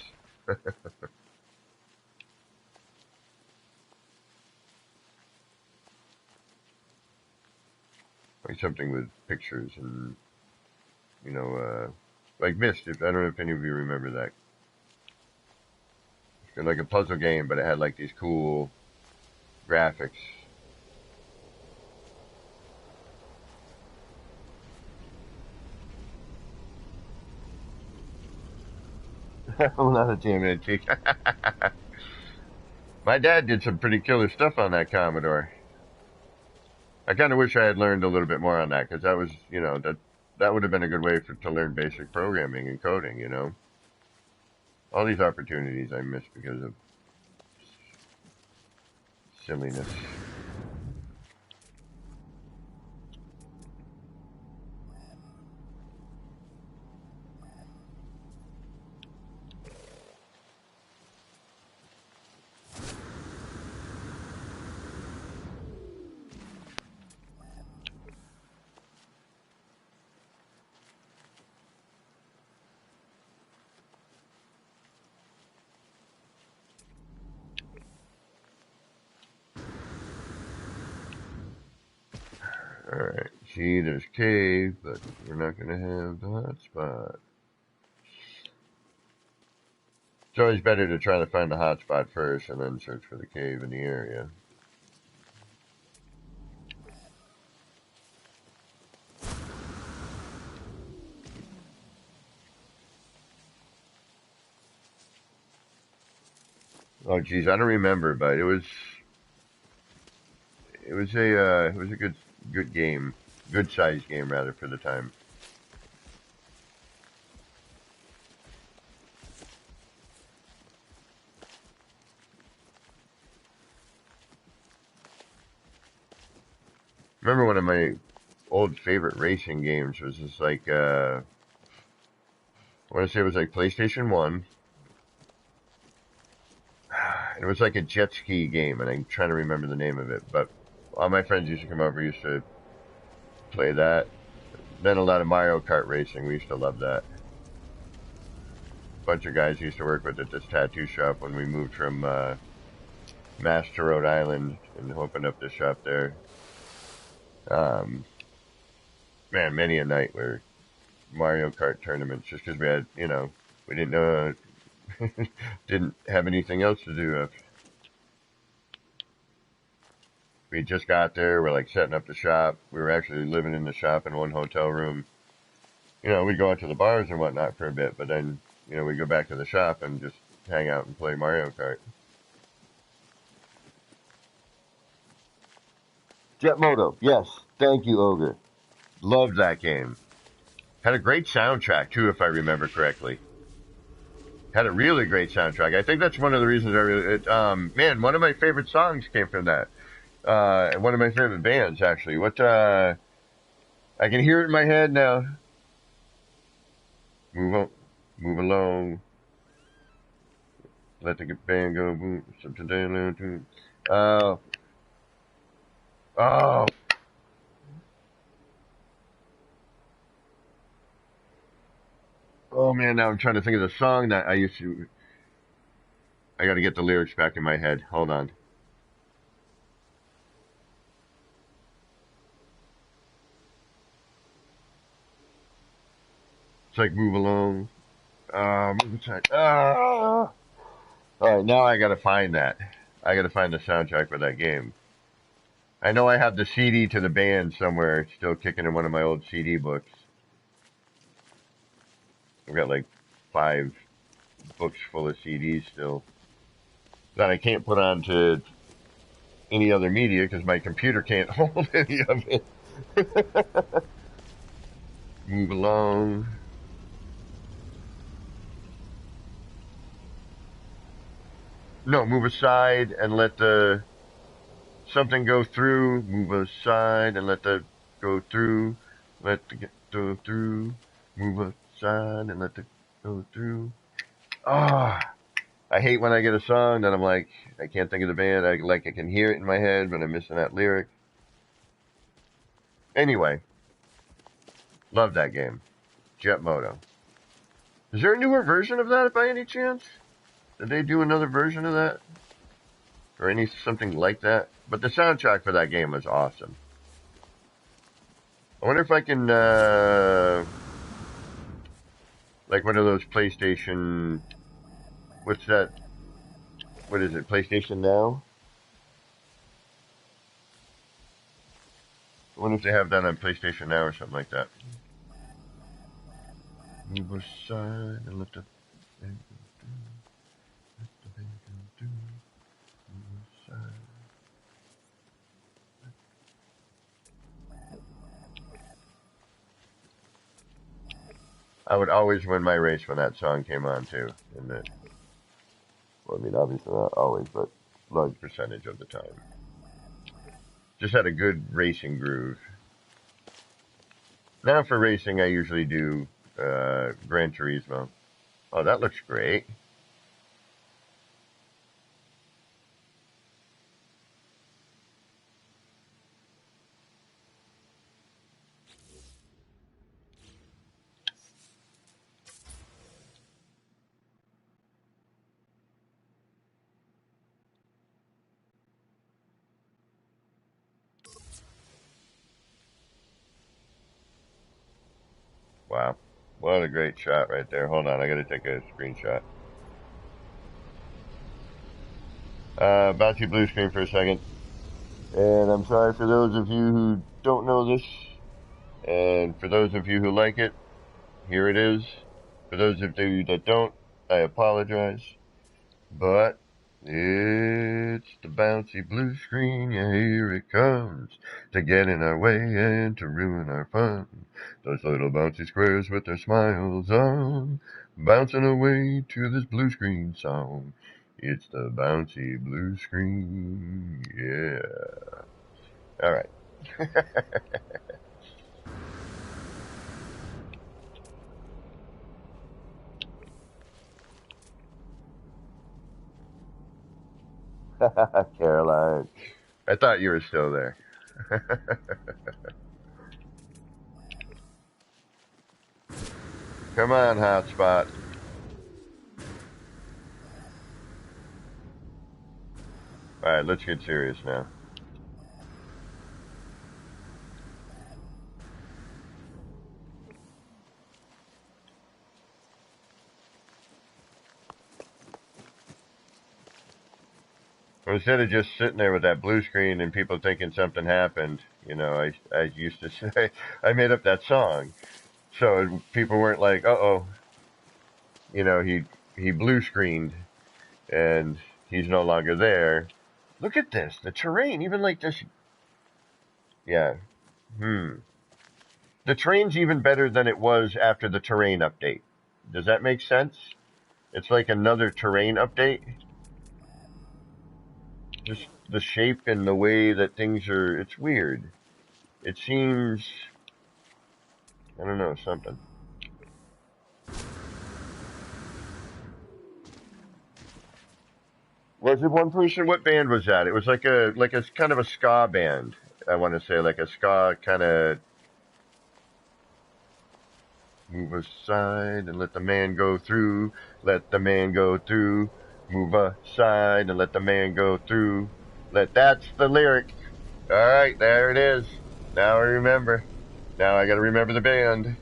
Like something with pictures and, like Myst. I don't know if any of you remember that. It's like a puzzle game, but it had like these cool graphics. I'm not a TMNT. My dad did some pretty killer stuff on that Commodore. I kind of wish I had learned a little bit more on that, because that was, that would have been a good way to learn basic programming and coding, All these opportunities I missed because of silliness. Alright, see, there's cave, but we're not going to have the hotspot. It's always better to try to find the hotspot first and then search for the cave in the area. Oh geez, I don't remember, but it was a good game, good sized game rather for the time. Remember one of my old favorite racing games was just like I want to say it was like PlayStation 1. It was like a jet ski game, and I'm trying to remember the name of it, but all my friends used to come over, used to play that. Then a lot of Mario Kart racing, we used to love that. A bunch of guys used to work with at this tattoo shop when we moved from Mass to Rhode Island and opened up this shop there. Man, many a night where Mario Kart tournaments, just because we had, we didn't know, didn't have anything else to do. We just got there, we're like setting up the shop. We were actually living in the shop in one hotel room. We'd go out to the bars and whatnot for a bit, but then, we'd go back to the shop and just hang out and play Mario Kart. Jet Moto, yes. Thank you, Ogre. Loved that game. Had a great soundtrack, too, if I remember correctly. Had a really great soundtrack. I think that's one of the reasons I really... man, one of my favorite songs came from that. One of my favorite bands, actually. I can hear it in my head now. Move along. Let the band go. Oh. Oh. Oh, man, now I'm trying to think of the song that I used to... I gotta get the lyrics back in my head. Hold on. It's like Move Along. Move aside. Alright, now I gotta find that. I gotta find the soundtrack for that game. I know I have the CD to the band somewhere, still kicking in one of my old CD books. I've got like 5 books full of CDs still that I can't put onto any other media because my computer can't hold any of it. Move along. No, move aside and let the something go through. Move aside and let the go through. Let the go through. Move aside and let the go through. I hate when I get a song that I'm like, I can't think of the band. I can hear it in my head, but I'm missing that lyric. Anyway, love that game. Jet Moto. Is there a newer version of that by any chance? Did they do another version of that? Or something like that? But the soundtrack for that game was awesome. I wonder if I can, like one of those PlayStation, what's that? What is it, PlayStation Now? I wonder if they have that on PlayStation Now or something like that. Move aside and let the band go through. Let the band go through. Move aside. I would always win my race when that song came on too. Well, I mean, obviously not always, but large percentage of the time. Just had a good racing groove. Now for racing, I usually do Gran Turismo. Oh, that looks great. Wow. What a great shot right there. Hold on, I gotta take a screenshot. Bouncy blue screen for a second. And I'm sorry for those of you who don't know this. And for those of you who like it, here it is. For those of you that don't, I apologize. But it's the bouncy blue screen, yeah, here it comes, to get in our way and to ruin our fun. Those little bouncy squares with their smiles on, bouncing away to this blue screen song. It's the bouncy blue screen, yeah. Alright. Caroline. I thought you were still there. Come on, hotspot. Alright, let's get serious now. Well, instead of just sitting there with that blue screen and people thinking something happened, you know, I used to say, I made up that song. So people weren't like, uh-oh, you know, he blue screened. and he's no longer there. Look at this, the terrain, even like this. Yeah. The terrain's even better than it was after the terrain update. Does that make sense? It's like another terrain update. Just the shape and the way that things are, it's weird. It seems, I don't know, something. Was it one person? What band was that? It was like a kind of a ska band. I want to say like a ska kind of move aside and let the man go through. Let the man go through. Move aside and let the man go through. That's the lyric. All right, there it is. Now I remember. Now I got to remember the band.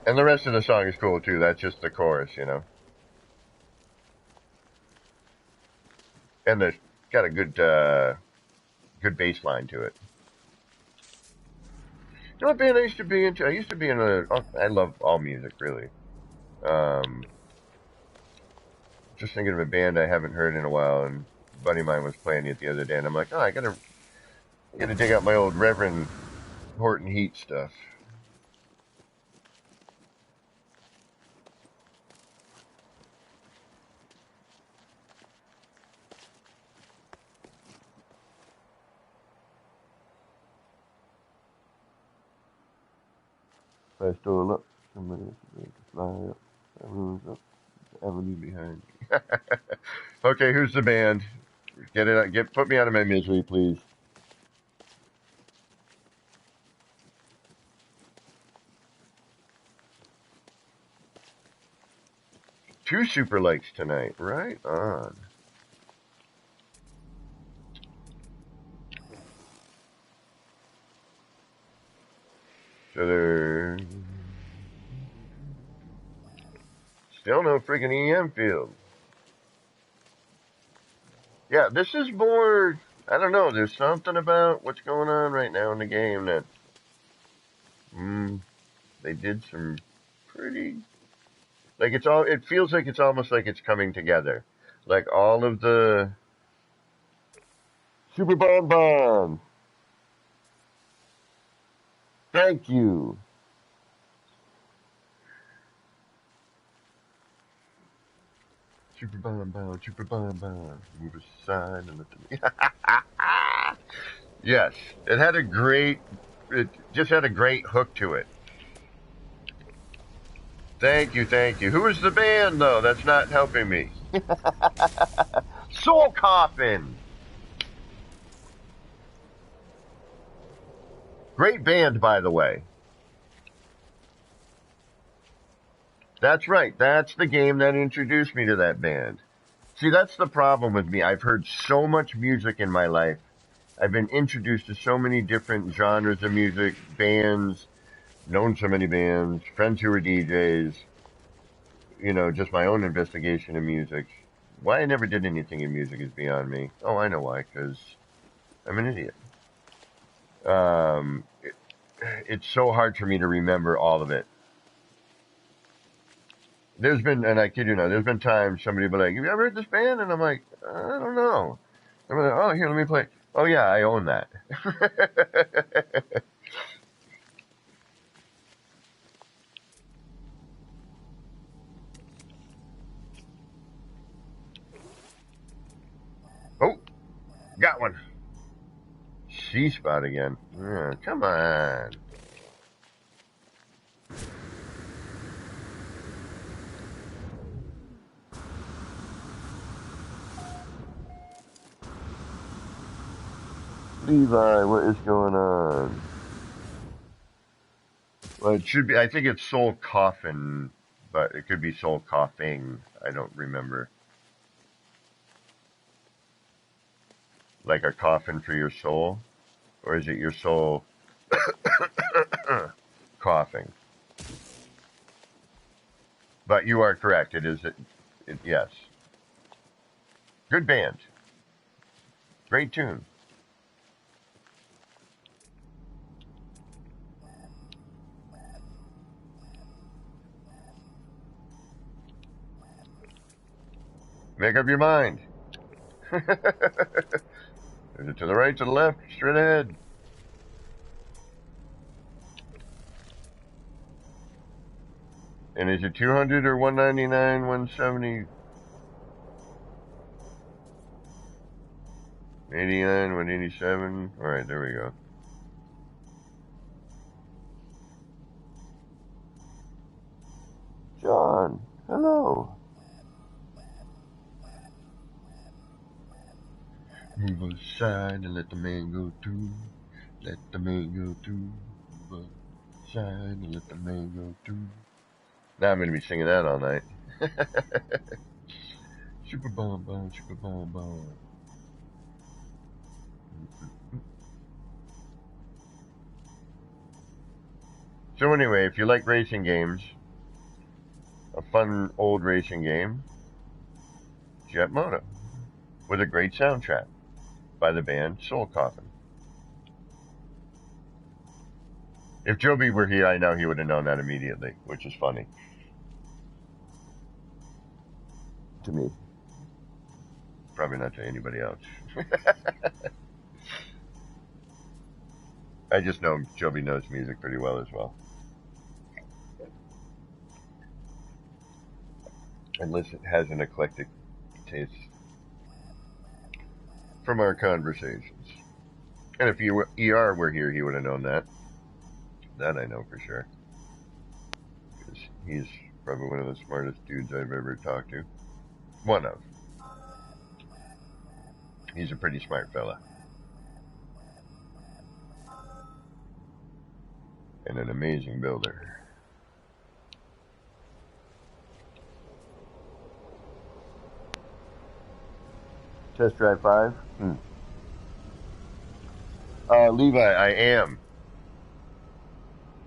And the rest of the song is cool too. That's just the chorus, you know. And it's got a good bass line to it. You know what band I used to be into? I used to be in I love all music, really. Just thinking of a band I haven't heard in a while, and a buddy of mine was playing it the other day, and I'm like, oh, I gotta dig out my old Reverend Horton Heat stuff. If I stole up, somebody else is going to fly up. Everyone's up. The avenue behind me. Okay, who's the band? Put me out of my misery, please. Two super likes tonight. Right on. So they're still no freaking EM field. Yeah, this is more, I don't know, there's something about what's going on right now in the game that, they did some pretty, like it feels like it's almost like it's coming together. Like all of the Super Bon. Thank you. Super Bon. Move aside and let them. Yes, it just had a great hook to it. Thank you. Who is the band, though? That's not helping me. Soul Coffin. Great band, by the way. That's right. That's the game that introduced me to that band. See, that's the problem with me. I've heard so much music in my life. I've been introduced to so many different genres of music, bands, known so many bands, friends who are DJs, just my own investigation of music. Why I never did anything in music is beyond me. Oh, I know why, because I'm an idiot. It's so hard for me to remember all of it. There's been, and I kid you not, there's been times somebody will be like, have you ever heard this band? And I'm like, I don't know. I'm like, oh, here, let me play. Oh, yeah, I own that. Oh, got one. C-spot again. Yeah, come on. Levi, what is going on? Well, it should be, I think it's Soul Coffin, but it could be Soul Coughing. I don't remember. Like a coffin for your soul? Or is it your soul coughing? But you are correct. Yes. Good band. Great tune. Make up your mind. Is it to the right, to the left, straight ahead? And is it 200 or 199, 170? 89, 187. Alright, there we go. John, hello. Move aside and let the man go through. Let the man go through. Move aside and let the man go through. Now I'm going to be singing that all night. Super bomb bomb, super bomb bomb. So anyway, if you like racing games, a fun old racing game, Jet Moto, with a great soundtrack by the band Soul Coffin. If Joby were here, I know he would have known that immediately, which is funny. To me. Probably not to anybody else. I just know Joby knows music pretty well as well. And has an eclectic taste from our conversations. And if ER were here, he would have known that. That I know for sure. Because he's probably one of the smartest dudes I've ever talked to. One of. He's a pretty smart fella. And an amazing builder. Test drive 5? Levi, I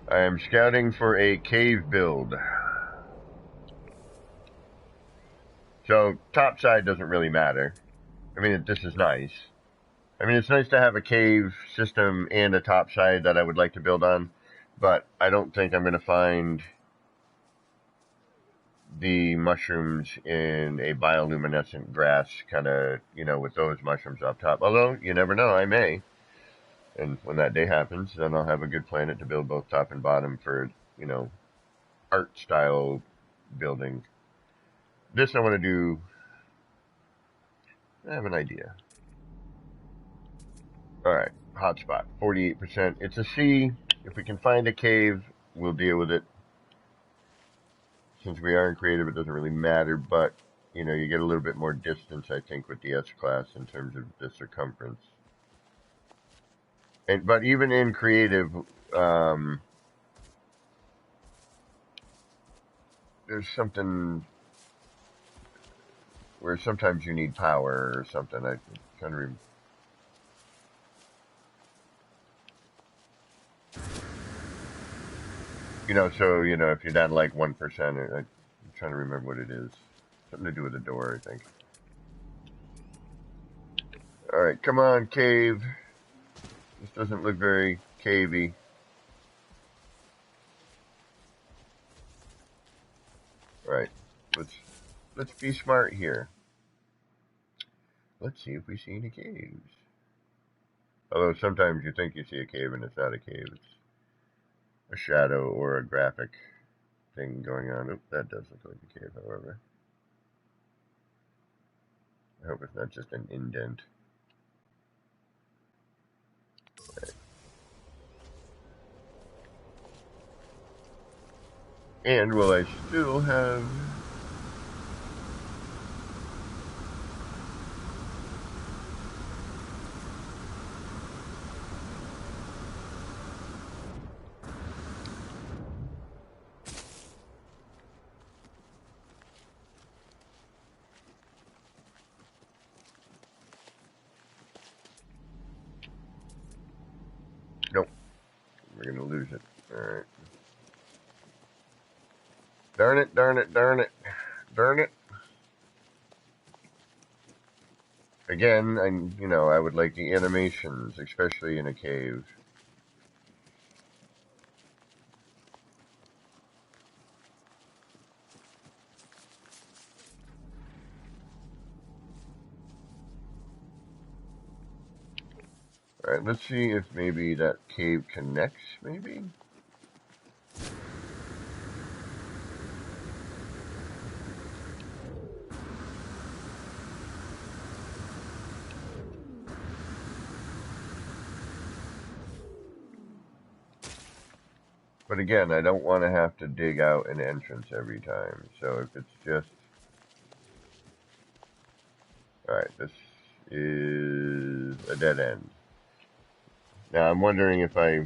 am scouting for a cave build. So, top side doesn't really matter. I mean, this is nice. I mean, it's nice to have a cave system and a top side that I would like to build on, but I don't think I'm going to find the mushrooms in a bioluminescent grass kind of, with those mushrooms up top. Although, you never know, I may. And when that day happens, then I'll have a good planet to build both top and bottom for, art style building. This I want to do. I have an idea. Alright, hotspot, 48%. It's a C. If we can find a cave, we'll deal with it. Since we are in creative, it doesn't really matter, but, you get a little bit more distance, I think, with the S-Class in terms of the circumference. But even in creative, there's something where sometimes you need power or something. I kind of so, if you're down to like 1%, I'm trying to remember what it is. Something to do with the door, I think. Alright, come on, cave. This doesn't look very cavey. Alright, let's be smart here. Let's see if we see any caves. Although sometimes you think you see a cave and it's not a cave. It's a shadow or a graphic thing going on. Oop, that does look like a cave, however. I hope it's not just an indent. Right. And will I still have... Nope. We're gonna lose it. Alright. Darn it, darn it, darn it. Darn it. Again, I would like the animations, especially in a cave. Alright, let's see if maybe that cave connects, maybe? But again, I don't want to have to dig out an entrance every time. So if it's just... Alright, this is a dead end. Now I'm wondering if I...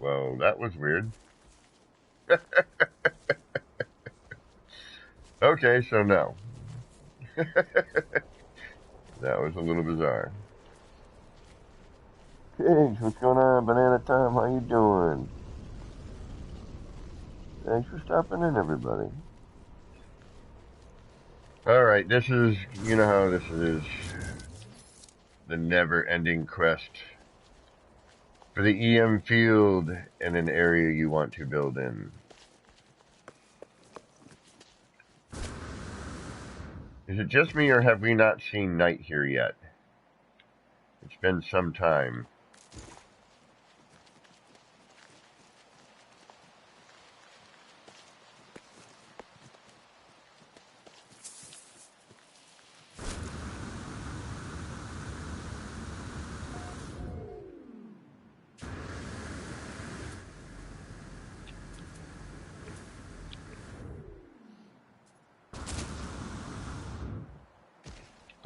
Well, that was weird. Okay, so no. That was a little bizarre. Pigs, what's going on? Banana Time, how you doing? Thanks for stopping in, everybody. Alright, this is, you know how this is, the never-ending quest for the EM field in an area you want to build in. Is it just me, or have we not seen night here yet? It's been some time.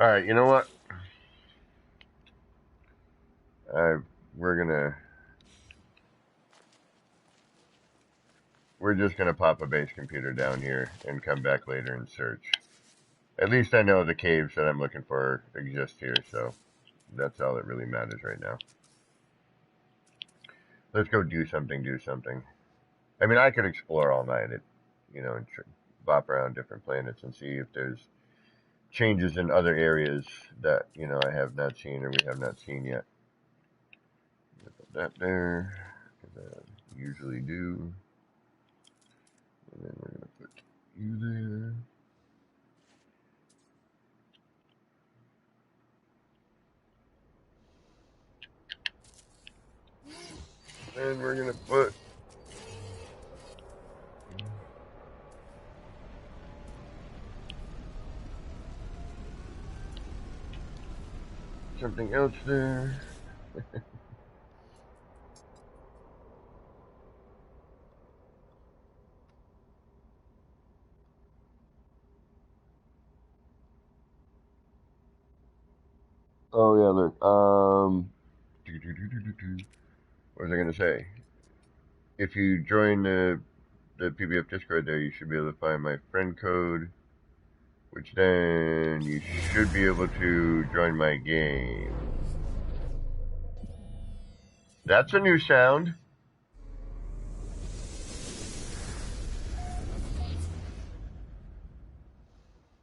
Alright, you know what? We're just gonna pop a base computer down here and come back later and search. At least I know the caves that I'm looking for exist here, so that's all that really matters right now. Let's go do something. I mean, I could explore all night, and bop around different planets and see if there's changes in other areas that, I have not seen or we have not seen yet. Put that there, because I usually do. And then we're going to put you there. And we're going to put something else there. Oh yeah, look. What was I gonna say? If you join the PBF Discord there, you should be able to find my friend code, which then you should be able to join my game. That's a new sound.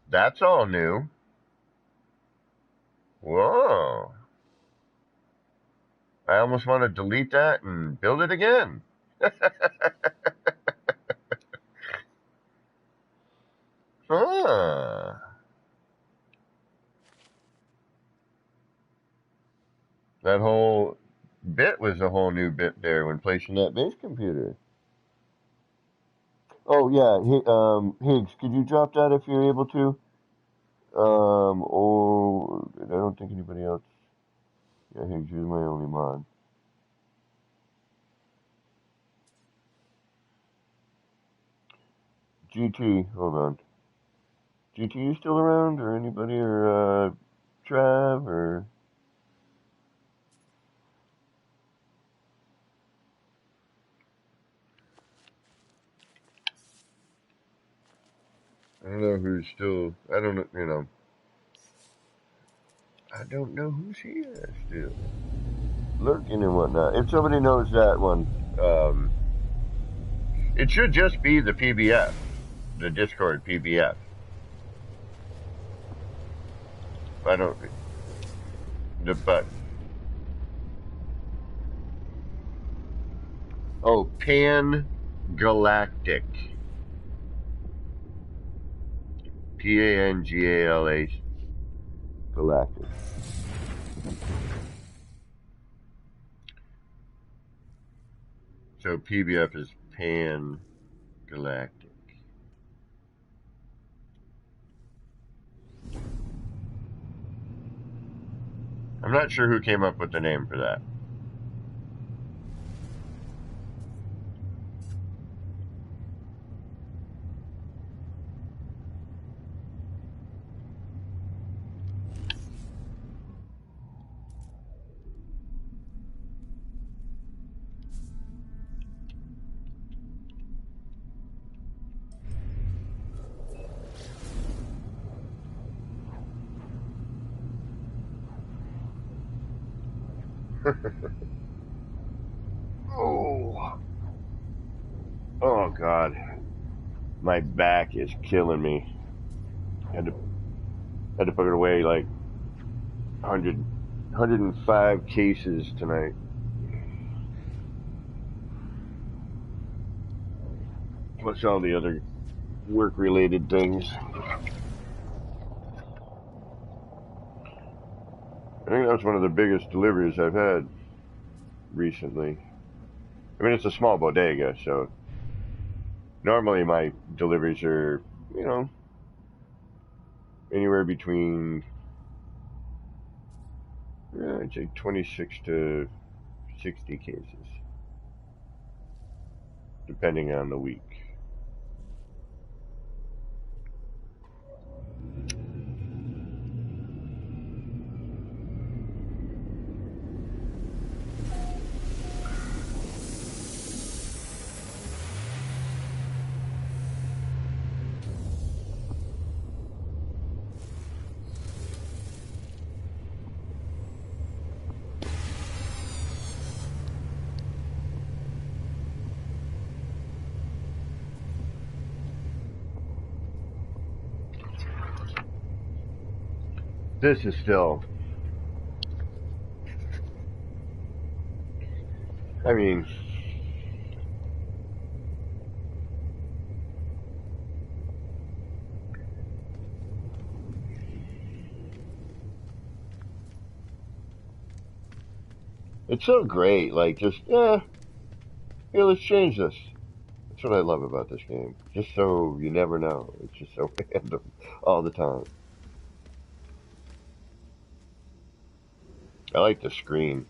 That's all new. Whoa. I almost want to delete that and build it again. Huh. That whole bit was a whole new bit there when placing that base computer. Oh yeah, Higgs, could you drop that if you're able to? Or I don't think anybody else. Yeah, Higgs, you're my only mod. GT, hold on. GT, you still around, or anybody, or Trav, or? I don't know who's still. I don't know. I don't know who's here still. Lurking and whatnot. If somebody knows that one, it should just be the PBF, the Discord PBF. I don't. But. Oh, Pan Galactic. P-A-N-G-A-L-A. Galactic. So PBF is Pan Galactic. I'm not sure who came up with the name for that. Oh God, my back is killing me. Had to put it away like 105 cases tonight. Plus all the other work-related things. I think that was one of the biggest deliveries I've had recently. I mean, it's a small bodega, so normally my deliveries are, anywhere between, I'd say 26 to 60 cases, depending on the week. This is still, I mean, it's so great, like just, yeah, let's change this. That's what I love about this game. Just so you never know. It's just so random all the time. I like the screen.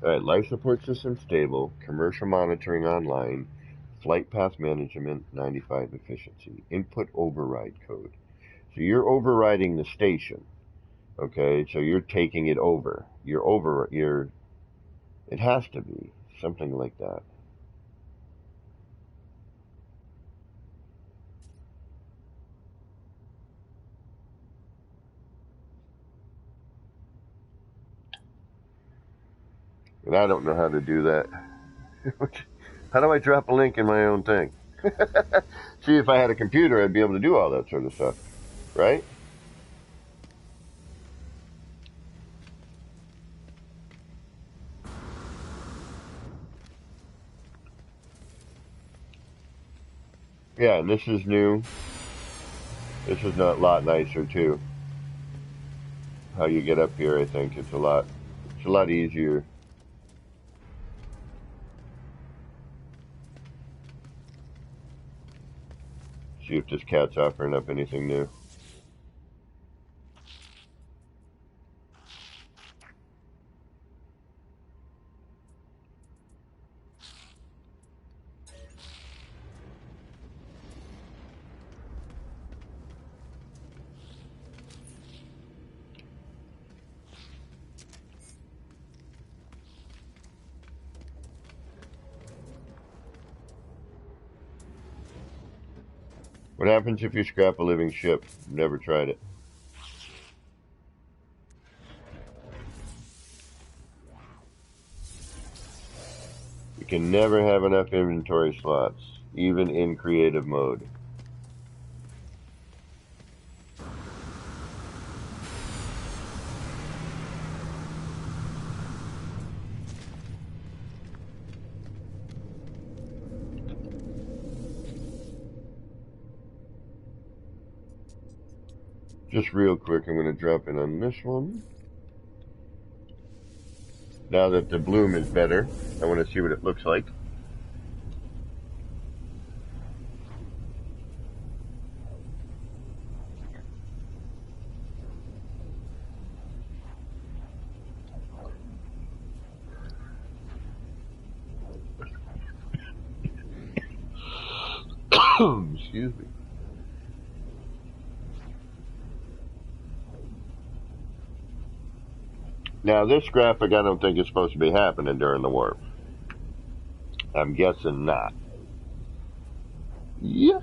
Alright, life support system stable, commercial monitoring online, flight path management 95 efficiency, input override code. So you're overriding the station. Okay, so you're taking it over. It has to be something like that. And I don't know how to do that. How do I drop a link in my own thing? See, if I had a computer, I'd be able to do all that sort of stuff, right? Yeah, and this is new. This is a lot nicer too. How you get up here, I think it's a lot easier. See if this cat's offering up anything new. What happens if you scrap a living ship? Never tried it. You can never have enough inventory slots, even in creative mode. Just real quick, I'm going to drop in on this one. Now that the bloom is better, I want to see what it looks like. Excuse me. Now this graphic I don't think is supposed to be happening during the warp. I'm guessing not. Yeah.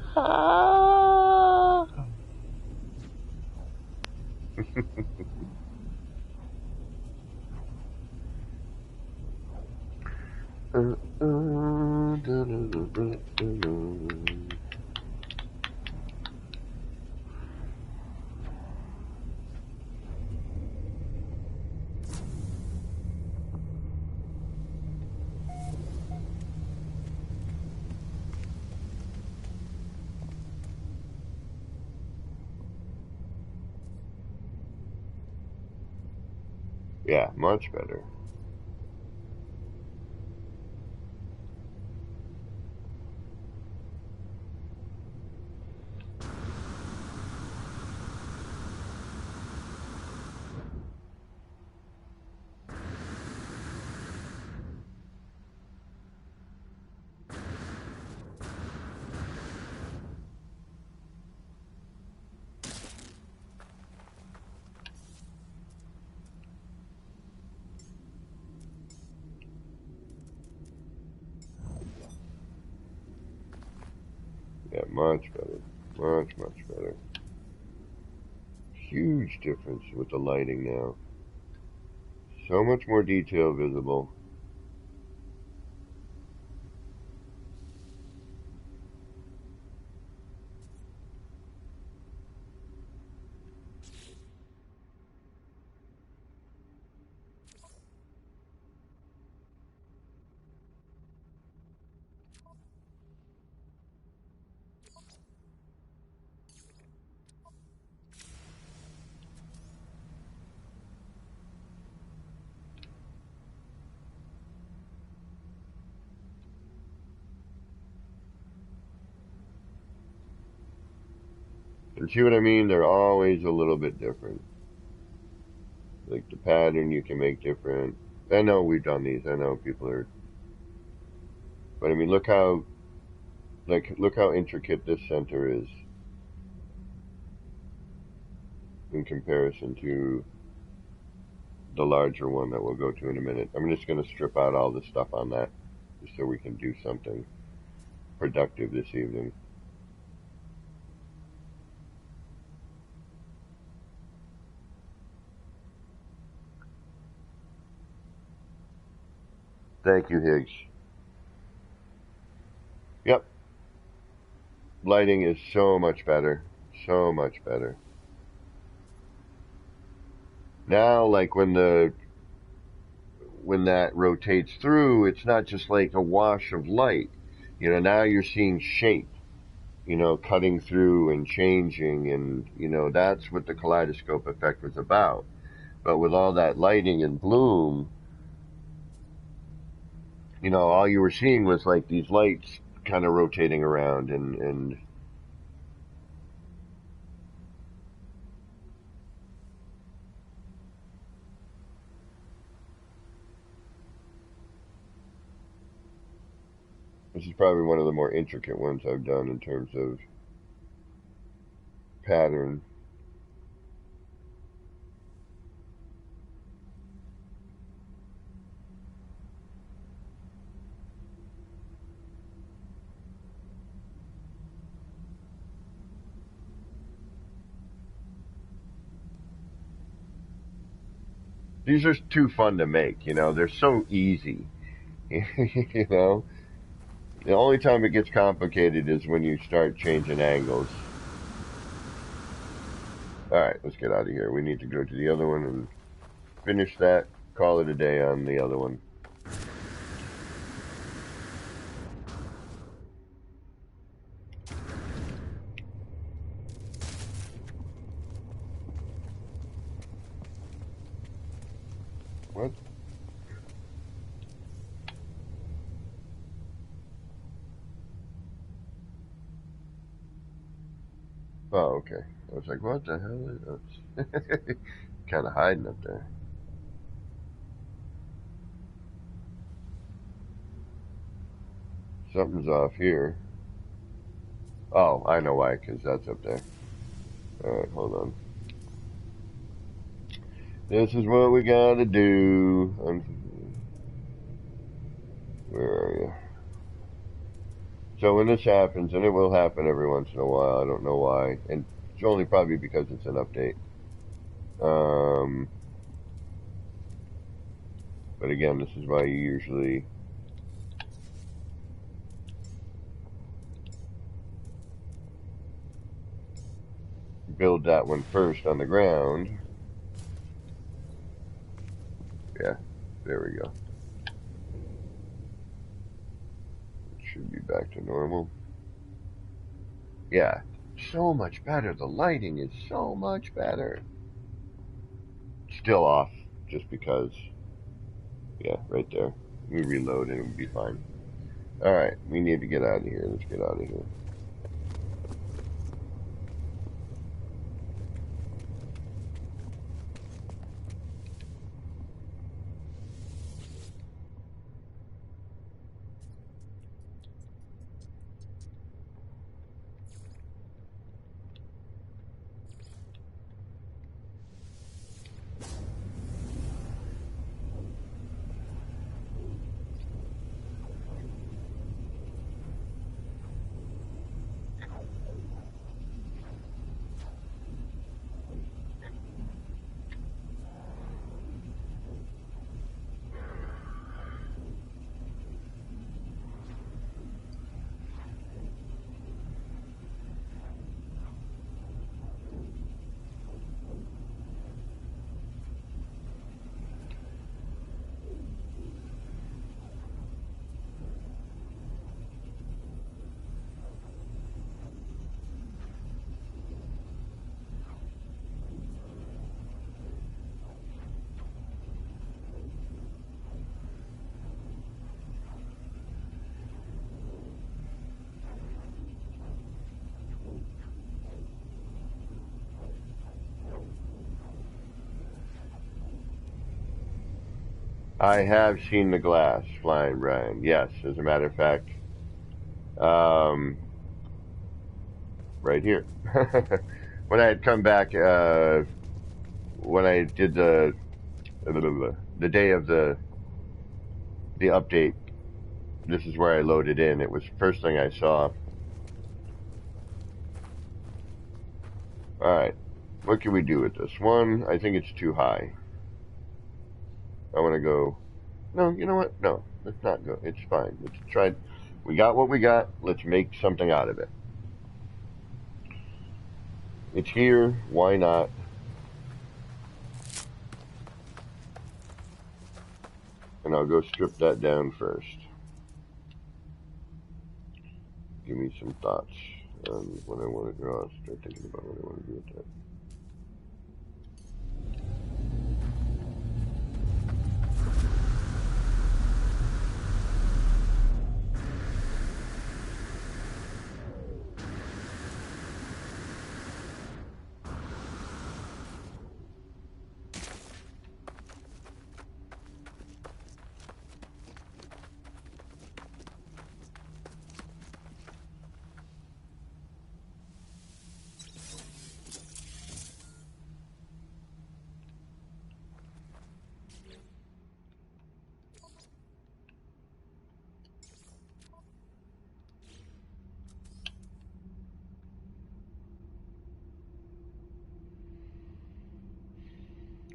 Yeah, much better. Yeah, much better. Much, much better. Huge difference with the lighting now. So much more detail visible. And see what I mean? They're always a little bit different. Like the pattern you can make different. I know we've done these. I know people are. But I mean, look how intricate this center is in comparison to the larger one that we'll go to in a minute. I'm just going to strip out all the stuff on that just so we can do something productive this evening. Thank you, Higgs. Yep. Lighting is so much better. So much better. Now, like when that rotates through, it's not just like a wash of light. You know, now you're seeing shape, you know, cutting through and changing, and, you know, that's what the kaleidoscope effect was about. But with all that lighting and bloom, you know, all you were seeing was like these lights kind of rotating around, and this is probably one of the more intricate ones I've done in terms of pattern. These are too fun to make, you know, they're so easy. You know, the only time it gets complicated is when you start changing angles. Alright, let's get out of here. We need to go to the other one and finish that, call it a day on the other one. What? Oh, okay. I was like, what the hell is that? Kind of hiding up there. Something's off here. Oh, I know why, because that's up there. Alright, hold on. This is what we gotta do. Where are you? So when this happens, and it will happen every once in a while, I don't know why, and it's only probably because it's an update. But again, this is why you usually build that one first on the ground. Yeah, there we go. It should be back to normal. Yeah, so much better. The lighting is so much better. Still off, just because. Yeah, right there. We reload and it'll be fine. Alright, we need to get out of here. Let's get out of here. I have seen the glass flying, Brian. Yes, as a matter of fact, right here. When I had come back, when I did the day of the update, this is where I loaded in. It was the first thing I saw. Alright, what can we do with this? One, I think it's too high. I want to go, no, you know what? No, let's not go. It's fine. Let's try. We got what we got. Let's make something out of it. It's here. Why not? And I'll go strip that down first. Give me some thoughts on what I want to draw. Start thinking about what I want to do with that.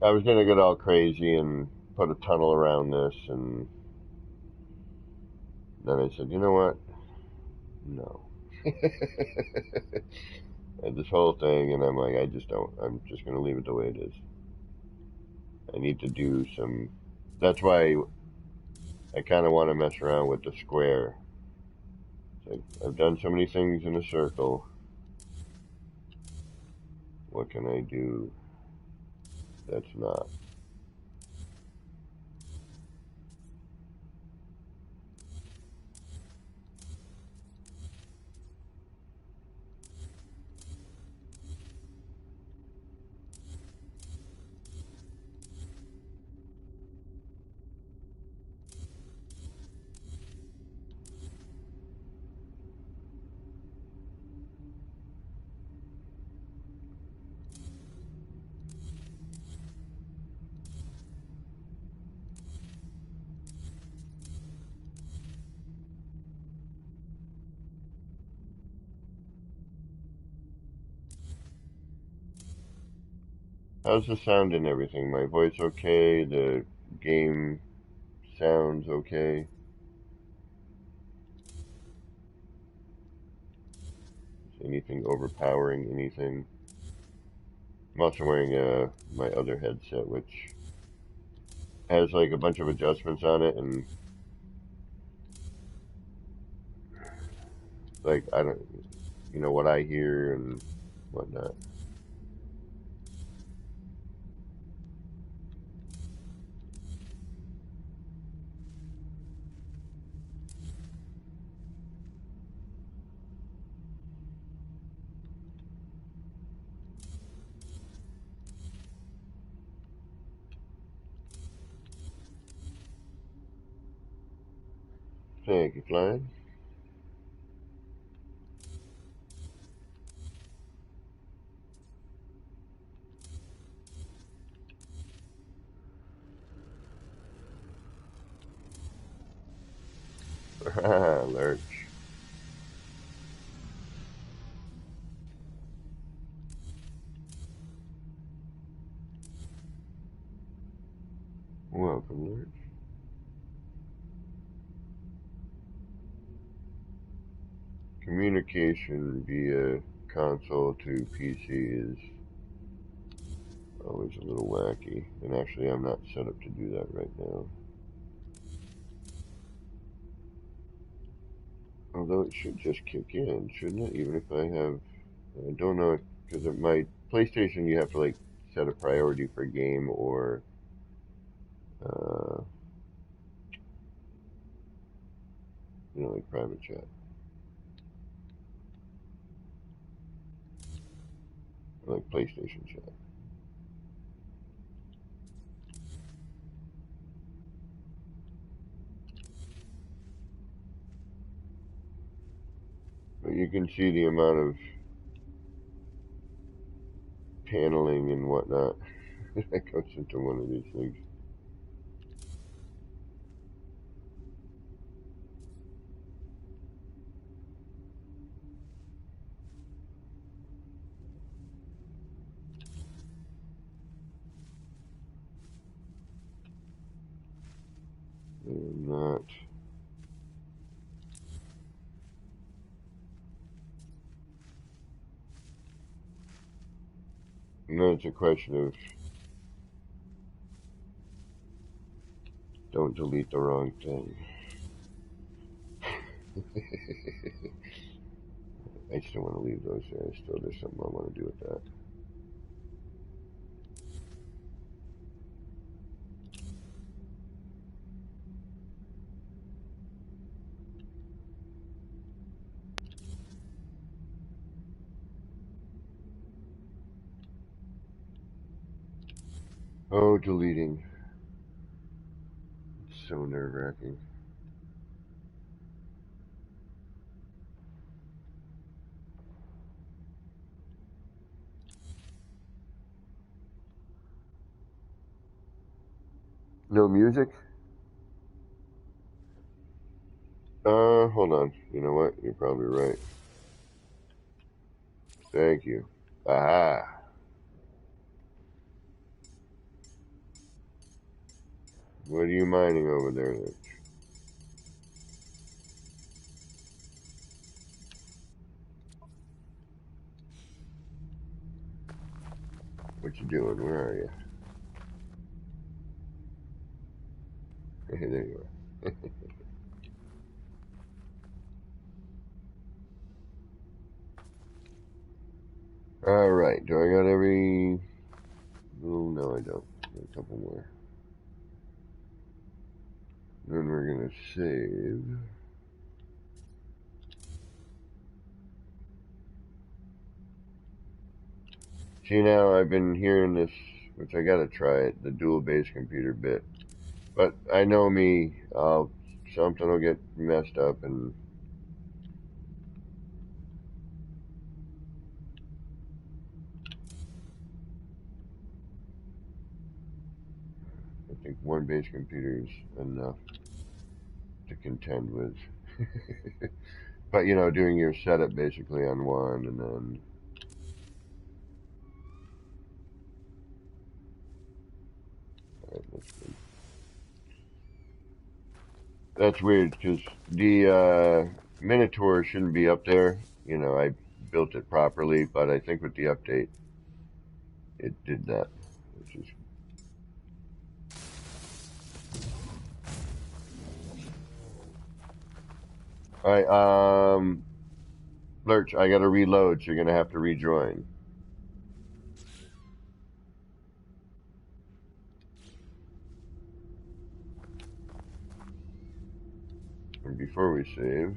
I was gonna get all crazy and put a tunnel around this, and then I said, you know what? No. And this whole thing, and I'm like, I just don't. I'm just gonna leave it the way it is. I need to do some. That's why I kind of want to mess around with the square. Like, I've done so many things in a circle. What can I do that's not? How's the sound and everything? My voice okay? The game sounds okay? Is anything overpowering anything? I'm also wearing my other headset, which has like a bunch of adjustments on it, and like I don't, what I hear and whatnot. Thank you, Flying. Lurch. Welcome, Lurch. Communication via console to PC is always a little wacky, and actually I'm not set up to do that right now. Although it should just kick in, shouldn't it? Even if I have, I don't know, because of my PlayStation, you have to like set a priority for game or, uh, like private chat, like PlayStation chat. But you can see the amount of paneling and whatnot that goes into one of these things. And not. No, it's a question of don't delete the wrong thing. I still want to leave those there. There's something I want to do with that. Oh, deleting. It's so nerve-wracking. No music? Hold on. You know what? You're probably right. Thank you. Ah. What are you mining over there, then? What you doing? Where are you? Hey, there you are. Alright, do I got every... Oh, no, I don't. A couple more. Then we're gonna save. See, now I've been hearing this, which I gotta try it, the dual base computer bit. But I know me, something will get messed up, and I think one base computer is enough to contend with. But doing your setup basically on one, and then That's weird because the Minotaur shouldn't be up there. You know, I built it properly, but I think with the update, it did that. Which is all right. Lurch, I got to reload, so you're gonna have to rejoin. And before we save,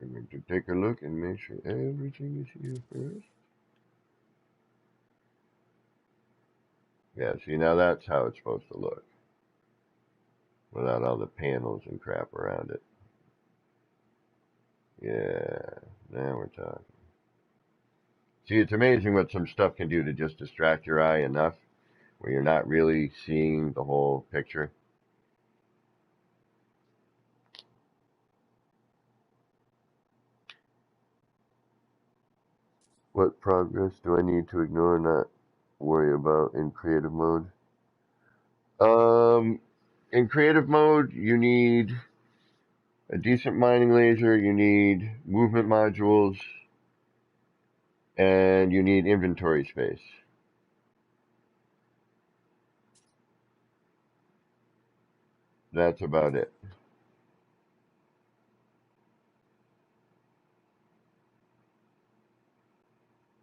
I'm going to take a look and make sure everything is here first. Yeah, see, now that's how it's supposed to look, without all the panels and crap around it. Yeah, now we're talking. See, it's amazing what some stuff can do to just distract your eye enough where you're not really seeing the whole picture. What progress do I need to ignore and not worry about in creative mode? Um, in creative mode, you need a decent mining laser, you need movement modules, and you need inventory space. That's about it.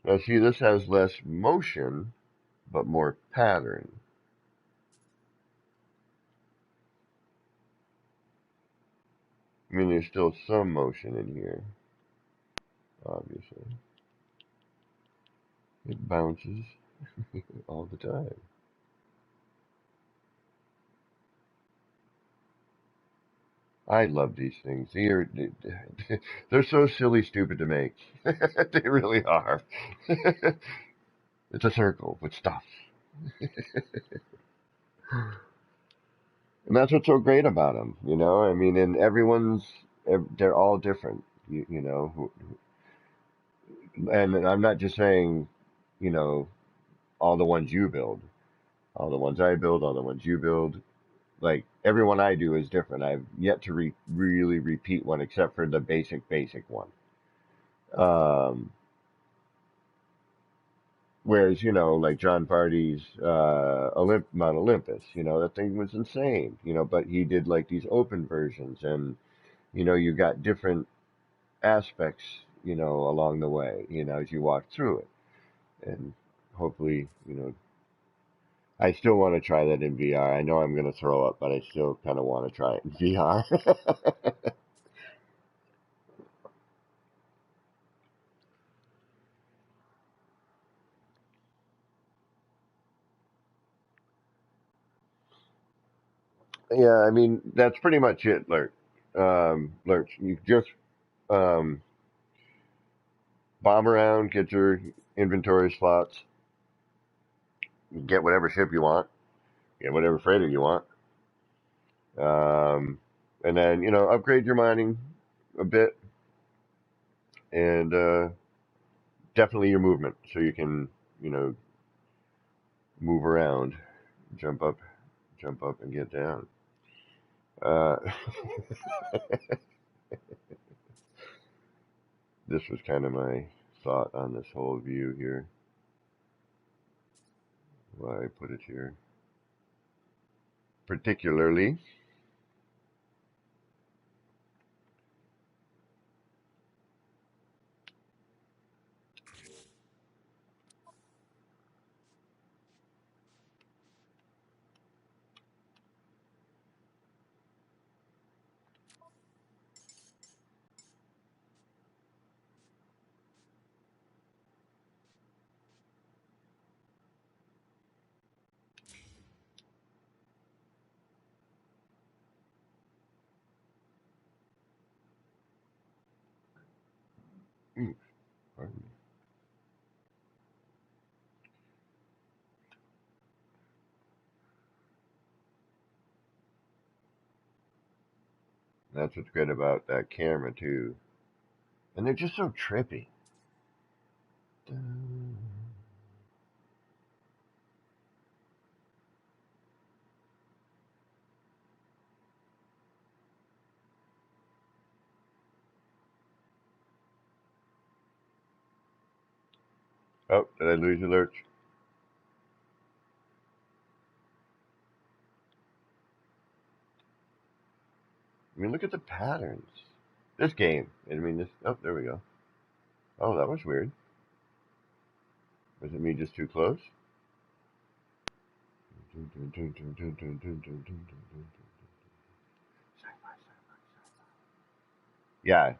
Now see, this has less motion, but more pattern. I mean, there's still some motion in here, obviously. It bounces all the time. I love these things. They're so silly stupid to make. They really are. It's a circle with stuff. And that's what's so great about them, you know? I mean, and they're all different, you know? And I'm not just saying, you know, all the ones you build, all the ones I build, all the ones you build. Like, everyone I do is different. I've yet to really repeat one except for the basic one. Um, Whereas, you know, like John Vardy's Mount Olympus, you know, that thing was insane, you know, but he did like these open versions and, you know, you got different aspects, you know, along the way, you know, as you walk through it. And hopefully, you know, I still want to try that in VR. I know I'm going to throw up, but I still kind of want to try it in VR. Yeah, I mean, that's pretty much it, Lurch. You just um, bomb around, get your inventory slots, get whatever ship you want, get whatever freighter you want, um, and then you know upgrade your mining a bit, and definitely your movement, so you can you know move around, jump up, jump up, and get down. Uh, this was kind of my thought on this whole view here. Why I put it here, particularly. Ooh, pardon me. That's what's good about that camera too, and they're just so trippy. Oh, did I lose you, Lurch? I mean, look at the patterns. This game. I mean, this. Oh, there we go. Oh, that was weird. Was it me just too close? Yeah.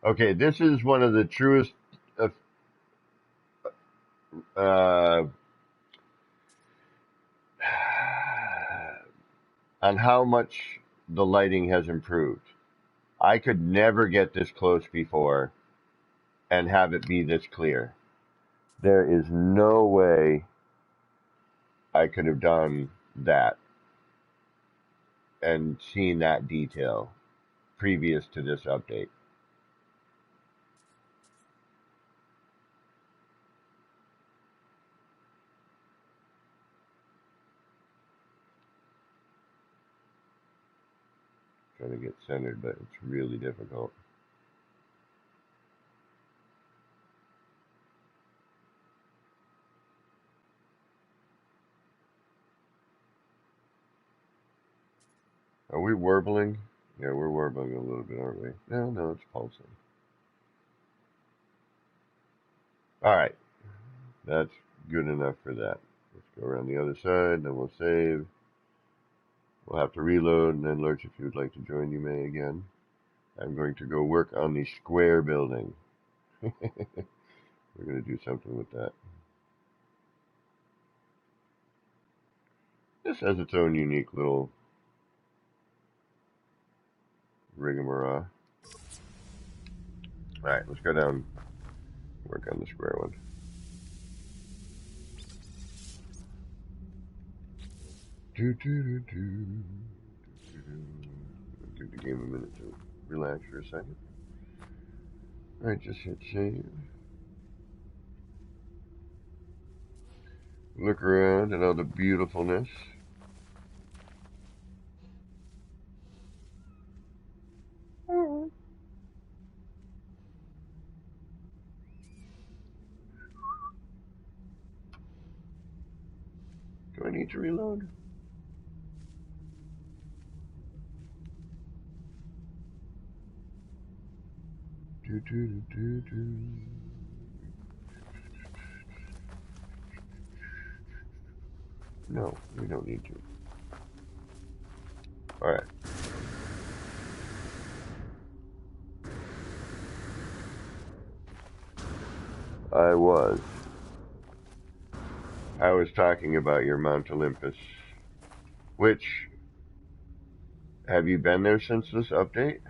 Okay, this is one of the truest uh, on how much the lighting has improved. I could never get this close before and have it be this clear. There is no way I could have done that and seen that detail previous to this update. Trying to get centered, but it's really difficult. Are we warbling? Yeah, we're warbling a little bit, aren't we? No, it's pulsing. All right, that's good enough for that. Let's go around the other side, then we'll save. We'll have to reload, and then Lurch, if you would like to join, you may again. I'm going to go work on the square building. We're going to do something with that. This has its own unique little rigmarole. Alright, let's go down, work on the square one. Give the game a minute to relax for a second. Alright, just hit save. Look around at all the beautifulness. Do I need to reload? No, we don't need to. Alright. I was talking about your Mount Olympus, which, have you been there since this update?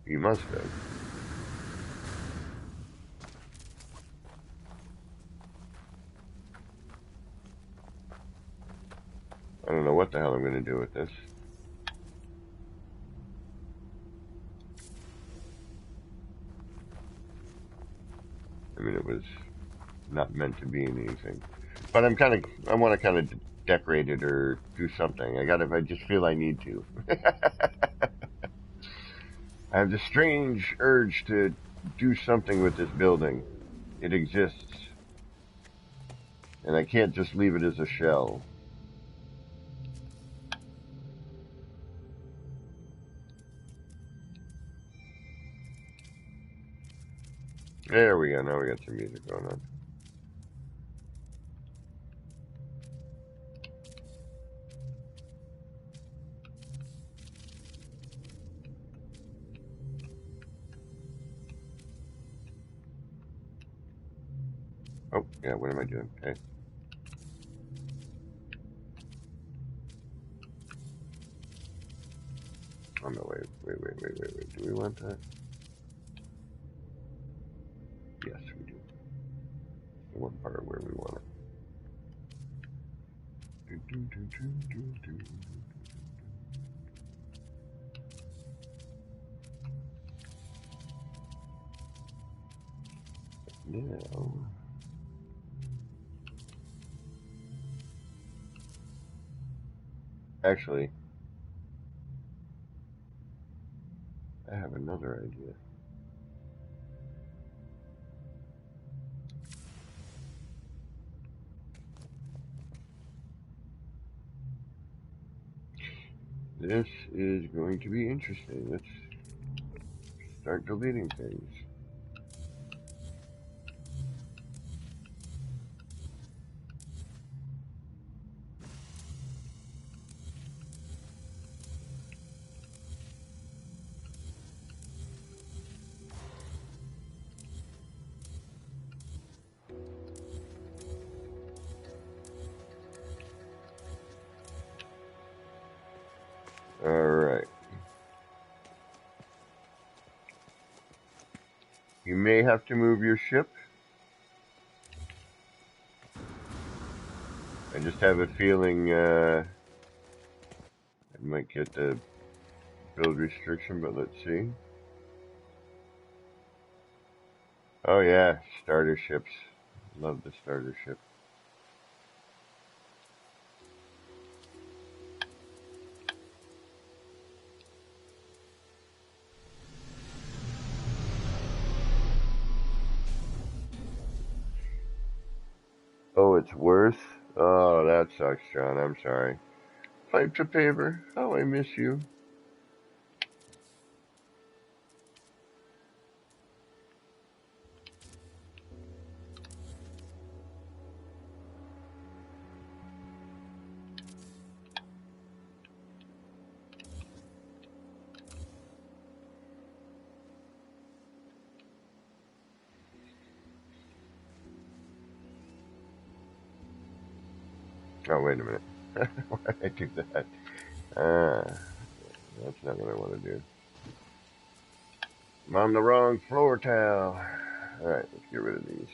You must have. I don't know what the hell I'm going to do with this. I mean, it was not meant to be anything. But I want to kind of decorate it or do something. I just feel I need to. I have this strange urge to do something with this building. It exists. And I can't just leave it as a shell. There we go. Now we got some music going on. Oh, yeah, what am I doing? Okay. Oh, no, wait. Do we want that? Yes, we do. The one part where we want it. Now, actually, another idea. This is going to be interesting. Let's start deleting things. Alright. You may have to move your ship. I just have a feeling I might get the build restriction, but let's see. Oh yeah, starter ships. Love the starter ship. Oh, it's worse? Oh, that sucks, John. I'm sorry. Pipe to paper. How I miss you. Oh, wait a minute. Why did I do that? That's not what I want to do. I'm on the wrong floor tile. Alright, let's get rid of these.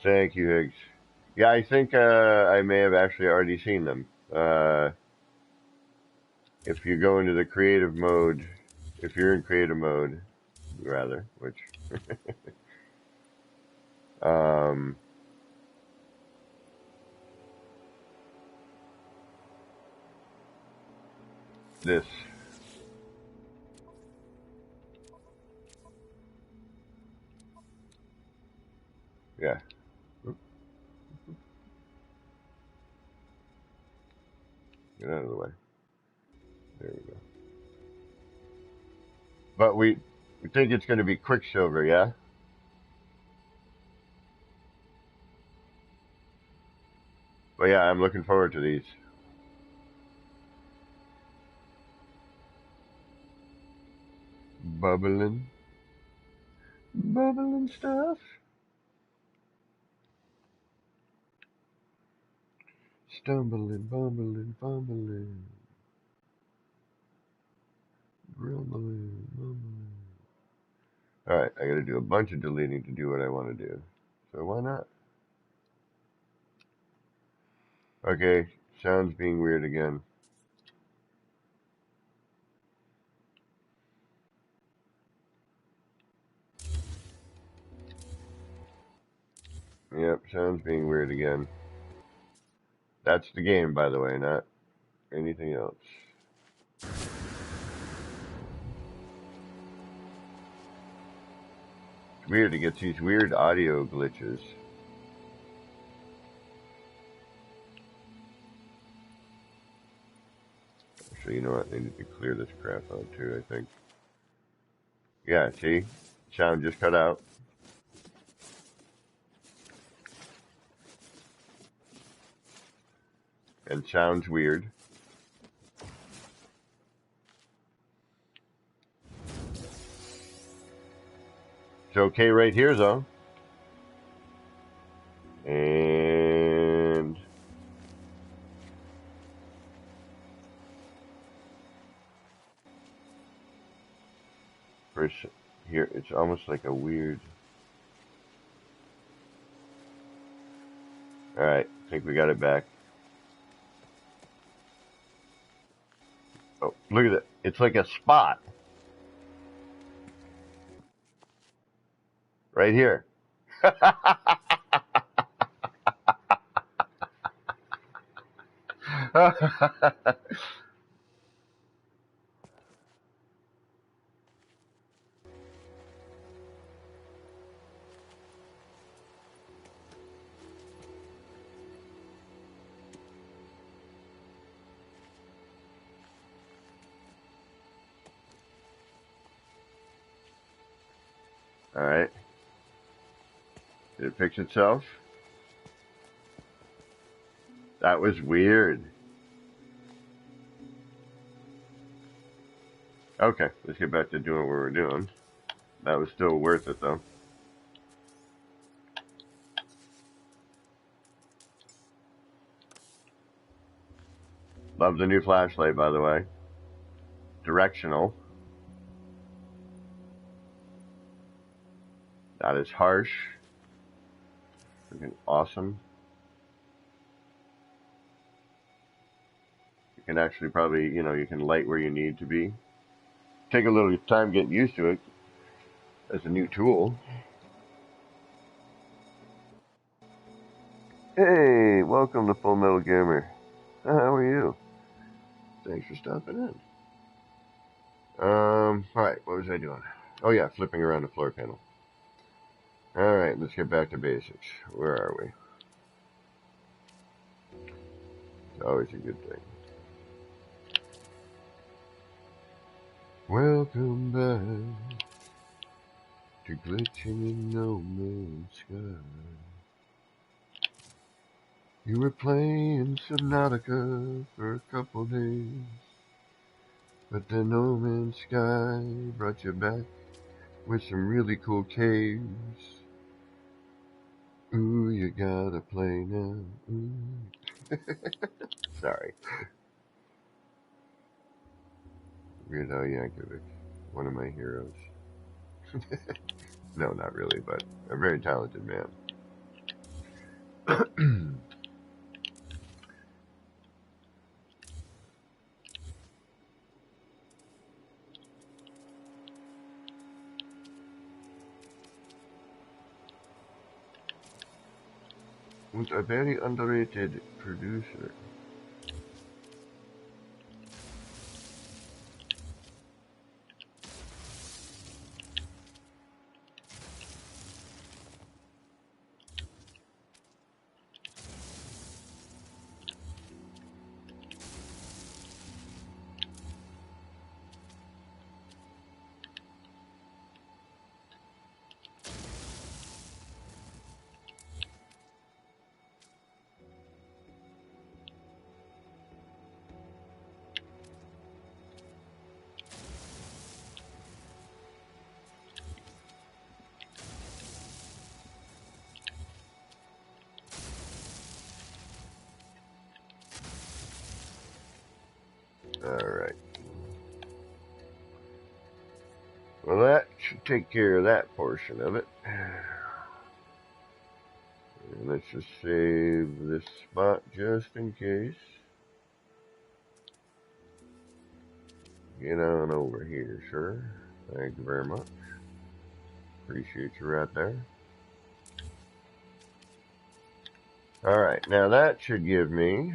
Thank you, Higgs. Yeah, I think I may have actually already seen them. If you go into the creative mode, if you're in creative mode, rather, which this, yeah. Get out of the way. There we go. But we think it's going to be Quicksilver, yeah? But yeah, I'm looking forward to these. Bubbling. Bubbling stuff. Stumbling, bumbling, fumbling. Grumbling, mumbling. Alright, I gotta do a bunch of deleting to do what I want to do. So why not? Okay, sounds being weird again. Yep, sounds being weird again. That's the game, by the way, not anything else. It's weird, it gets these weird audio glitches. Actually, you know what? I need to clear this crap out too, I think. Yeah, see? Sound just cut out. And sounds weird. It's okay right here, though. And here, it's almost like a weird. Alright, I think we got it back. Oh, look at it. It's like a spot. Right here. Alright. Did it fix itself? That was weird. Okay, let's get back to doing what we were doing. That was still worth it, though. Love the new flashlight, by the way. Directional. That is harsh. Freaking awesome. You can actually probably, you can light where you need to be. Take a little time getting used to it as a new tool. Hey, welcome to Full Metal Gamer. How are you? Thanks for stopping in. Alright, what was I doing? Oh yeah, flipping around the floor panel. Alright, let's get back to basics. Where are we? It's always a good thing. Welcome back to glitching in no man's sky. You were playing Subnautica for a couple days, but then No Man's Sky brought you back with some really cool caves. Ooh, you gotta play now. Ooh. Sorry. Weird Al Yankovic, one of my heroes. No, not really, but a very talented man. Was a very underrated producer. Alright. Well, that should take care of that portion of it. And let's just save this spot just in case. Get on over here, sir. Thank you very much. Appreciate you right there. Alright, now that should give me...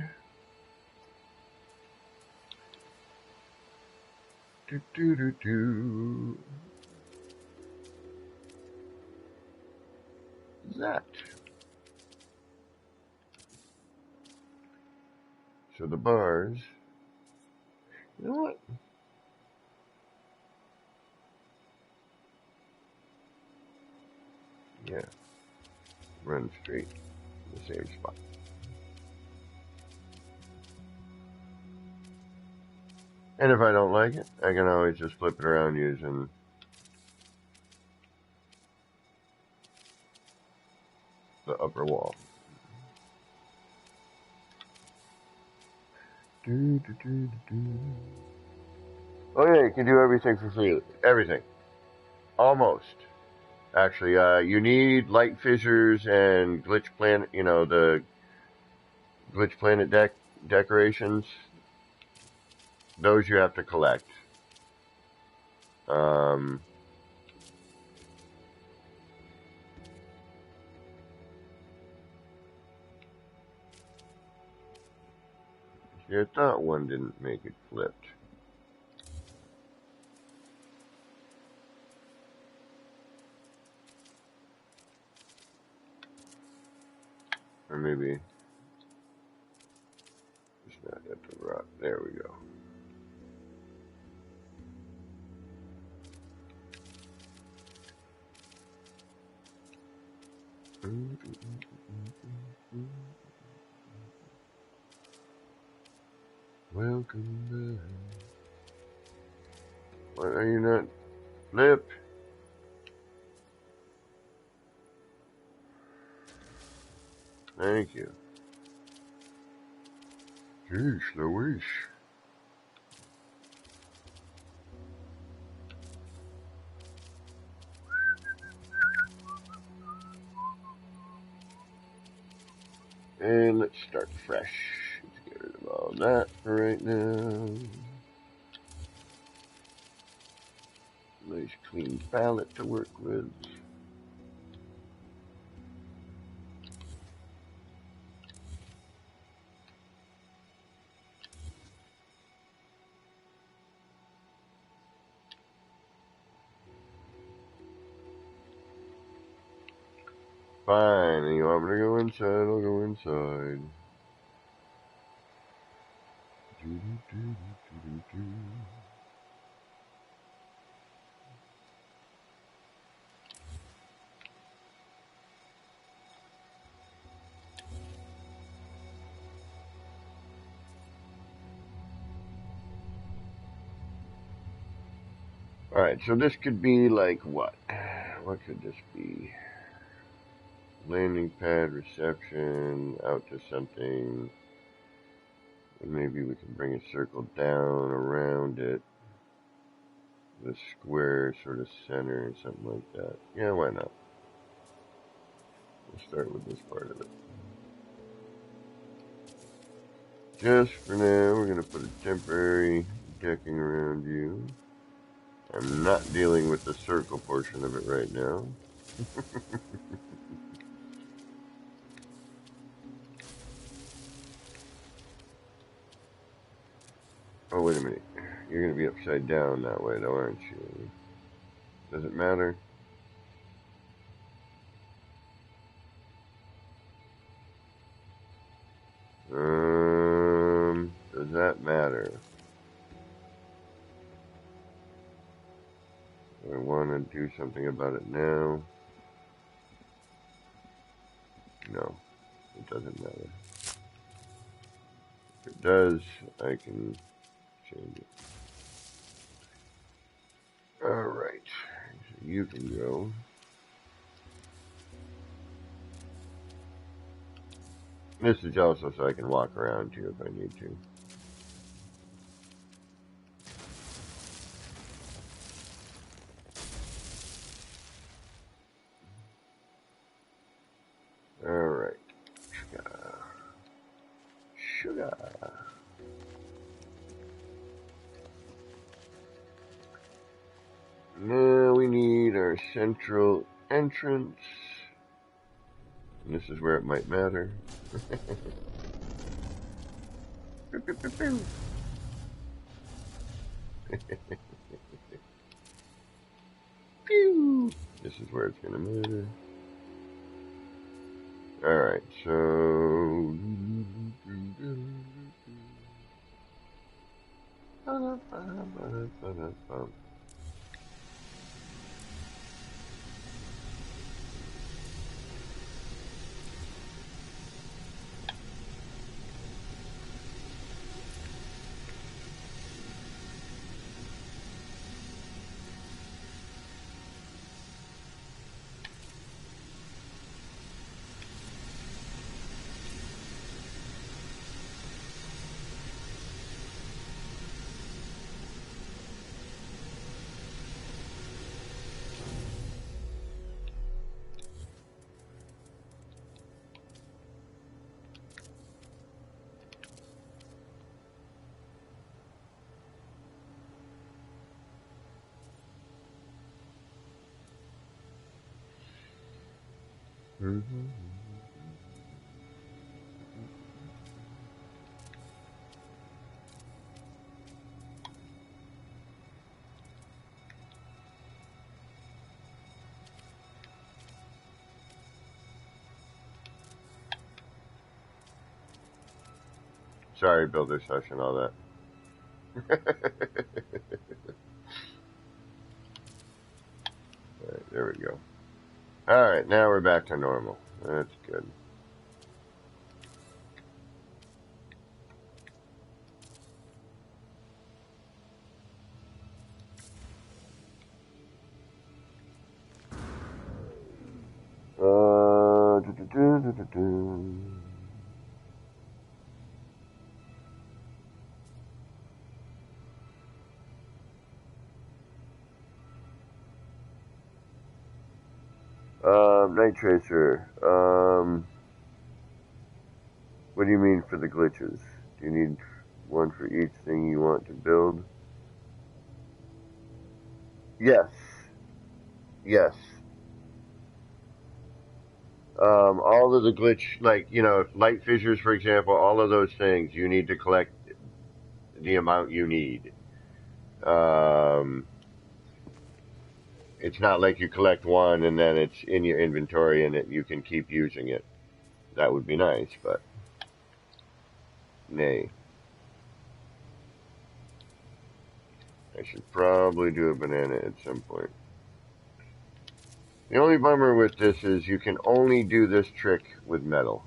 that. So the bars... You know what? Yeah. Run straight in the same spot. And if I don't like it, I can always just flip it around using the upper wall. Oh yeah, you can do everything for free. Everything. Almost. Actually, you need light fissures and glitch planet, the Glitch Planet decorations, those you have to collect. See, I thought one didn't make it flipped. Or maybe it's not at the rock. There we go. Welcome back. Why are you not flip? Thank you. Jeez Louise. And let's start fresh. Let's get rid of all that for right now. Nice clean palette to work with. Fine, you want me to go inside, I'll go inside. Alright, so this could be like what? What could this be? Landing pad, reception, out to something. And maybe we can bring a circle down around it. The square sort of center, something like that. Yeah, why not? We'll start with this part of it. Just for now, we're going to put a temporary decking around you. I'm not dealing with the circle portion of it right now. Oh, wait a minute. You're going to be upside down that way, though, aren't you? Does it matter? Does that matter? I want to do something about it now. No, it doesn't matter. If it does, I can change it. Alright, so you can go. This is also so I can walk around too if I need to. Alright. Sugar. Now we need our central entrance. And this is where it might matter. Pew! This is where it's gonna matter. Alright, so Sorry, builder session, all that. Alright, there we go. Alright, now we're back to normal. That's good. Night Tracer. What do you mean for the glitches? Do you need one for each thing you want to build? Yes. Yes. All of the glitch, like, light fissures, for example, all of those things, you need to collect the amount you need. It's not like you collect one and then it's in your inventory and you can keep using it. That would be nice, but nay. I should probably do a banana at some point. The only bummer with this is you can only do this trick with metal.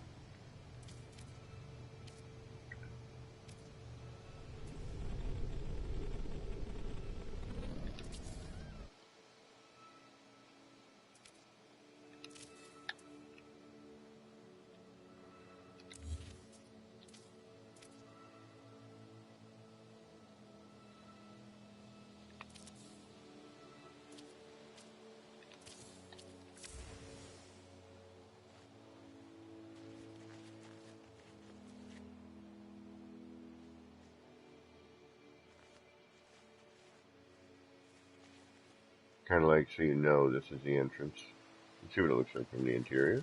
Kind of like so you know this is the entrance. Let's see what it looks like from the interior.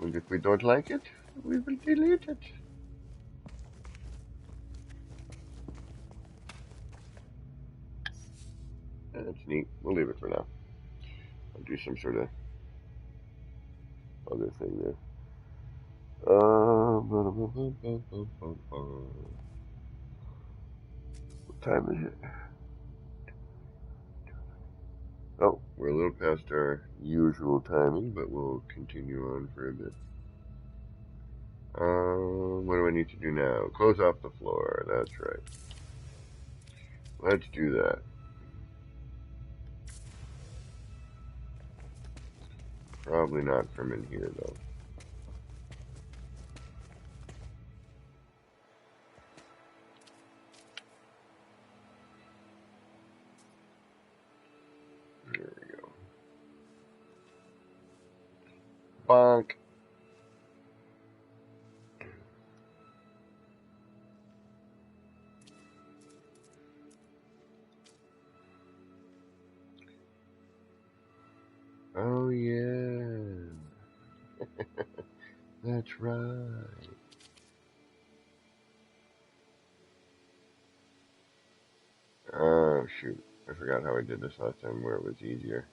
And if we don't like it, we will delete it. That's neat. We'll leave it for now. I'll do some sort of other thing there. What time is it? Oh, we're a little past our usual timing, but we'll continue on for a bit. What do I need to do now? Close off the floor. That's right. Let's do that. Probably not from in here, though. There we go. Bonk. Oh, yeah. That's right. Oh, shoot. I forgot how I did this last time where it was easier.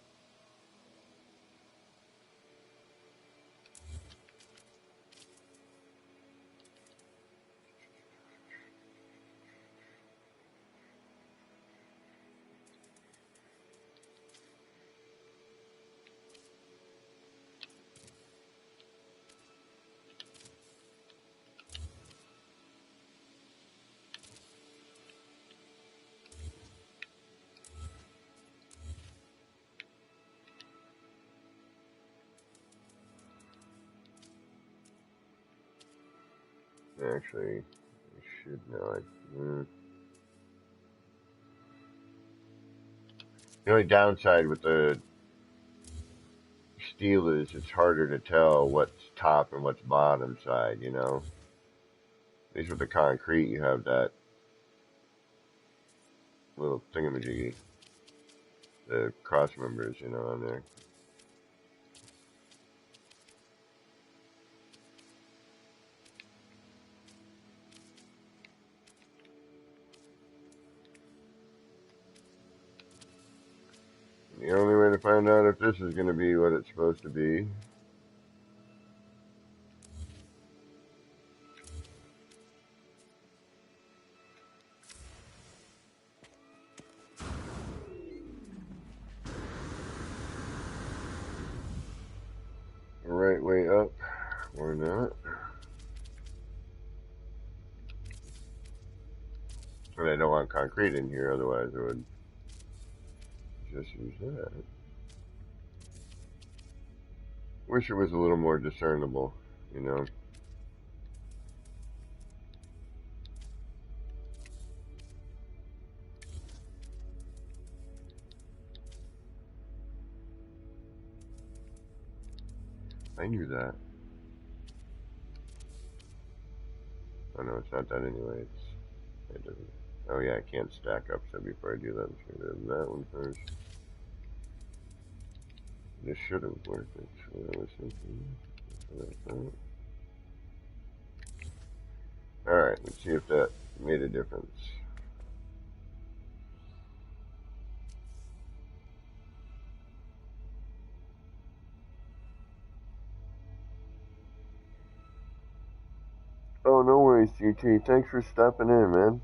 Actually, I should know. The only downside with the steel is it's harder to tell what's top and what's bottom side, At least with the concrete, you have that little thingamajiggy. the cross members, you know, on there. The only way to find out if this is going to be what it's supposed to be the right way up or not. And I don't want concrete in here, otherwise I would just use that. Wish it was a little more discernible, you know. I knew that. Oh no, it's not that anyway. It doesn't. Oh yeah, I can't stack up, so before I do that, I'm just going to do that one first. This should have worked, actually. I was thinking. Alright, let's see if that made a difference. Oh, no worries, GT. Thanks for stopping in, man.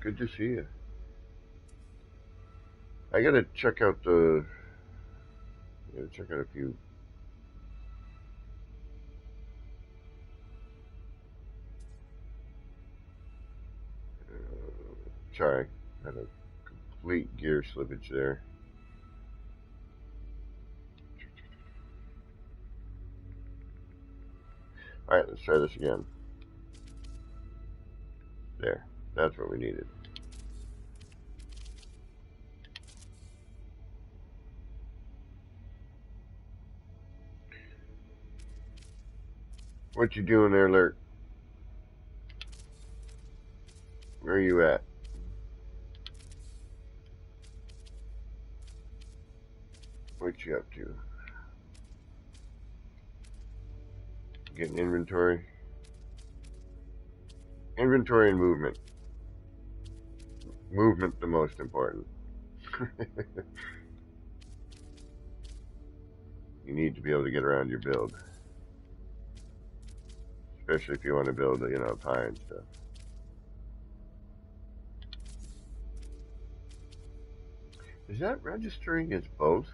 Good to see you. I gotta check out a few. Sorry, had a complete gear slippage there. Alright, let's try this again. There, that's what we needed. What you doing there, Lurk? Where are you at? What you up to? Getting inventory? Inventory and movement. Movement the most important. You need to be able to get around your build. Especially if you want to build, you know, pie and stuff. Is that registering as both?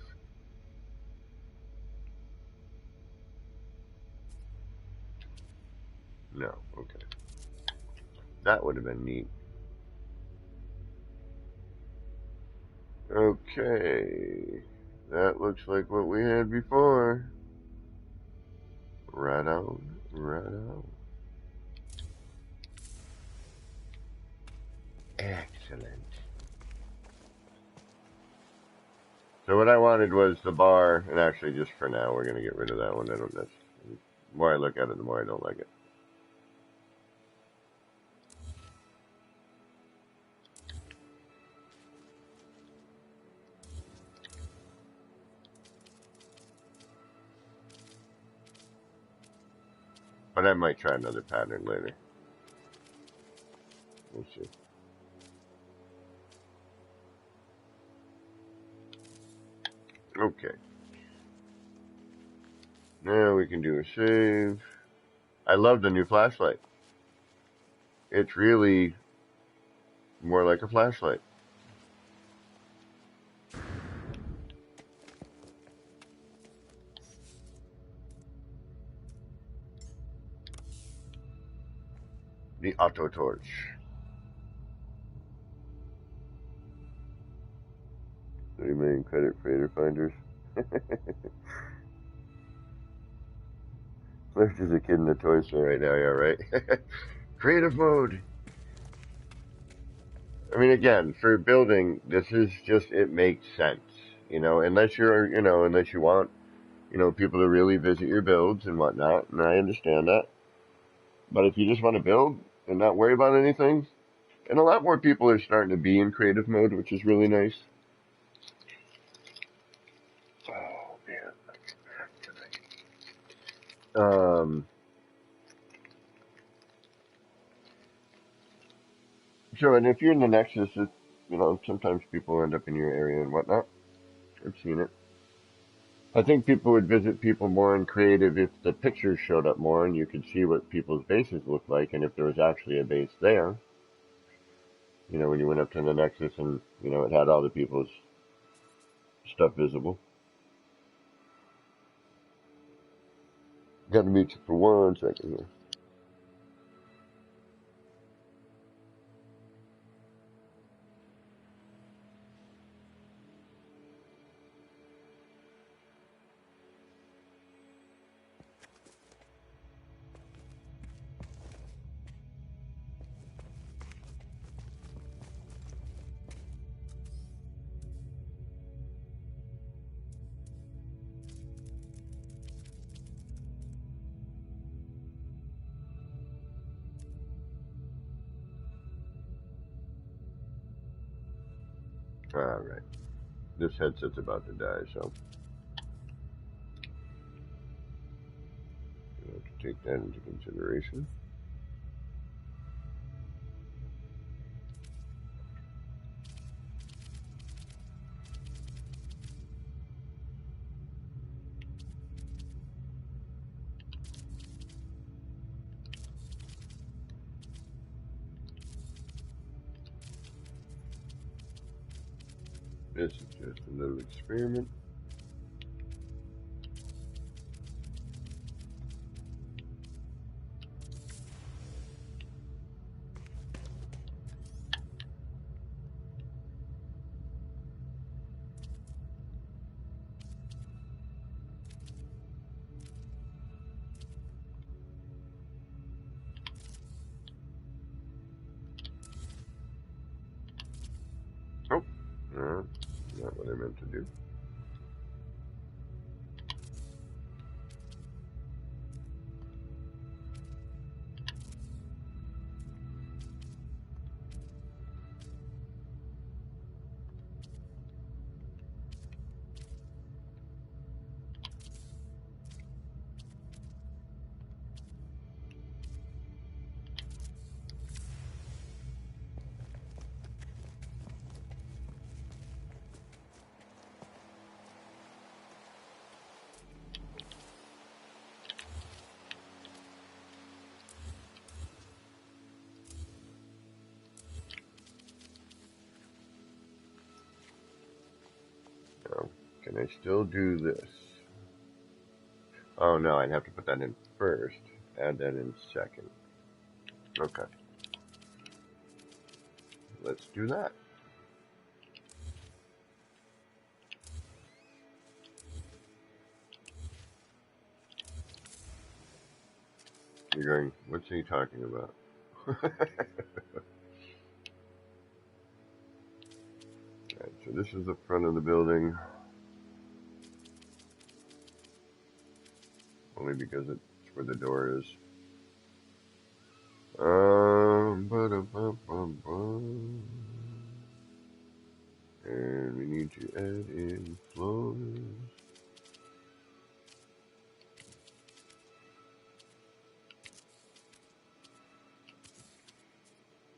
No, okay. That would have been neat. Okay. That looks like what we had before. Right on, right on. Excellent. So what I wanted was the bar, and actually just for now, we're going to get rid of that one. I don't know. The more I look at it, the more I don't like it. But I might try another pattern later. We'll see. Okay. Now we can do a save. I love the new flashlight. It's really more like a flashlight. The auto torch. $30 million credit creator finders. There's just a kid in the toy store right now, yeah, right? Creative mode. I mean, again, for building, this is just, it makes sense, you know, unless you're, you know, unless you want, you know, people to really visit your builds and whatnot, and I understand that. But if you just want to build and not worry about anything, and a lot more people are starting to be in creative mode, which is really nice. Um, so, and if you're in the Nexus, sometimes people end up in your area and whatnot. I've seen it. I think people would visit people more in creative if the pictures showed up more and you could see what people's bases looked like, and if there was actually a base there. When you went up to the Nexus and, it had all the people's stuff visible. Got to mute you for 1 second here. Alright. This headset's about to die, so you have to take that into consideration. This is just a little experiment. Oh, no, not what I meant to do. Now, can I still do this? Oh no, I'd have to put that in first. Add that in second. Okay. Let's do that. You're going, what's he talking about? Alright, so this is the front of the building. Only because it's where the door is. And we need to add in floors.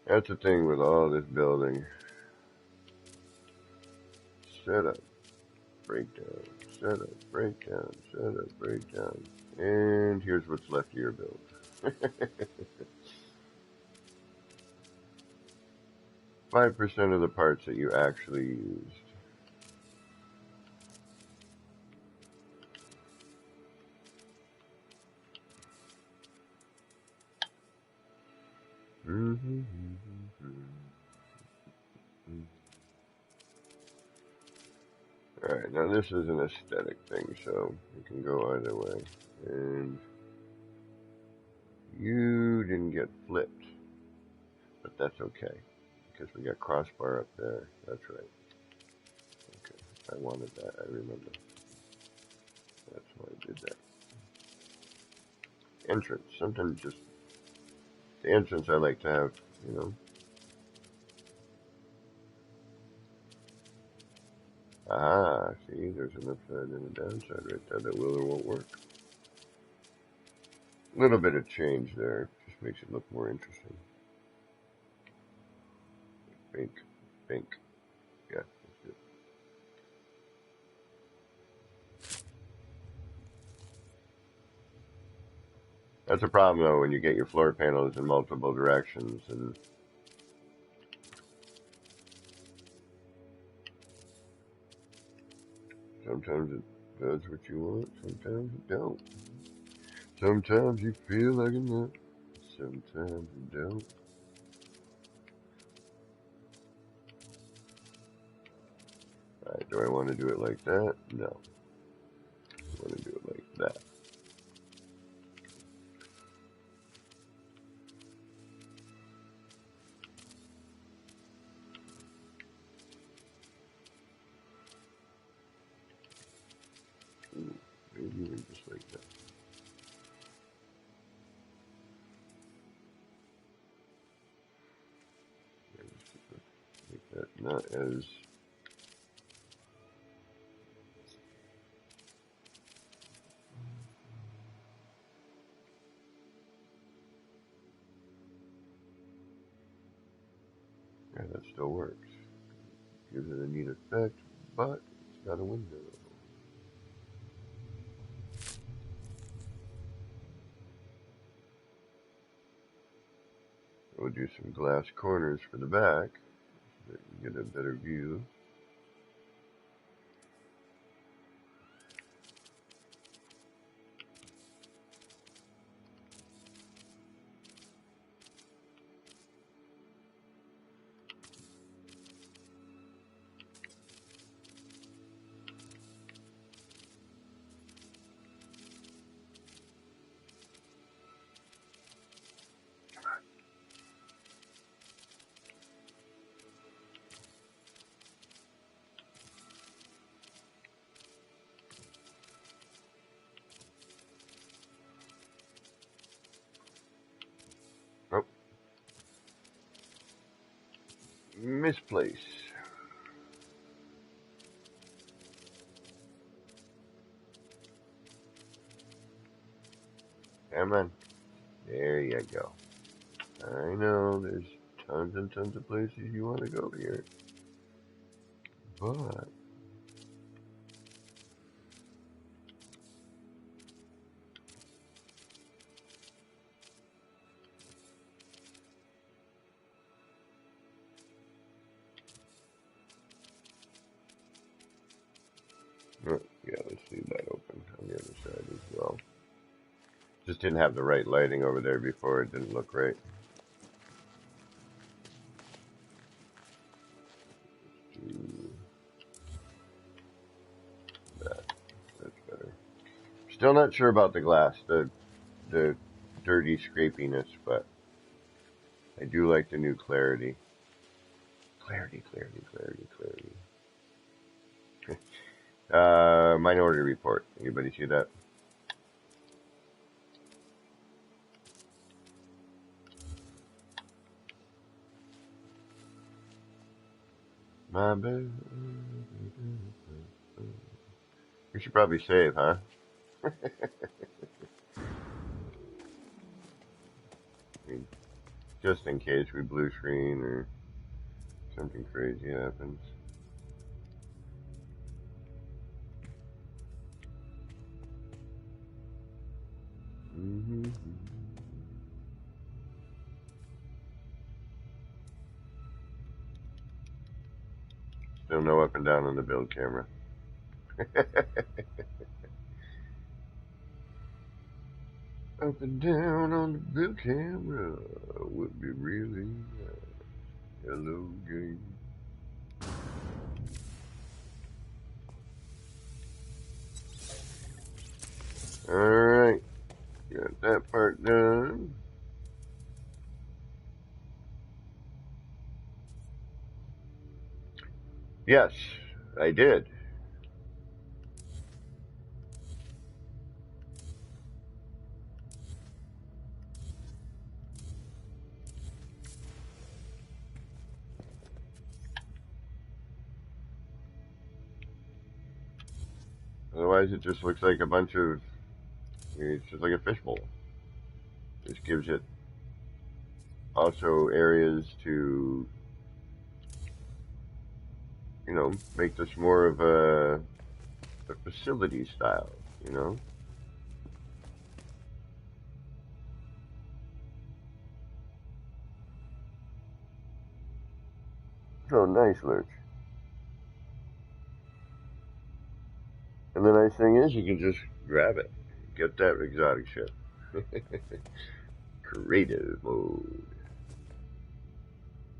That's the thing with all this building. Setup, breakdown, setup, breakdown, setup, breakdown. And here's what's left of your build. 5% of the parts that you actually used. Alright, now this is an aesthetic thing, so it can go either way. And you didn't get flipped, but that's okay, because we got crossbar up there. That's right. Okay, I wanted that, I remember. That's why I did that. Entrance, sometimes just the entrance I like to have, Ah, see, there's an upside and a downside right there that will or won't work. A little bit of change there. Just makes it look more interesting. Bink. Bink. Yeah, that's good. That's a problem, though, when you get your floor panels in multiple directions, and sometimes it does what you want, sometimes it don't. Sometimes you feel like a nut, sometimes you don't. Alright, do I want to do it like that? No. I want to do it like that. Ooh, maybe even just like that. Make that not as... Yeah, that still works. Gives it a neat effect, but it's got a window. We'll do some glass corners for the back so that you get a better view. Oh, misplace. Come on. There you go. I know there's tons and tons of places you want to go here. But yeah, let's leave that open on the other side as well. Just didn't have the right lighting over there before. It didn't look right. Let's do that. That's better. Still not sure about the glass, the dirty scrapiness, but I do like the new clarity. Clarity. Minority Report. Anybody see that? My bad. We should probably save, huh? I mean, just in case we blue screen or something crazy happens. Still no up and down on the build camera. Up and down on the build camera would be really nice. Hello, game. Alright, got that part done. Yes, I did. Otherwise, it just looks like a bunch of. It's just like a fishbowl. This gives it also areas to, you know, make this more of a facility style, you know. So nice, Lurch. And the nice thing is you can just grab it. Get that exotic ship. Creative mode.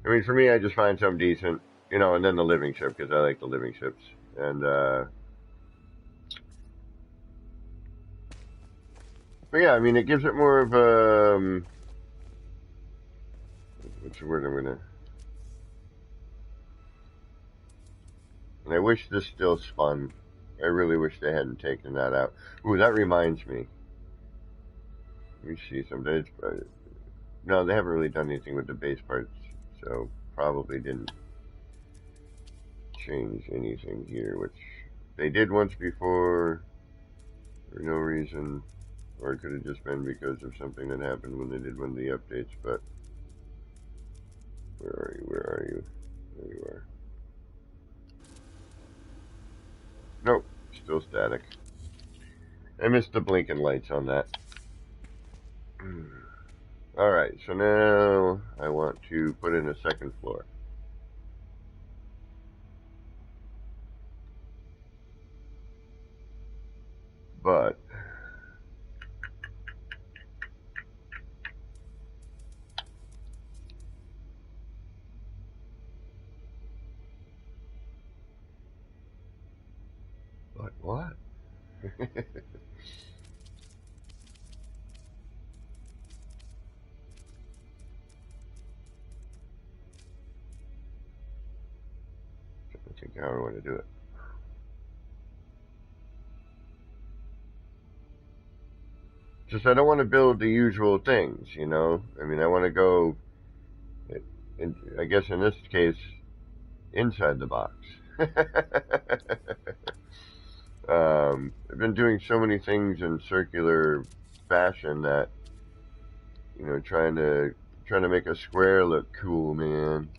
I mean, for me, I just find something decent, you know, and then the living ship, because I like the living ships. And, but yeah, I mean, it gives it more of a, what's the word I'm gonna, and I wish this still spun. I really wish they hadn't taken that out. Ooh, that reminds me. Let me see something. No, they haven't really done anything with the base parts, so probably didn't change anything here, which they did once before for no reason, or it could have just been because of something that happened when they did one of the updates, but where are you? Where are you? There you are. Nope, still static. I missed the blinking lights on that. Alright, so now I want to put in a second floor. But what? I think how I want to do it. Just I don't want to build the usual things, you know? I mean, I want to go, I guess in this case, inside the box. I've been doing so many things in circular fashion that, you know, trying to make a square look cool, man.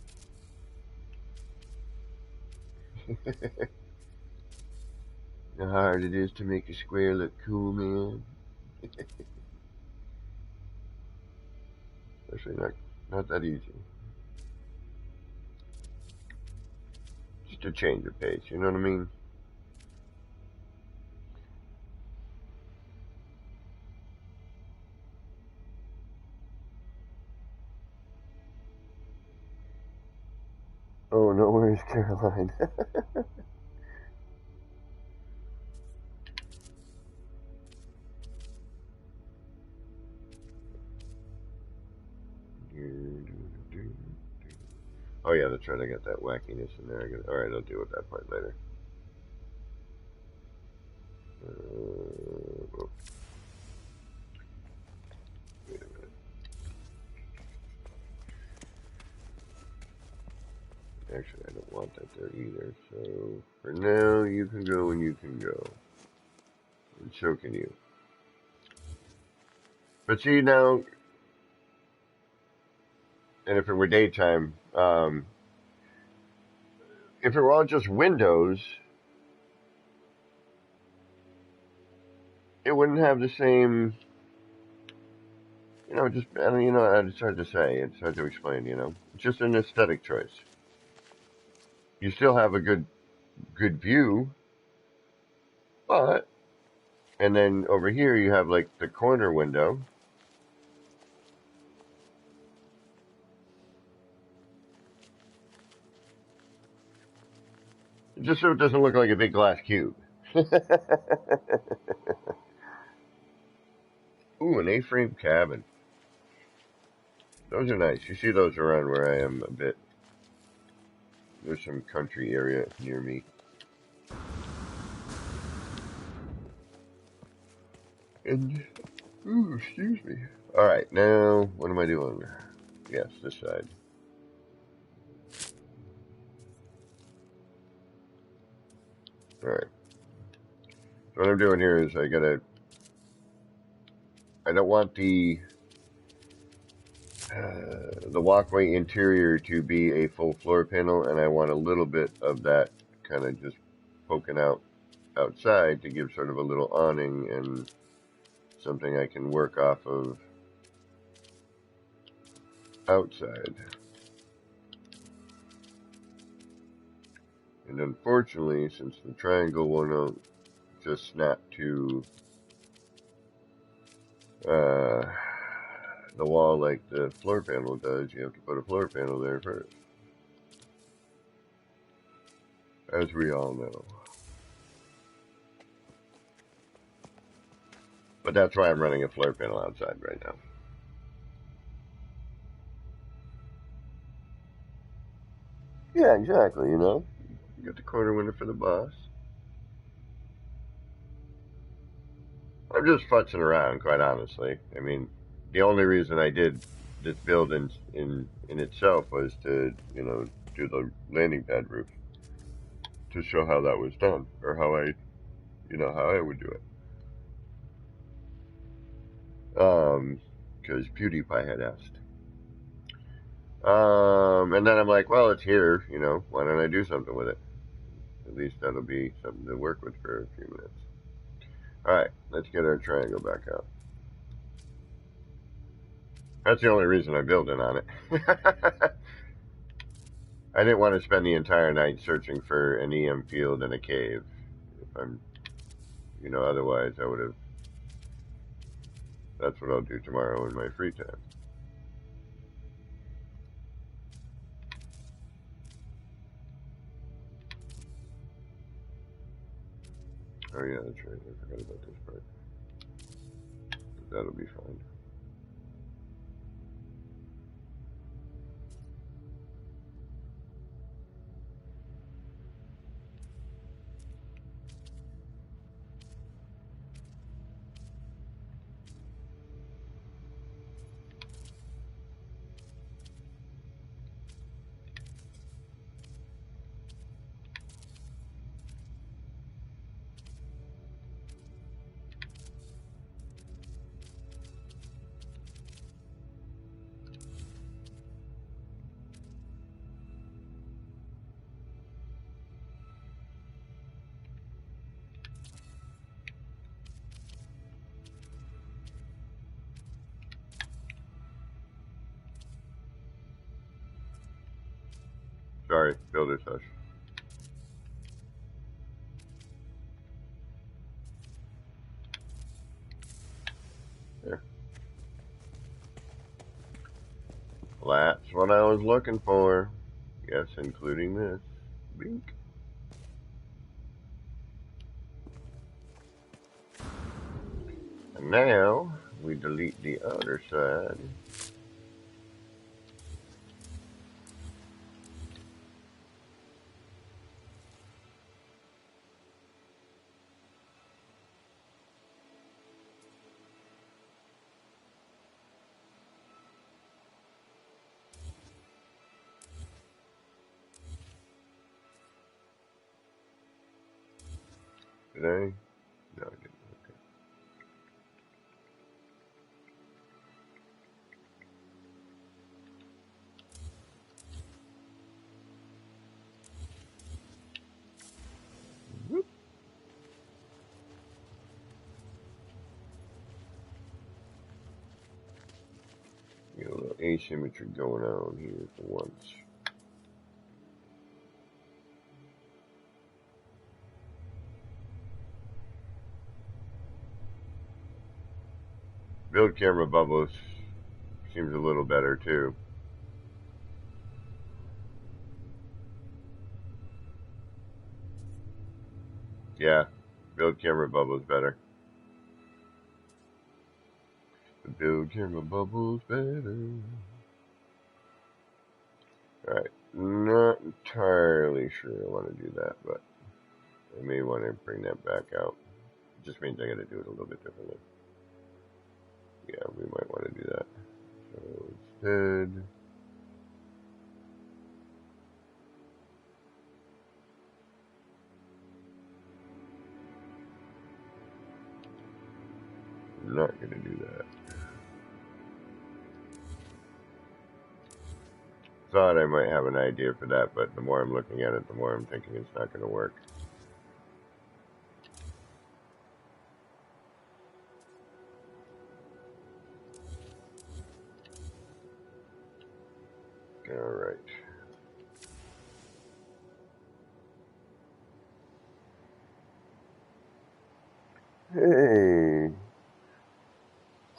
How hard it is to make a square look cool, man. Actually, not that easy. Just a change of pace, you know what I mean? Oh no, where's Caroline? Oh yeah, that's right. I got that wackiness in there. All right, I'll deal with that part later. Oh, wait a minute. Actually, I don't want that there either. So for now, you can go and you can go. And so can you. But see now, and if it were daytime, if it were all just windows, it wouldn't have the same, you know, just, I don't, you know, it's hard to say. It's hard to explain, you know. It's just an aesthetic choice. You still have a good view, but, and then over here you have like the corner window. Just so it doesn't look like a big glass cube. Ooh, an A-frame cabin. Those are nice. You see those around where I am a bit. There's some country area near me. And, ooh, excuse me. Alright, now, what am I doing? Yes, this side. Alright. So what I'm doing here is I don't want the the walkway interior to be a full floor panel, and I want a little bit of that kind of just poking out outside to give sort of a little awning and something I can work off of outside. And unfortunately, since the triangle won't just snap to the wall like the floor panel does, you have to put a floor panel there first, as we all know. But that's why I'm running a floor panel outside right now. Yeah, exactly, you know. You got the corner window for the boss. I'm just futzing around, quite honestly. I mean, the only reason I did this build in itself was to, you know, do the landing pad roof to show how that was done, or how I, you know, how I would do it. Because PewDiePie had asked. And then I'm like, well, it's here, you know, why don't I do something with it? At least that'll be something to work with for a few minutes. Alright, let's get our triangle back out. That's the only reason I'm building on it. I didn't want to spend the entire night searching for an EM field in a cave. If I'm, you know, otherwise I would have. That's what I'll do tomorrow in my free time. Oh yeah, that's right. I forgot about this part. That'll be fine. Sorry, builder's hush. There. Well, that's what I was looking for. Yes, including this. Bink. And now we delete the other side. Did I? No, I didn't. Okay. Whoop. Get a little asymmetry going on here for once. Build camera bubbles seems a little better too. Yeah, build camera bubbles better. The build camera bubbles better. Alright, not entirely sure I want to do that, but I may want to bring that back out. It just means I got to do it a little bit differently. Yeah, we might want to do that. So instead, I'm not going to do that. thought I might have an idea for that, but the more I'm looking at it, the more I'm thinking it's not going to work. All right. Hey,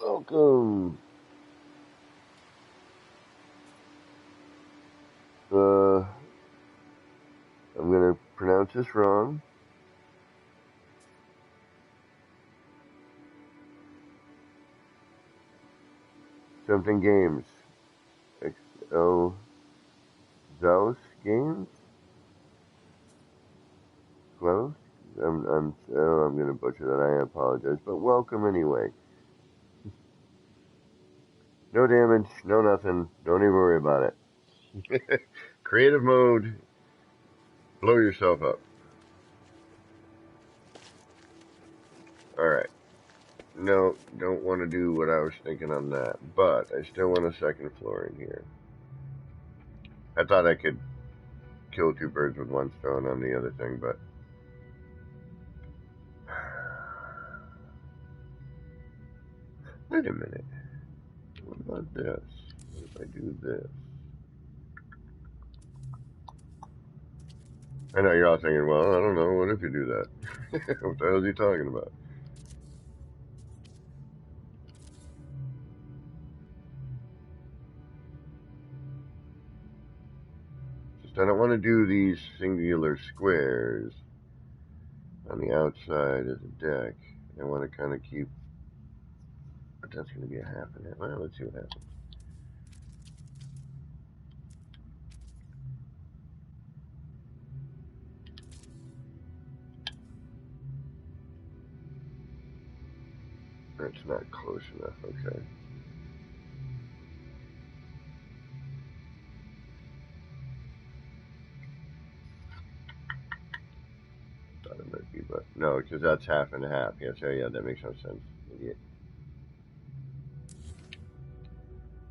welcome. I'm gonna pronounce this wrong. Something Games. Zaus Games? Close? I'm gonna butcher that. I apologize, but welcome anyway. No damage, no nothing. Don't even worry about it. Creative mode. Blow yourself up. Alright. No, don't want to do what I was thinking on that, but I still want a second floor in here. I thought I could kill two birds with one stone on the other thing, but... Wait a minute. What about this? What if I do this? I know you're all thinking, well, I don't know, what if you do that? What the hell is he talking about? Just I don't want to do these singular squares on the outside of the deck. I want to kind of keep, but that's going to be a half an inch. Well, let's see what happens. That's not close enough, okay. Thought it might be, but no, because that's half and half. Yes, yeah, that makes no sense. Idiot.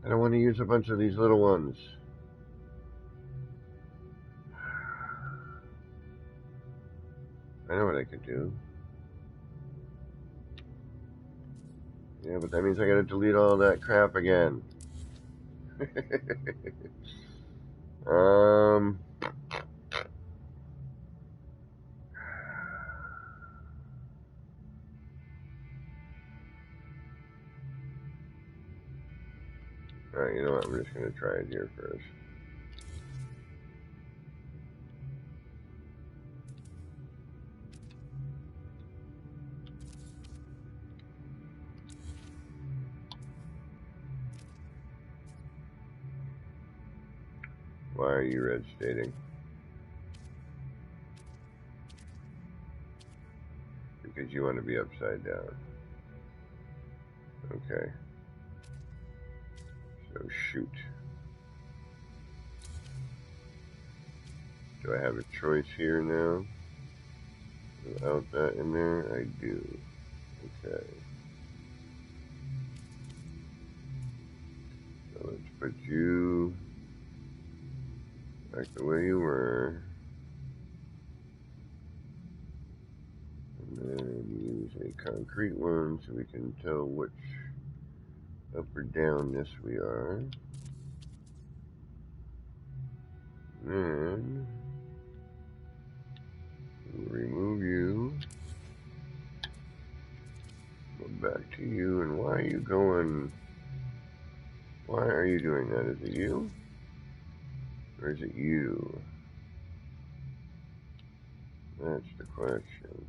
I don't want to use a bunch of these little ones. I know what I could do. Yeah, but that means I gotta delete all that crap again. Alright, you know what? I'm just gonna try it here first. Why are you red stating? Because you want to be upside down. Okay. So shoot. Do I have a choice here now? Without that in there? I do. Okay. So let's put you back the way you were. And then use a concrete one so we can tell which up or down this we are. And then we'll remove you. Go back to you. And why are you going? Why are you doing that? Is it you? Or is it you? That's the question.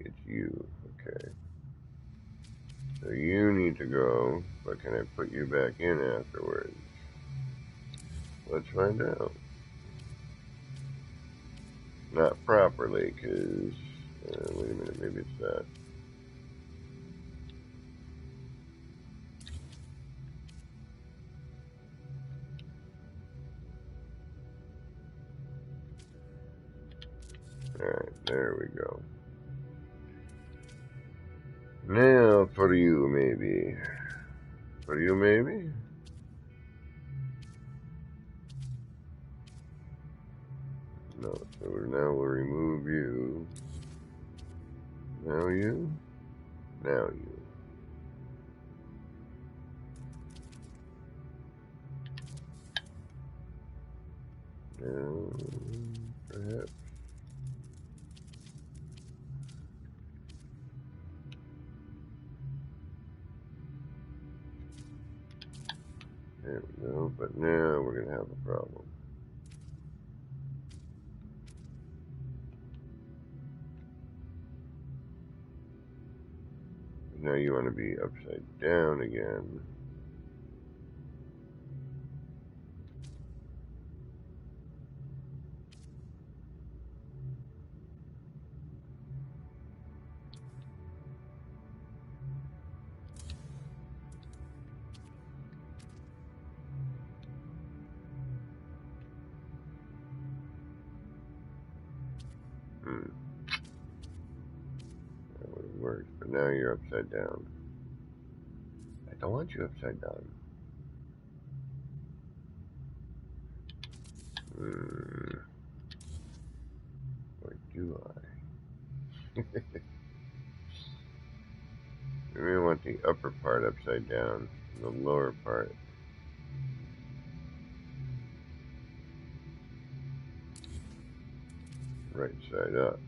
It's you. Okay. So you need to go, but can I put you back in afterwards? Let's find out. Not properly, because... wait a minute, maybe it's that. Alright, there we go. Now for you, maybe. For you, maybe? No, so now we'll remove you. Now you. Now you. Now, perhaps. There we go, but now we're going to have a problem. Now you want to be upside down again. That would have worked, but now you're upside down. I don't want you upside down. Or do I? Maybe I want the upper part upside down, the lower part right side up.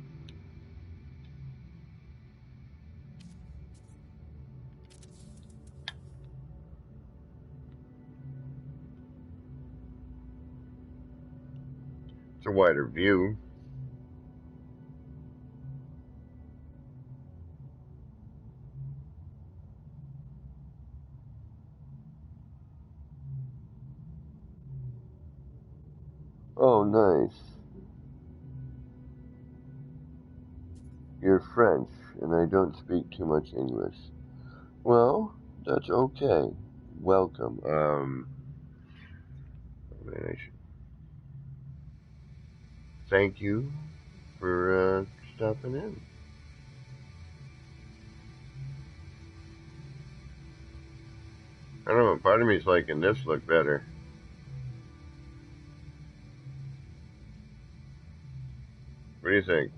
It's a wider view. Oh, nice. You're French, and I don't speak too much English. Well, that's okay. Welcome. Thank you for stopping in. I don't know, part of me is liking this look better. What do you think?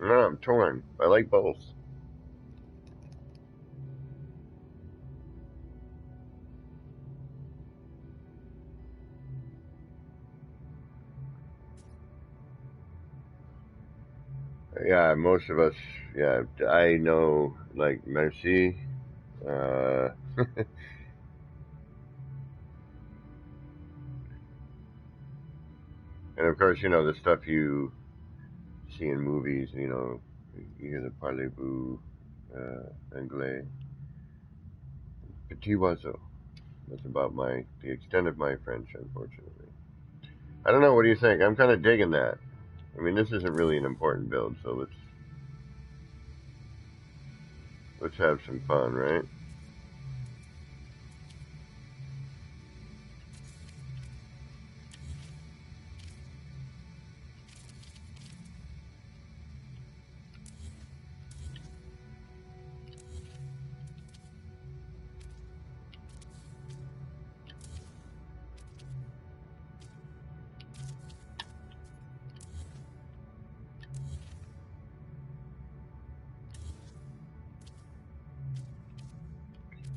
No, I'm torn. I like both. Yeah, most of us, yeah, I know, like, merci. And of course, you know, the stuff you see in movies, you know, you hear the parlez-vous, anglais. Petit oiseau. That's about the extent of my French, unfortunately. I don't know, what do you think? I'm kind of digging that. I mean, this isn't really an important build, so let's have some fun, right?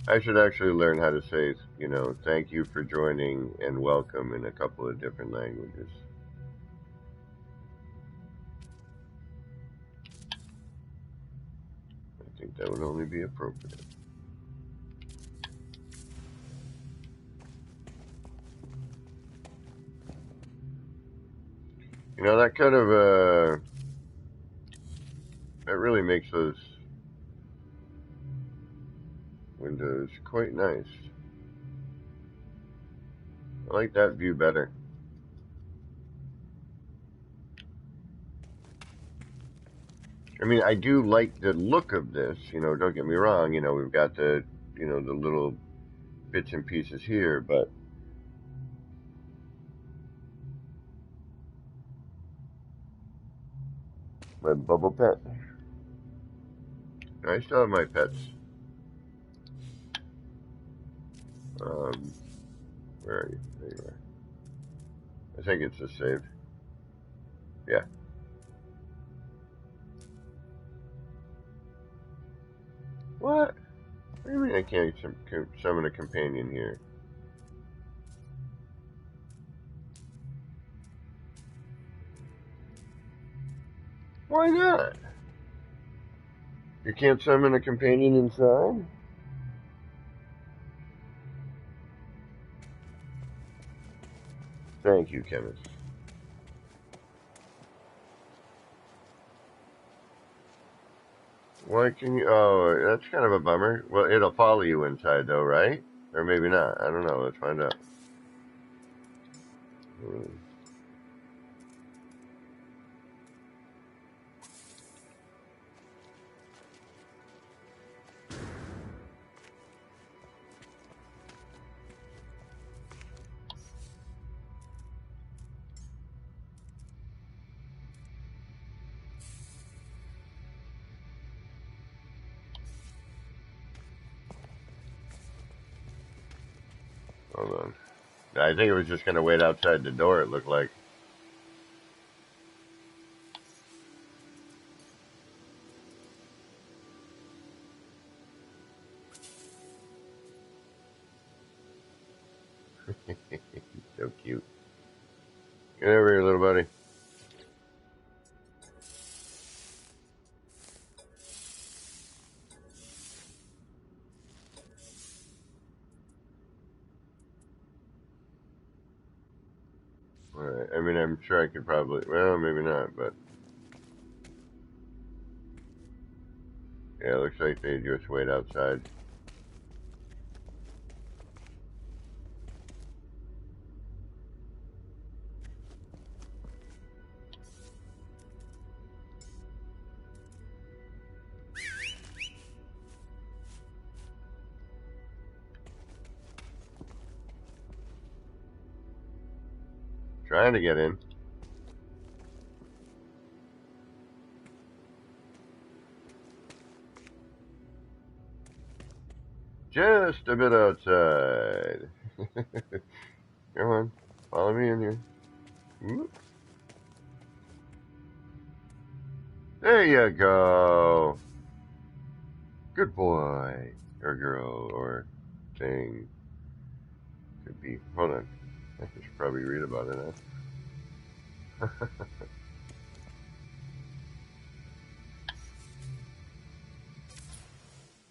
I should actually learn how to say, you know, thank you for joining and welcome in a couple of different languages. I think that would only be appropriate. You know, that kind of, that really makes those windows quite nice. I like that view better. I mean, I do like the look of this, you know, don't get me wrong, you know, we've got the, you know, the little bits and pieces here, but My bubble pet. I still have my pets. Where are you? There you are. I think it's just saved. Yeah. What? What do you mean I can't summon a companion here? Why not? You can't summon a companion inside? Thank you, chemist. Why can you? Oh, that's kind of a bummer. Well, it'll follow you inside, though, right? Or maybe not. I don't know. Let's find out. Hold on. I think it was just going to wait outside the door, it looked like. So cute. Get over here, little buddy. Alright, I mean, I'm sure I could probably, well, maybe not, but. Yeah, it looks like they just wait outside. Trying to get in. Just a bit outside. Come on, follow me in here. Whoop. There you go. Good boy. Or girl, or thing. Could be. Hold on. I should probably read about it now.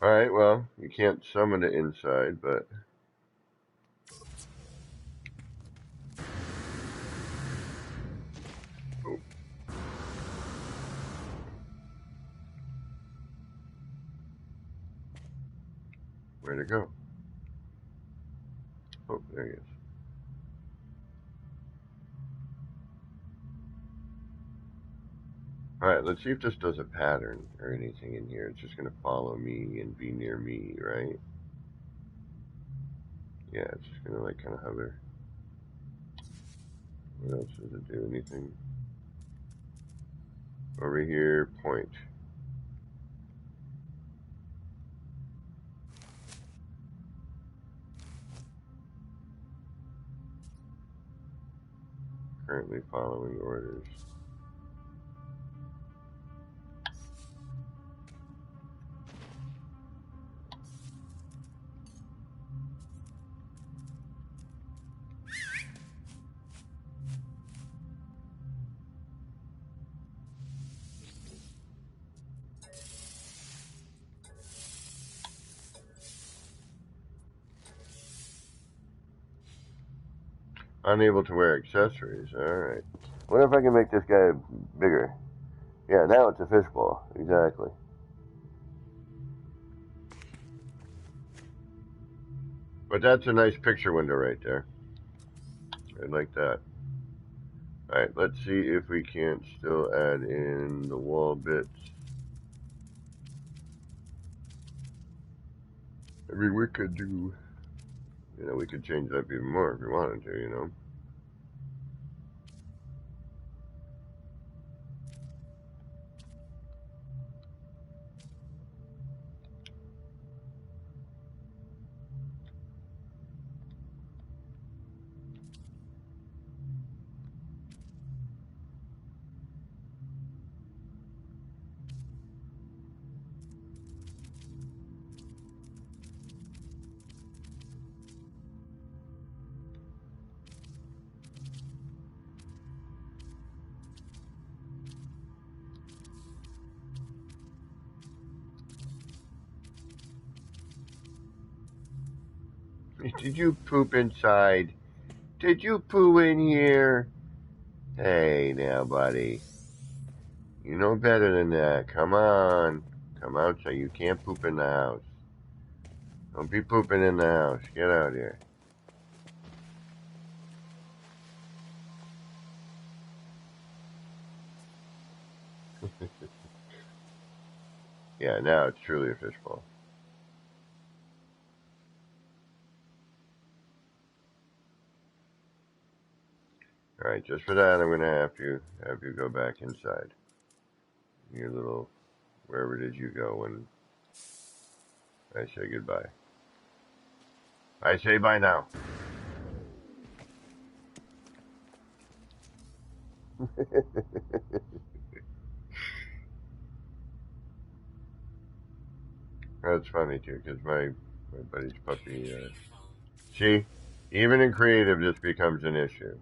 Alright, well, you can't summon it inside, but... Oh. Where'd it go? Oh, there he is. Alright, let's see if this does a pattern or anything in here. It's just going to follow me and be near me, right? Yeah, it's just going to like kind of hover. What else does it do? Anything? Over here, point. Currently following orders. Unable to wear accessories. Alright. What if I can make this guy bigger? Yeah, now it's a fishbowl. Exactly. But that's a nice picture window right there. I like that. Alright, let's see if we can't still add in the wall bits. I mean, we could do, you know, we could change that even more if we wanted to, you know. Did you poop inside? Did you poo in here? Hey now, buddy. You know better than that. Come on. Come outside. You can't poop in the house. Don't be pooping in the house. Get out here. Yeah, now it's truly a fishbowl. Alright, just for that, I'm going to have you go back inside. Your little, wherever did you go when I say goodbye? I say bye now. That's funny too, because my buddy's puppy, see, even in creative, this becomes an issue.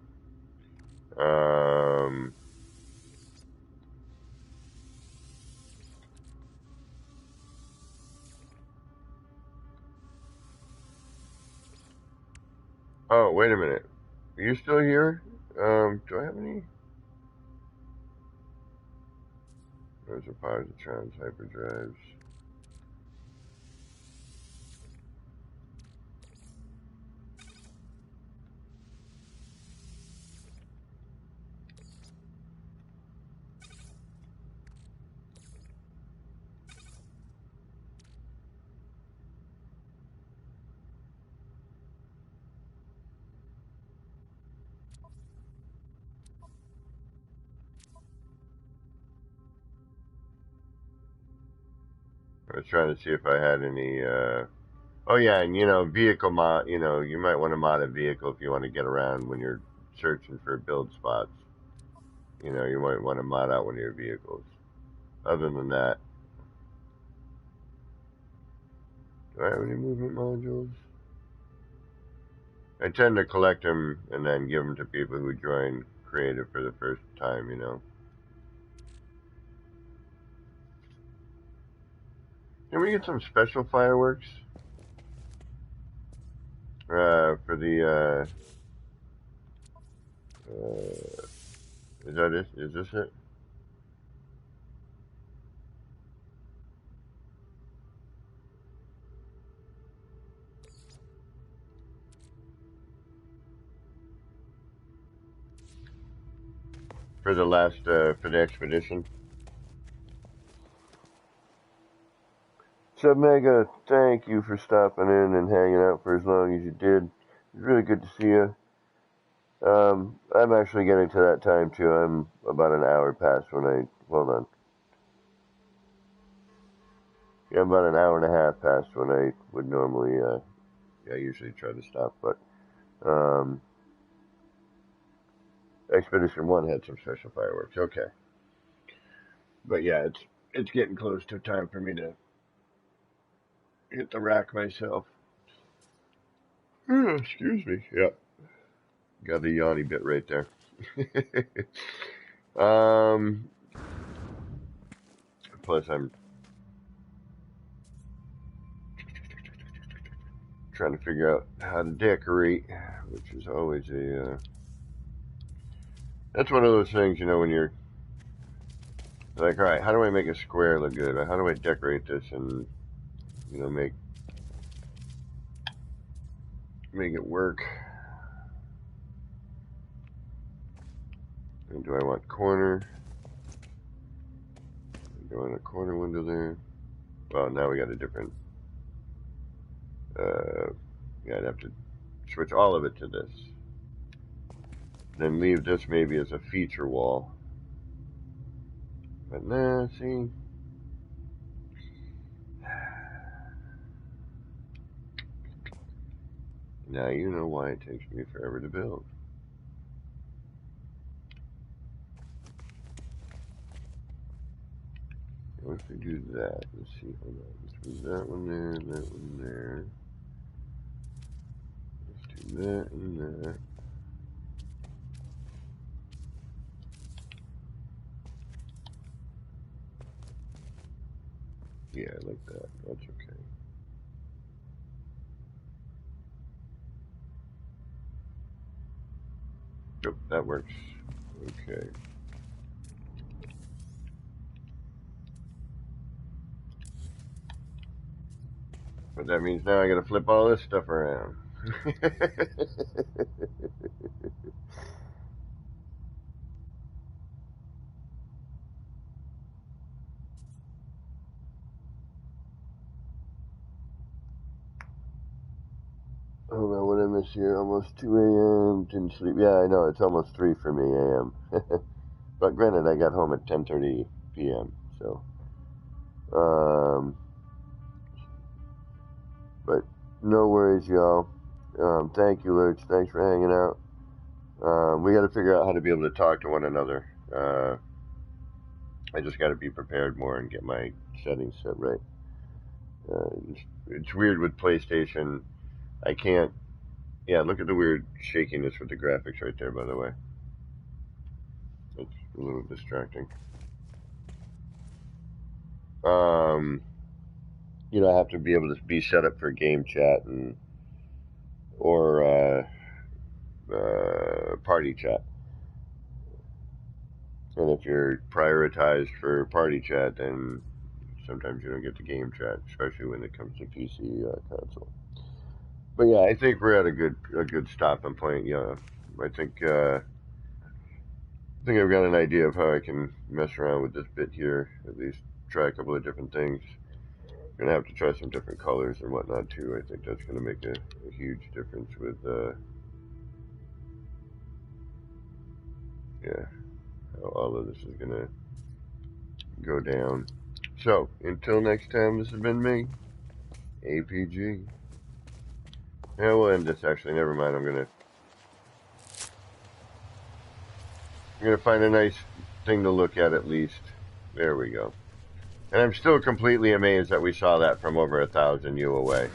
Oh, wait a minute. Are you still here? Do I have any? Those are positrons, hyperdrives. I was trying to see if I had any, oh yeah, and vehicle mod, you might want to mod a vehicle if you want to get around when you're searching for build spots. You might want to mod out one of your vehicles. Other than that, do I have any movement modules? I tend to collect them and then give them to people who join creative for the first time, Can we get some special fireworks? For the, is that it? Is this it? For the last, for the expedition? So, Mega, thank you for stopping in and hanging out for as long as you did. It's really good to see you. I'm actually getting to that time too. I'm about an hour past when hold on. Yeah, I'm about an hour and a half past when I would normally, I usually try to stop, but, Expedition 1 had some special fireworks. Okay. But yeah, it's getting close to time for me to hit the rack myself. Excuse me. Yep. Got the yawny bit right there. Plus I'm trying to figure out how to decorate, which is always that's one of those things, when you're like, all right, how do I make a square look good? How do I decorate this and, make it work? And do I want corner? Do I want a corner window there? Well, now we got a different, yeah, I'd have to switch all of it to this. Then leave this maybe as a feature wall. But nah, see? Now you know why it takes me forever to build. What if we do that? Let's see, hold on. Let's move that one there, that one there. Let's do that and that. Yeah, I like that. That's okay. Yep, that works. Okay. But that means now I gotta flip all this stuff around. Hold on, what did I miss here? Almost 2 a.m. Didn't sleep. Yeah, I know. It's almost 3 for me a.m. But granted, I got home at 10:30 p.m. So, um, but no worries, y'all. Thank you, Lurch. Thanks for hanging out. We got to figure out how to be able to talk to one another. I just got to be prepared more and get my settings set right. It's weird with PlayStation. I can't. Yeah, look at the weird shakiness with the graphics right there, by the way. It's a little distracting. Um, I have to be able to be set up for game chat or party chat. And if you're prioritized for party chat, then sometimes you don't get the game chat, especially when it comes to PC console. But yeah, I think we're at a good stopping point. Yeah, I think I've got an idea of how I can mess around with this bit here. At least try a couple of different things. Gonna have to try some different colors and whatnot too. I think that's gonna make a huge difference with yeah, how all of this is gonna go down. So until next time, this has been me, APG. Yeah, we'll end this actually. Never mind. I'm gonna find a nice thing to look at least. There we go. And I'm still completely amazed that we saw that from over 1,000 U away.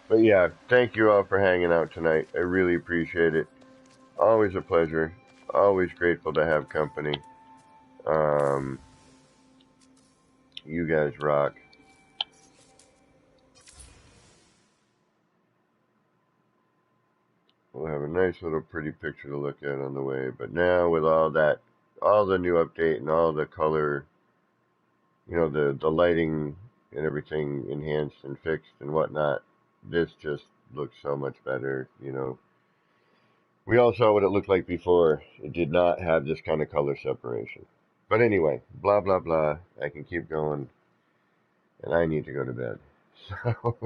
But yeah, thank you all for hanging out tonight. I really appreciate it. Always a pleasure. Always grateful to have company. Um, you guys rock. We'll have a nice little pretty picture to look at on the way. But now with all the new update and all the color, the lighting and everything enhanced and fixed and whatnot, this just looks so much better. We all saw what it looked like before. It did not have this kind of color separation. But anyway, blah, blah, blah. I can keep going, and I need to go to bed. So,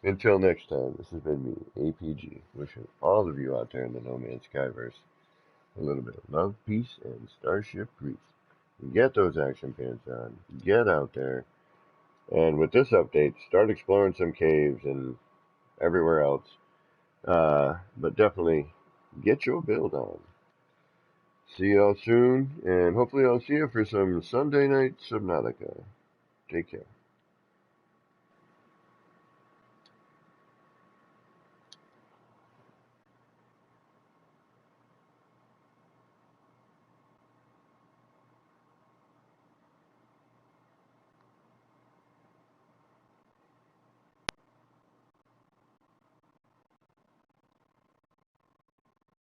until next time, this has been me, APG, wishing all of you out there in the No Man's Skyverse a little bit of love, peace, and starship grease. Get those action pants on. Get out there. And with this update, start exploring some caves and everywhere else. But definitely get your build on. See y'all soon, and hopefully I'll see you for some Sunday night Subnautica. Take care.